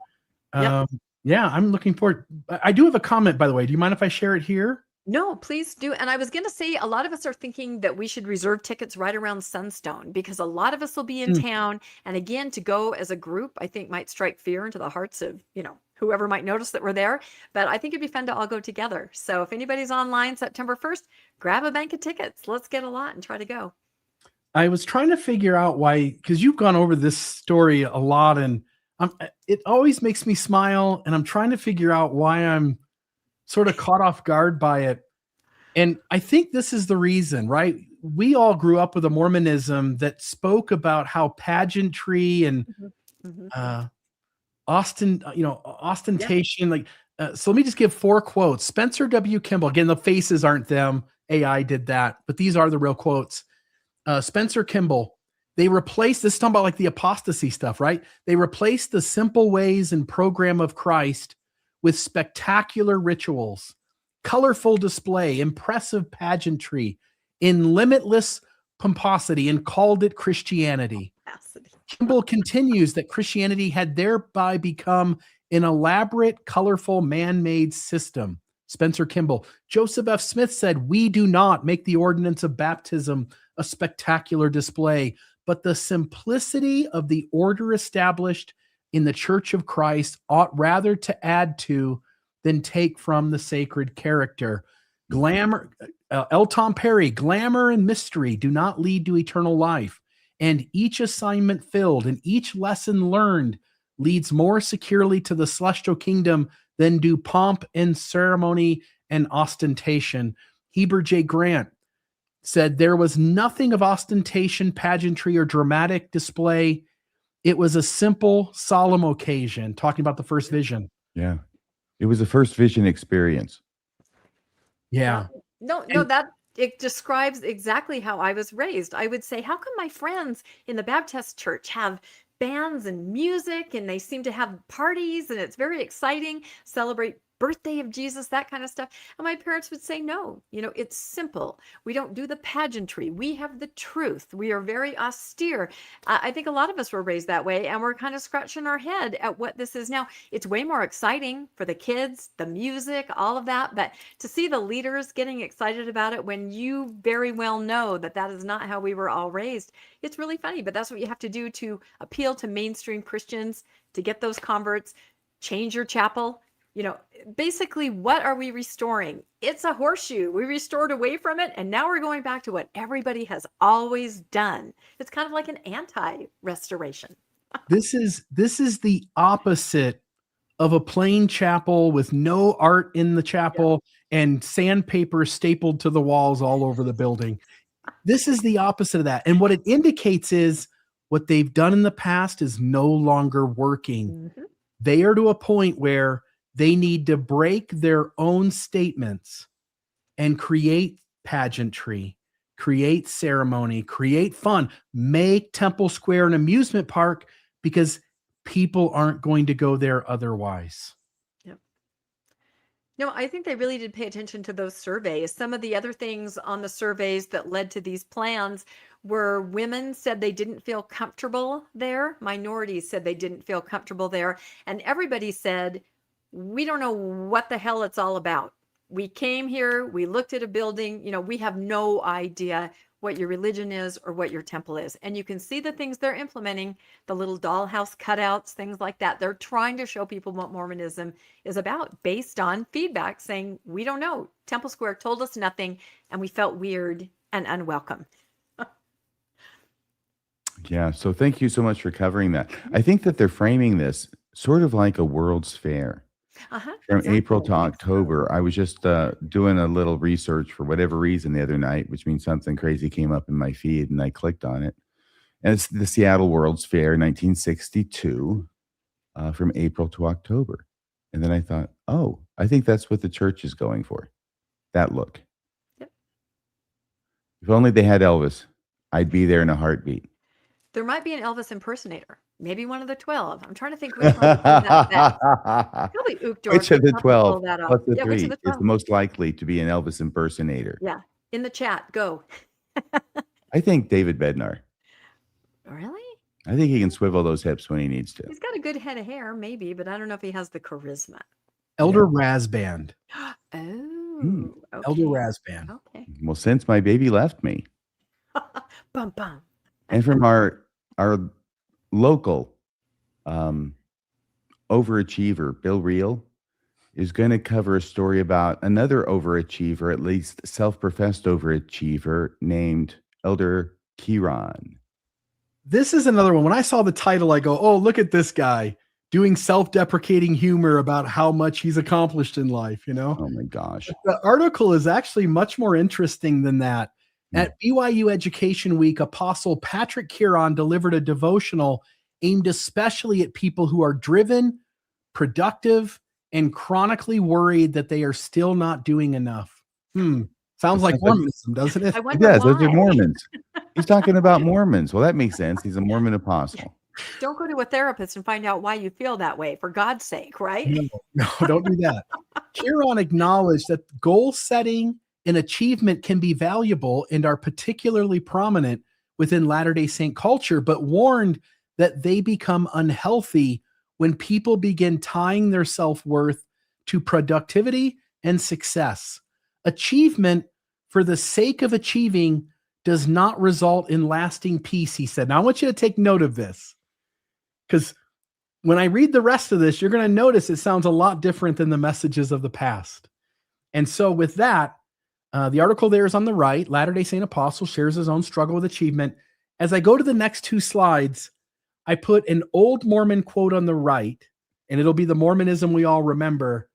Yep. Yeah, I'm looking forward. I do have a comment, by the way. Do you mind if I share it here? No, please do. And I was going to say, a lot of us are thinking that we should reserve tickets right around Sunstone because a lot of us will be in town. And again, to go as a group, I think might strike fear into the hearts of, whoever might notice that we're there. But I think it'd be fun to all go together. So if anybody's online September 1st, grab a bank of tickets. Let's get a lot and try to go. I was trying to figure out why, because you've gone over this story a lot, and it always makes me smile. And I'm trying to figure out why I'm sort of caught off guard by it. And I think this is the reason, right? We all grew up with a Mormonism that spoke about how pageantry and ostentation, so let me just give 4 quotes. Spencer W. Kimball, again, the faces aren't them. AI did that, but these are the real quotes. Spencer Kimball, they replaced, this is talking about like the apostasy stuff, right? They replaced the simple ways and program of Christ with spectacular rituals, colorful display, impressive pageantry, in limitless pomposity, and called it Christianity. Kimball continues that Christianity had thereby become an elaborate, colorful, man-made system. Spencer Kimball. Joseph F. Smith said, "We do not make the ordinance of baptism a spectacular display, but the simplicity of the order established in the Church of Christ ought rather to add to than take from the sacred character. Glamour, L. Tom Perry, glamour and mystery do not lead to eternal life, and each assignment filled and each lesson learned leads more securely to the celestial kingdom than do pomp and ceremony and ostentation." Heber J. Grant said there was nothing of ostentation, pageantry, or dramatic display. It was a simple, solemn occasion, talking about the first vision. Yeah. It was the first vision experience. Yeah. No, that it describes exactly how I was raised. I would say, how come my friends in the Baptist church have bands and music and they seem to have parties and it's very exciting, celebrate birthday of Jesus, that kind of stuff? And my parents would say, no, it's simple. We don't do the pageantry. We have the truth. We are very austere. I think a lot of us were raised that way, and we're kind of scratching our head at what this is now. It's way more exciting for the kids, the music, all of that. But to see the leaders getting excited about it when you very well know that that is not how we were all raised, it's really funny. But that's what you have to do to appeal to mainstream Christians, to get those converts. Change your chapel. Basically, what are we restoring? It's a horseshoe. We restored away from it, and now we're going back to what everybody has always done. It's kind of like an anti-restoration. This is the opposite of a plain chapel with no art in the chapel and sandpaper stapled to the walls all over the building. This is the opposite of that. And what it indicates is what they've done in the past is no longer working. They are to a point where they need to break their own statements and create pageantry, create ceremony, create fun, make Temple Square an amusement park, because people aren't going to go there otherwise. Yep. No, I think they really did pay attention to those surveys. Some of the other things on the surveys that led to these plans were women said they didn't feel comfortable there. Minorities said they didn't feel comfortable there. And everybody said, we don't know what the hell it's all about. We came here, we looked at a building, we have no idea what your religion is or what your temple is. And you can see the things they're implementing, the little dollhouse cutouts, things like that. They're trying to show people what Mormonism is about based on feedback saying, we don't know. Temple Square told us nothing, and we felt weird and unwelcome. Yeah. So thank you so much for covering that. I think that they're framing this sort of like a World's Fair. From Exactly. April to October. I was just doing a little research for whatever reason the other night, which means something crazy came up in my feed and I clicked on it. And it's the Seattle World's Fair, 1962, from April to October. And then I thought, oh, I think that's what the church is going for. That look. Yep. If only they had Elvis, I'd be there in a heartbeat. There might be an Elvis impersonator. Maybe one of the 12. I'm trying to think which one would do that best. Probably Uchtdorf. Which of the could probably pull 12 that off. plus the Yeah, 3 which of the is 12? the most likely to be an Elvis impersonator? Yeah. In the chat, go. I think David Bednar. Really? I think he can swivel those hips when he needs to. He's got a good head of hair, maybe, but I don't know if he has the charisma. Elder Razband. Oh, Elder okay. Razband. Okay. Well, since my baby left me, Bum, bum. and from our local overachiever, Bill Reel, is going to cover a story about another overachiever, at least self-professed overachiever, named Elder Kieran. This is another one. When I saw the title, I go, oh, look at this guy doing self-deprecating humor about how much he's accomplished in life, you know? Oh my gosh. The article is actually much more interesting than that. At BYU Education Week, Apostle Patrick Kieran delivered a devotional aimed especially at people who are driven, productive, and chronically worried that they are still not doing enough. Sounds like Mormonism, doesn't it? I It wonder does. Those why. are Mormons. He's talking about Mormons. Well, that makes sense. He's a Mormon apostle. Don't go to a therapist and find out why you feel that way, for God's sake, right? No, don't do that. Kieran acknowledged that goal setting and achievement can be valuable and are particularly prominent within Latter-day Saint culture, but warned that they become unhealthy when people begin tying their self-worth to productivity and success. Achievement for the sake of achieving does not result in lasting peace, he said. Now, I want you to take note of this, because when I read the rest of this, you're going to notice it sounds a lot different than the messages of the past. And so with that, the article there is on the right. Latter-day Saint Apostle shares his own struggle with achievement. As I go to the next two slides, I put an old Mormon quote on the right, and it'll be the Mormonism we all remember.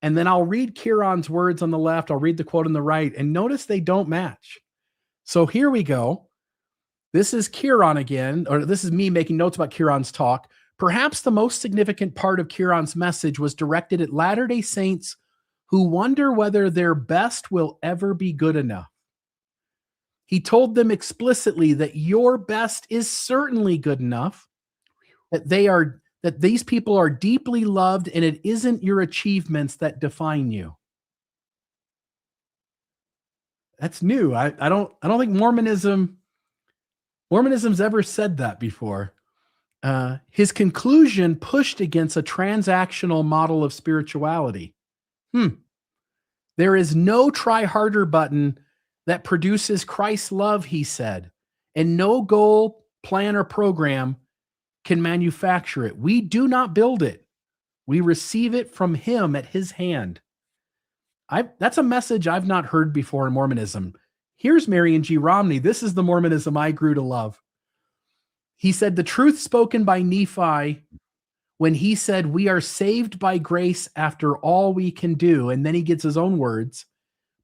And then I'll read Kieran's words on the left. I'll read the quote on the right, and notice they don't match. So here we go. This is Kieran again, or this is me making notes about Kieran's talk. Perhaps the most significant part of Kieran's message was directed at Latter-day Saints who wonder whether their best will ever be good enough. He told them explicitly that your best is certainly good enough, that these people are deeply loved, and it isn't your achievements that define you. That's new. I don't think Mormonism's ever said that before. His conclusion pushed against a transactional model of spirituality. There is no try harder button that produces Christ's love, he said, and no goal, plan, or program can manufacture it. We do not build it. We receive it from him at his hand. That's a message I've not heard before in Mormonism. Here's Marion G. Romney. This is the Mormonism I grew to love. He said, the truth spoken by Nephi when he said, we are saved by grace after all we can do. And then he gets his own words.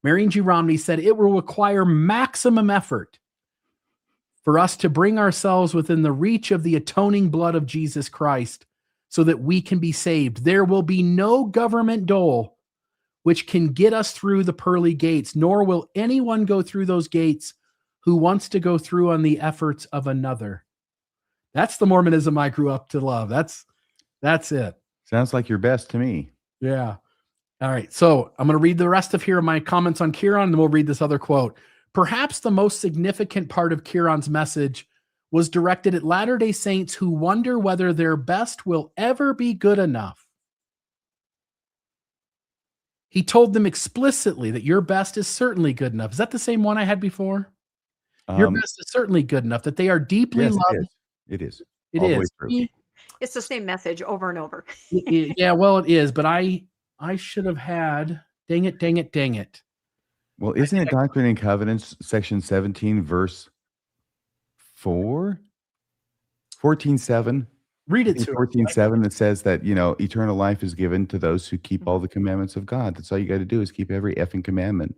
Marion G. Romney said, it will require maximum effort for us to bring ourselves within the reach of the atoning blood of Jesus Christ so that we can be saved. There will be no government dole which can get us through the pearly gates, nor will anyone go through those gates who wants to go through on the efforts of another. That's the Mormonism I grew up to love. That's it. Sounds like your best to me. Yeah. All right. So I'm going to read the rest of here my comments on Kieran, and then we'll read this other quote. Perhaps the most significant part of Kieran's message was directed at Latter-day Saints who wonder whether their best will ever be good enough. He told them explicitly that your best is certainly good enough. Is that the same one I had before? Your best is certainly good enough, that they are deeply loved. It is. It All the way is. through. It's the same message over and over. Yeah, well, it is, but I should have had, dang it. Well, isn't it Doctrine and Covenants, section 17, verse 4? 14:7. Read it to 14:7 that says that, eternal life is given to those who keep all the commandments of God. That's all you got to do is keep every effing commandment,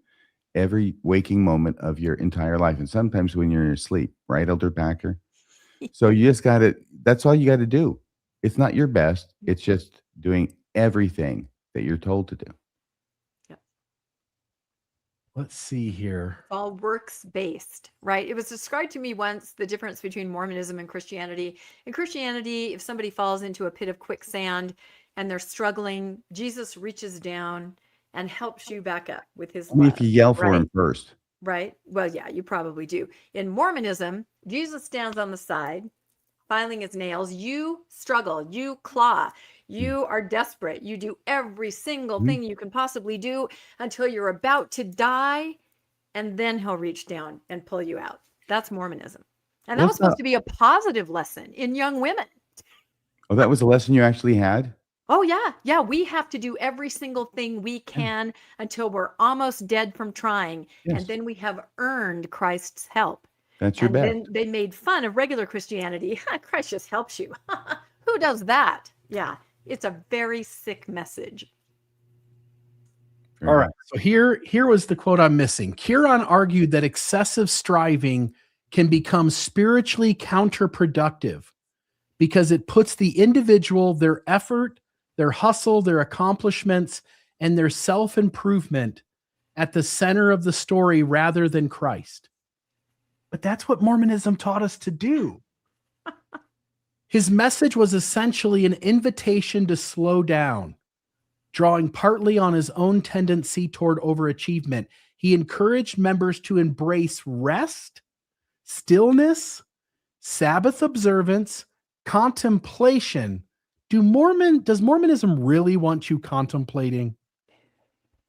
every waking moment of your entire life. And sometimes when you're in your sleep, right, Elder Packer? So you just got to, that's all you got to do. It's not your best. It's just doing everything that you're told to do. Let's see here. All works based, right? It was described to me once the difference between Mormonism and Christianity. In Christianity, if somebody falls into a pit of quicksand and they're struggling, Jesus reaches down and helps you back up with his I mean, love. if you yell for right? him first. Right? Well, yeah, you probably do. In Mormonism, Jesus stands on the side, filing his nails. You struggle, you claw, you are desperate. You do every single thing you can possibly do until you're about to die, and then he'll reach down and pull you out. That's Mormonism. And that was supposed to be a positive lesson in young women. Oh, that was a lesson you actually had? Oh, yeah. Yeah. We have to do every single thing we can until we're almost dead from trying. Yes. And then we have earned Christ's help. That's your And best. then they made fun of regular Christianity. Christ just helps you. Who does that? Yeah. It's a very sick message. All right. So here was the quote I'm missing. Kieran argued that excessive striving can become spiritually counterproductive because it puts the individual, their effort, their hustle, their accomplishments, and their self-improvement at the center of the story rather than Christ. But that's what Mormonism taught us to do. His message was essentially an invitation to slow down, drawing partly on his own tendency toward overachievement. He encouraged members to embrace rest, stillness, Sabbath observance, contemplation. Does Mormonism really want you contemplating?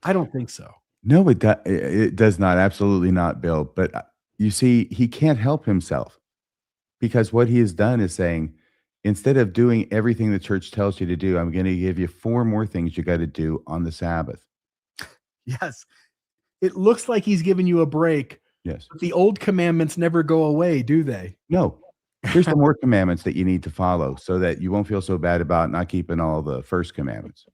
I don't think so. No, it does not. Absolutely not, Bill. But you see, he can't help himself because what he has done is saying, instead of doing everything the church tells you to do, I'm going to give you 4 more things you got to do on the Sabbath. Yes. It looks like he's giving you a break. Yes. But the old commandments never go away, do they? No. Here's some more commandments that you need to follow so that you won't feel so bad about not keeping all the first commandments.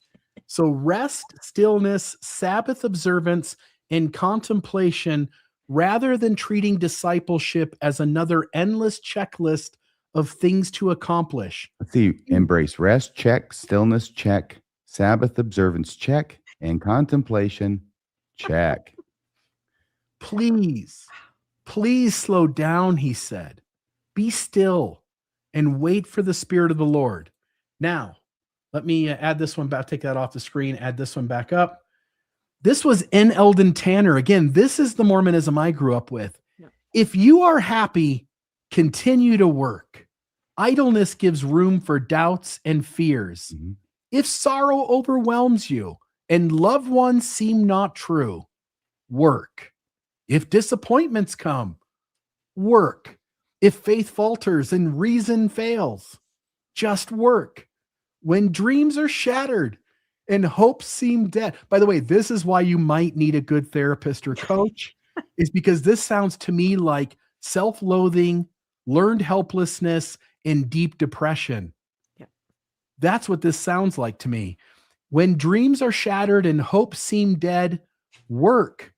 So rest, stillness, Sabbath observance, and contemplation, rather than treating discipleship as another endless checklist of things to accomplish. Let's see. Embrace rest, check. Stillness, check. Sabbath observance, check. And contemplation, check. Please slow down, he said. Be still and wait for the Spirit of the Lord. Now, let me add this one back, take that off the screen, add this one back up. This was N. Eldon Tanner. Again, this is the Mormonism I grew up with. Yeah. If you are happy, continue to work. Idleness gives room for doubts and fears. Mm-hmm. If sorrow overwhelms you and loved ones seem not true, work. If disappointments come, work. If faith falters and reason fails, just work. When dreams are shattered and hopes seem dead. By the way, this is why you might need a good therapist or coach, is because this sounds to me like self-loathing, learned helplessness, and deep depression. Yeah. That's what this sounds like to me. When dreams are shattered and hopes seem dead, work.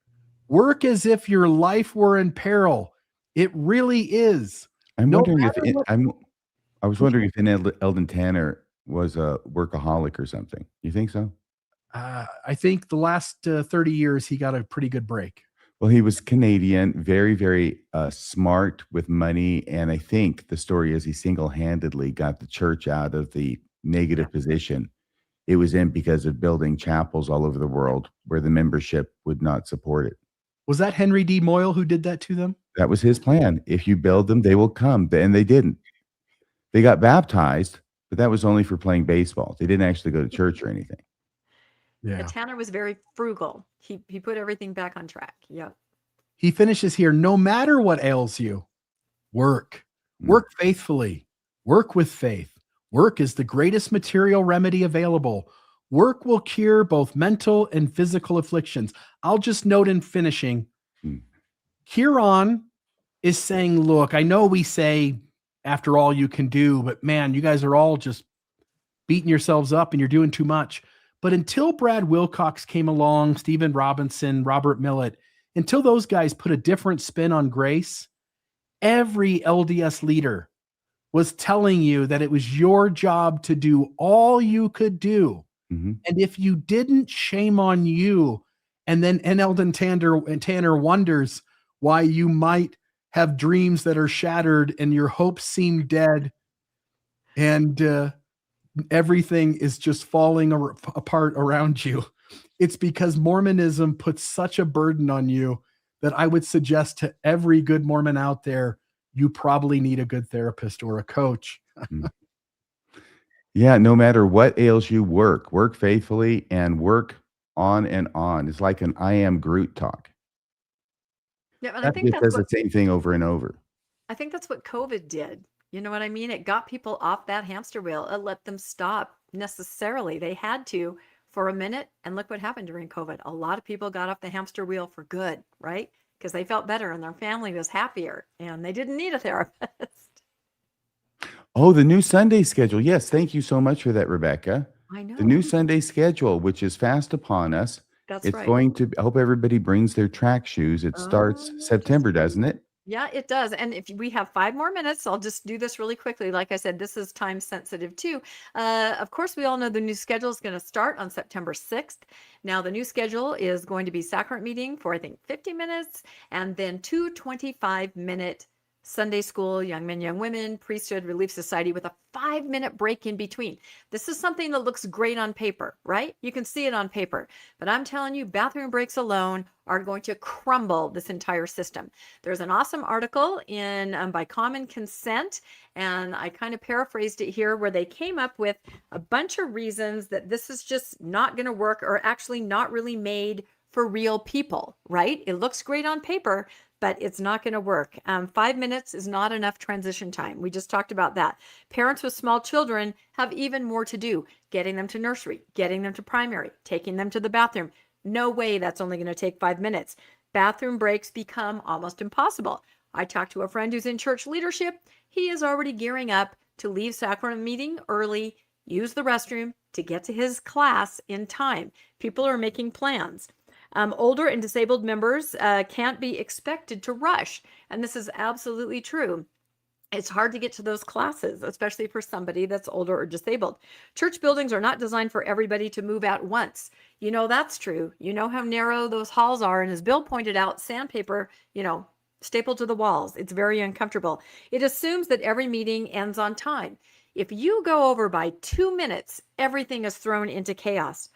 Work as if your life were in peril. It really is. I was wondering if Eldon Tanner was a workaholic or something. You think so? I think the last 30 years, he got a pretty good break. Well, he was Canadian, very, very smart with money. And I think the story is he single-handedly got the church out of the negative position it was in because of building chapels all over the world where the membership would not support it. Was that Henry D. Moyle who did that to them? That was his plan. If you build them, they will come. And they didn't. They got baptized, but that was only for playing baseball. They didn't actually go to church or anything. Yeah. Tanner was very frugal. He put everything back on track. Yeah. He finishes here, no matter what ails you, work. Work faithfully. Work with faith. Work is the greatest material remedy available. Work will cure both mental and physical afflictions. I'll just note in finishing, Kieran is saying, look, I know we say after all you can do, but man, you guys are all just beating yourselves up and you're doing too much. But until Brad Wilcox came along, Stephen Robinson, Robert Millett, until those guys put a different spin on grace, every LDS leader was telling you that it was your job to do all you could do. Mm-hmm. And if you didn't, shame on you. And then Eldon Tanner wonders why you might have dreams that are shattered and your hopes seem dead. And everything is just falling apart around you. It's because Mormonism puts such a burden on you that I would suggest to every good Mormon out there, you probably need a good therapist or a coach. Yeah, no matter what ails you, work faithfully and work on and on. It's like an I am Groot talk. Yeah, and I That think just that's does the same thing over and over. I think that's what COVID did. You know what I mean? It got people off that hamster wheel. It let them stop necessarily. They had to for a minute. And look what happened during COVID. A lot of people got off the hamster wheel for good, right? Because they felt better and their family was happier and they didn't need a therapist. Oh, the new Sunday schedule. Yes, thank you so much for that, Rebecca. I know. The new Sunday schedule, which is fast upon us. That's It's right. going to, I hope everybody brings their track shoes. It starts September, doesn't it? Yeah, it does. And if we have 5 more minutes, I'll just do this really quickly. Like I said, this is time sensitive too. Of course, we all know the new schedule is going to start on September 6th. Now, the new schedule is going to be sacrament meeting for, I think, 50 minutes and then 2 25-minute Sunday school, young men, young women, priesthood, relief society with a 5-minute break in between. This is something that looks great on paper, right? You can see it on paper, but I'm telling you, bathroom breaks alone are going to crumble this entire system. There's an awesome article in by Common Consent, and I kind of paraphrased it here, where they came up with a bunch of reasons that this is just not going to work, or actually not really made for real people, right? It looks great on paper, but it's not going to work. 5 minutes is not enough transition time. We just talked about that. Parents with small children have even more to do, getting them to nursery, getting them to primary, taking them to the bathroom. No way that's only going to take 5 minutes. Bathroom breaks become almost impossible. I talked to a friend who's in church leadership. He is already gearing up to leave sacrament meeting early, use the restroom to get to his class in time. People are making plans. Older and disabled members can't be expected to rush. And this is absolutely true. It's hard to get to those classes, especially for somebody that's older or disabled. Church buildings are not designed for everybody to move at once. You know, that's true. You know how narrow those halls are. And as Bill pointed out, sandpaper, stapled to the walls. It's very uncomfortable. It assumes that every meeting ends on time. If you go over by 2 minutes, everything is thrown into chaos.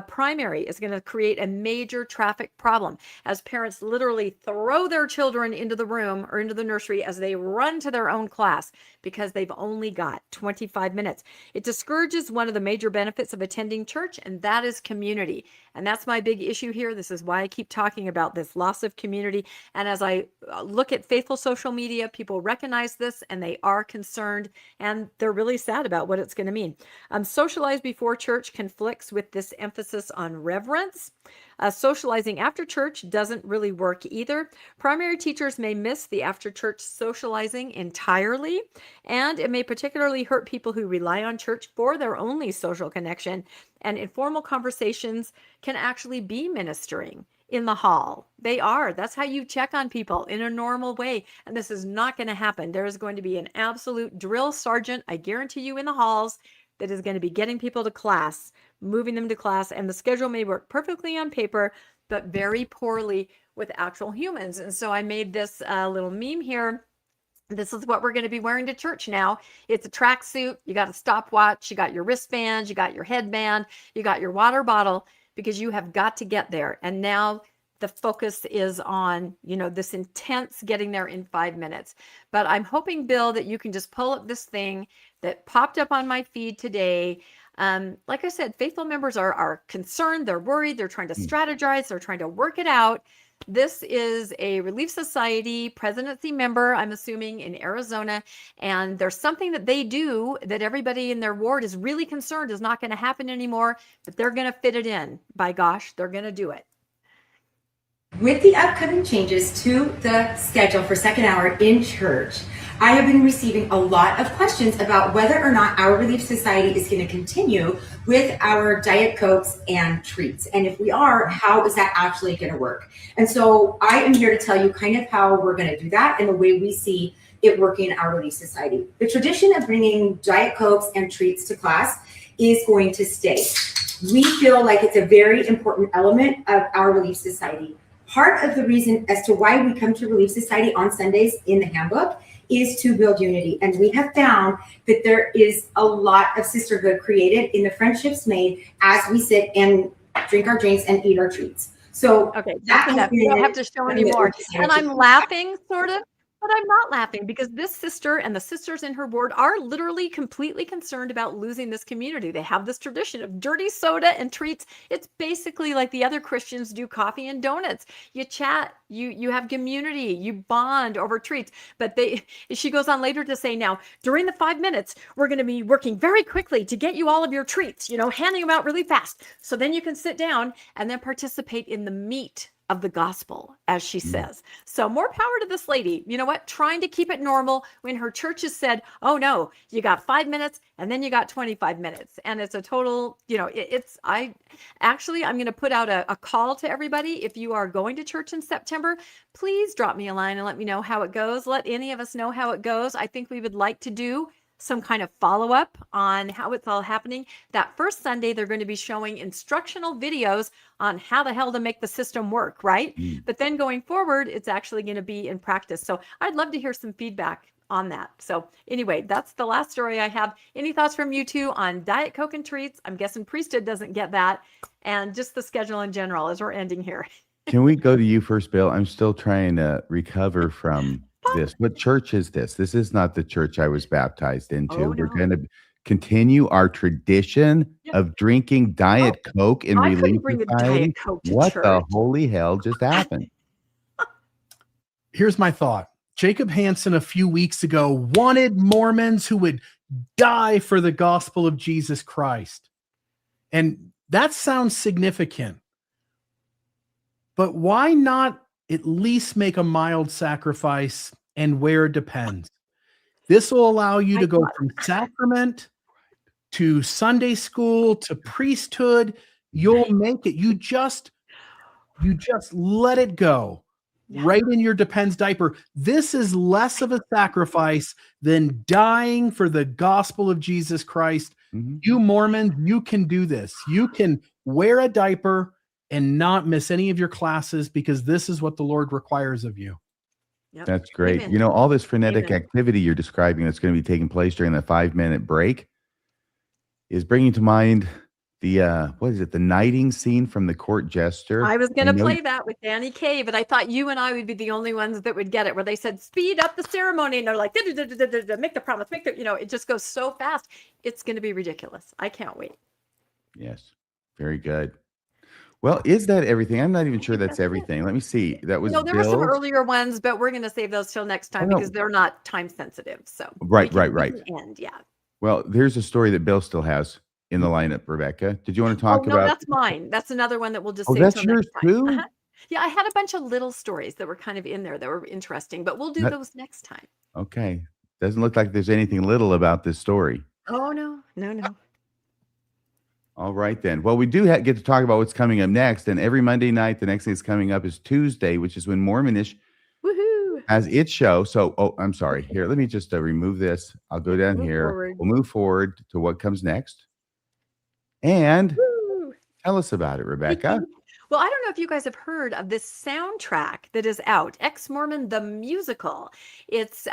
Primary is going to create a major traffic problem as parents literally throw their children into the room or into the nursery as they run to their own class because they've only got 25 minutes. It discourages one of the major benefits of attending church, and that is community. And that's my big issue here. This is why I keep talking about this loss of community. And as I look at faithful social media, people recognize this and they are concerned and they're really sad about what it's going to mean. Socialize before church conflicts with this emphasis on reverence. Socializing after church doesn't really work either. Primary teachers may miss the after church socializing entirely, and it may particularly hurt people who rely on church for their only social connection. And informal conversations can actually be ministering in the hall. They are. That's how you check on people in a normal way. And this is not going to happen. There is going to be an absolute drill sergeant, I guarantee you, in the halls that is going to be getting people to class, moving them to class. And the schedule may work perfectly on paper, but very poorly with actual humans. And so I made this little meme here. This is what we're going to be wearing to church now. It's a tracksuit. You got a stopwatch. You got your wristbands. You got your headband. You got your water bottle, because you have got to get there. And now the focus is on, this intense getting there in 5 minutes. But I'm hoping, Bill, that you can just pull up this thing that popped up on my feed today. Like I said, faithful members are concerned. They're worried. They're trying to strategize. They're trying to work it out. This is a Relief Society presidency member, I'm assuming, in Arizona. And there's something that they do that everybody in their ward is really concerned is not going to happen anymore, but they're going to fit it in. By gosh, they're going to do it. With the upcoming changes to the schedule for second hour in church, I have been receiving a lot of questions about whether or not our Relief Society is going to continue with our Diet Cokes and treats. And if we are, how is that actually going to work? And so I am here to tell you kind of how we're going to do that and the way we see it working in Our Relief Society. The tradition of bringing Diet Cokes and treats to class is going to stay. We feel like it's a very important element of Our Relief Society. Part of the reason as to why we come to Relief Society on Sundays in the handbook is to build unity. And we have found that there is a lot of sisterhood created in the friendships made as we sit and drink our drinks and eat our treats. So Okay, that's enough. You don't have to show anymore. And I'm laughing, sort of, but I'm not laughing because this sister and the sisters in her ward are literally completely concerned about losing this community. They have this tradition of dirty soda and treats. It's basically like the other Christians do coffee and donuts. You chat, you have community, you bond over treats. But she goes on later to say, now, during the 5 minutes, we're going to be working very quickly to get you all of your treats, handing them out really fast. So then you can sit down and then participate in the meat of the gospel, as she says. So more power to this lady. You know what? Trying to keep it normal when her church has said, oh no, you got 5 minutes and then you got 25 minutes. And it's a total, I'm going to put out a call to everybody. If you are going to church in September, please drop me a line and let me know how it goes. Let any of us know how it goes. I think we would like to do some kind of follow-up on how it's all happening. That first Sunday, they're going to be showing instructional videos on how the hell to make the system work, right? But then going forward, it's actually going to be in practice. So I'd love to hear some feedback on that. So anyway, that's the last story I have. Any thoughts from you two on Diet Coke and treats? I'm guessing priesthood doesn't get that. And just the schedule in general as we're ending here. Can we go to you first, Bill? I'm still trying to recover from this. What church is this? This is not the church I was baptized into. Oh, We're no. going to continue our tradition of drinking Diet Coke in I Relief couldn't bring a Society. Diet Coke to What church. the holy hell just happened? Here's my thought. Jacob Hansen a few weeks ago wanted Mormons who would die for the gospel of Jesus Christ. And that sounds significant. But why not at least make a mild sacrifice and where it depends? This will allow you to go from sacrament to Sunday school to priesthood. You'll make it. You just let it go. Right in your depends diaper. This is less of a sacrifice than dying for the gospel of Jesus Christ. You Mormons, you can do this. You can wear a diaper and not miss any of your classes because this is what the Lord requires of you. Yep. That's great. Amen. All this frenetic Amen. activity you're describing that's going to be taking place during the 5-minute break is bringing to mind the the knighting scene from The Court Jester. I was going to play that with Danny Kaye, but I thought you and I would be the only ones that would get it, where they said, speed up the ceremony. And they're like, make the promise, it just goes so fast. It's going to be ridiculous. I can't wait. Yes. Very good. Well, is that everything? I'm not even sure that's everything. Let me see. That was No, there were some Bill's? earlier ones, but we're going to save those till next time Oh, no. because they're not time sensitive. So Right. we can end, yeah. Well, there's a story that Bill still has in the lineup, Rebecca. Did you want to talk no, about? that's mine. That's another one that we'll just Oh, save that's till next yours time. too? Yeah, I had a bunch of little stories that were kind of in there that were interesting, but we'll do those next time. Okay. Doesn't look like there's anything little about this story. Oh, no. All right, then. Well, we do get to talk about what's coming up next. And every Monday night, the next thing that's coming up is Tuesday, which is when Mormonish Woohoo! has its show. So, I'm sorry. Here, let me just remove this. I'll go down Move here. forward. We'll move forward to what comes next. And Woo! tell us about it, Rebecca. Well, I don't know if you guys have heard of this soundtrack that is out, Ex-Mormon the Musical. It's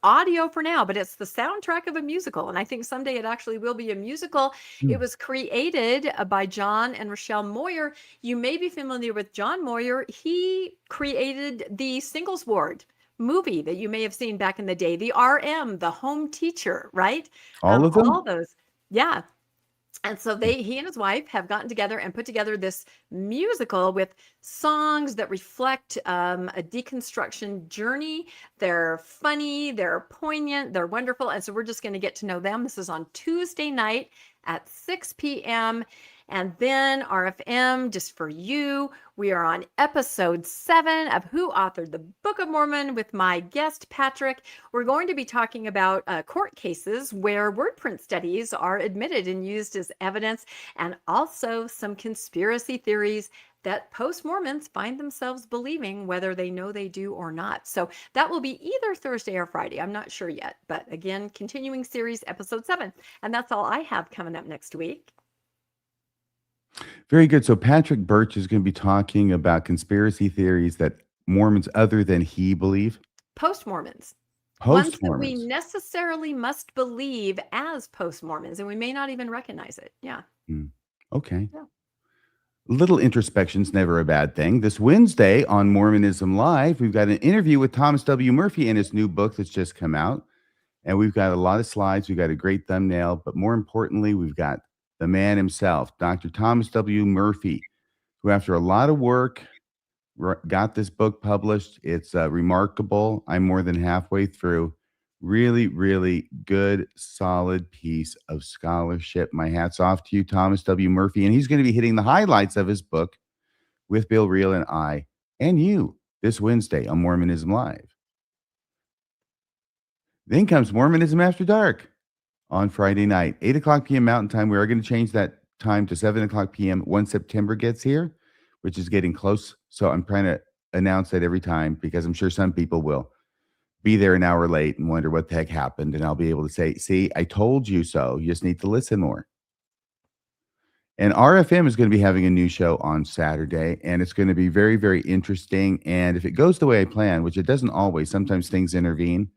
audio for now, but it's the soundtrack of a musical. And I think someday it actually will be a musical. It was created by John and Rochelle Moyer. You may be familiar with John Moyer. He created the Singles Ward movie that you may have seen back in the day, the RM, the home teacher, right? All of them? All those. Yeah. And so he and his wife have gotten together and put together this musical with songs that reflect a deconstruction journey. They're funny, they're poignant, they're wonderful. And so we're just going to get to know them. This is on Tuesday night at 6 p.m. And then RFM, just for you, we are on episode 7 of Who Authored the Book of Mormon with my guest, Patrick. We're going to be talking about court cases where word print studies are admitted and used as evidence, and also some conspiracy theories that post-Mormons find themselves believing, whether they know they do or not. So that will be either Thursday or Friday. I'm not sure yet. But again, continuing series, episode 7. And that's all I have coming up next week. Very good. So Patrick Birch is going to be talking about conspiracy theories that Mormons other than he believe. Post-Mormons. Ones that we Post-Mormons. necessarily must believe as post-Mormons, and we may not even recognize it. Yeah. Okay. Yeah. Little introspection's never a bad thing. This Wednesday on Mormonism Live, we've got an interview with Thomas W. Murphy and his new book that's just come out. And we've got a lot of slides. We've got a great thumbnail. But more importantly, we've got the man himself, Dr. Thomas W. Murphy, who after a lot of work got this book published. It's remarkable. I'm more than halfway through. Really, really good, solid piece of scholarship. My hat's off to you, Thomas W. Murphy. And he's going to be hitting the highlights of his book with Bill Reel and I and you this Wednesday on Mormonism Live. Then comes Mormonism After Dark on Friday night, 8 o'clock p.m. Mountain Time. We are going to change that time to 7 o'clock p.m. when September gets here, which is getting close. So I'm trying to announce that every time because I'm sure some people will be there an hour late and wonder what the heck happened. And I'll be able to say, see, I told you so. You just need to listen more. And RFM is going to be having a new show on Saturday, and it's going to be very, very interesting. And if it goes the way I plan, which it doesn't always, sometimes things intervene,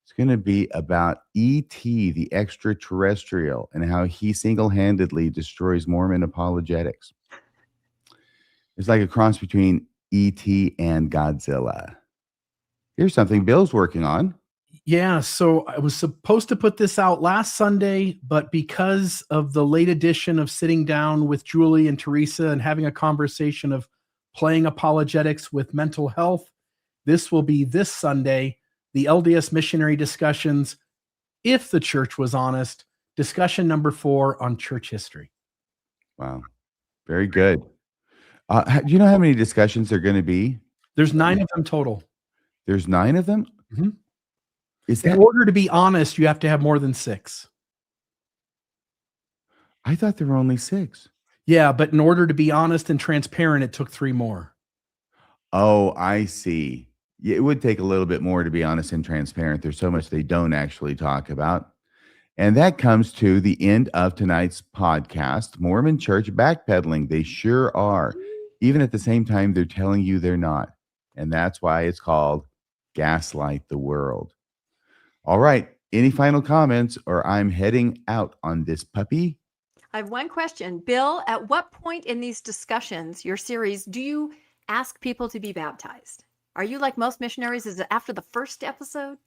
it's going to be about E.T., the extraterrestrial, and how he single-handedly destroys Mormon apologetics. It's like a cross between E.T. and Godzilla. Here's something Bill's working on. Yeah, so I was supposed to put this out last Sunday, but because of the late edition of sitting down with Julie and Teresa and having a conversation of playing apologetics with mental health, this will be this Sunday, the LDS Missionary Discussions, If the Church Was Honest, discussion number 4 on church history. Wow. Very good. Do you know how many discussions there are going to be? There's 9 of them total. There's 9 of them? Mm-hmm. Is In that? order to be honest, you have to have more than 6. I thought there were only 6. Yeah, but in order to be honest and transparent, it took 3 more. Oh, I see. Yeah, it would take a little bit more to be honest and transparent. There's so much they don't actually talk about. And that comes to the end of tonight's podcast, Mormon Church Backpedaling. They sure are. Even at the same time, they're telling you they're not. And that's why it's called Gaslight the World. All right. Any final comments, or I'm heading out on this puppy? I have one question. Bill, at what point in these discussions, your series, do you ask people to be baptized? Are you like most missionaries? Is it after the first episode?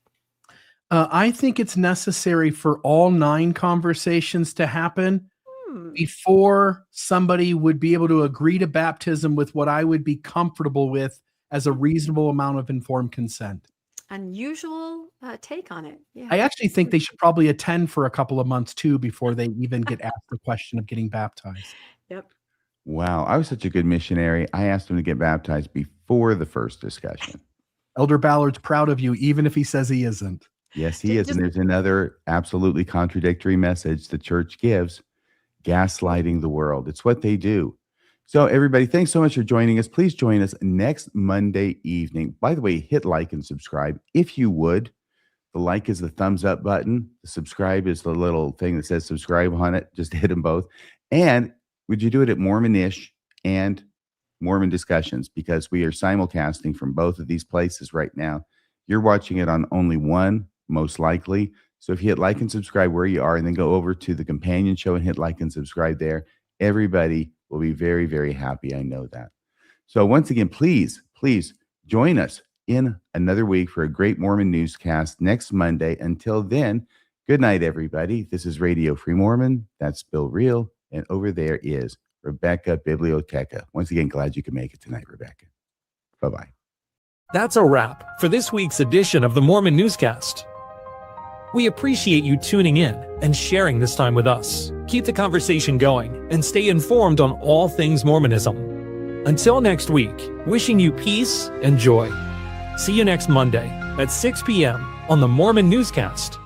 I think it's necessary for all 9 conversations to happen before somebody would be able to agree to baptism with what I would be comfortable with as a reasonable amount of informed consent. Unusual take on it. Yeah. I actually think they should probably attend for a couple of months too before they even get asked the question of getting baptized. Yep. Wow. I was such a good missionary. I asked him to get baptized before the first discussion. Elder Ballard's proud of you, even if he says he isn't. Yes, he is. And there's another absolutely contradictory message the church gives, gaslighting the world. It's what they do. So everybody, thanks so much for joining us. Please join us next Monday evening. By the way, hit like and subscribe if you would. The like is the thumbs up button. The subscribe is the little thing that says subscribe on it. Just hit them both. And would you do it at Mormonish and Mormon Discussions? Because we are simulcasting from both of these places right now. You're watching it on only one, most likely. So if you hit like and subscribe where you are and then go over to the companion show and hit like and subscribe there, everybody will be very, very happy. I know that. So once again, please join us in another week for a great Mormon newscast next Monday. Until then, good night, everybody. This is Radio Free Mormon. That's Bill Reel. And over there is Rebecca Biblioteca. Once again, glad you could make it tonight, Rebecca. Bye-bye. That's a wrap for this week's edition of the Mormon Newscast. We appreciate you tuning in and sharing this time with us. Keep the conversation going and stay informed on all things Mormonism. Until next week, wishing you peace and joy. See you next Monday at 6 p.m. on the Mormon Newscast.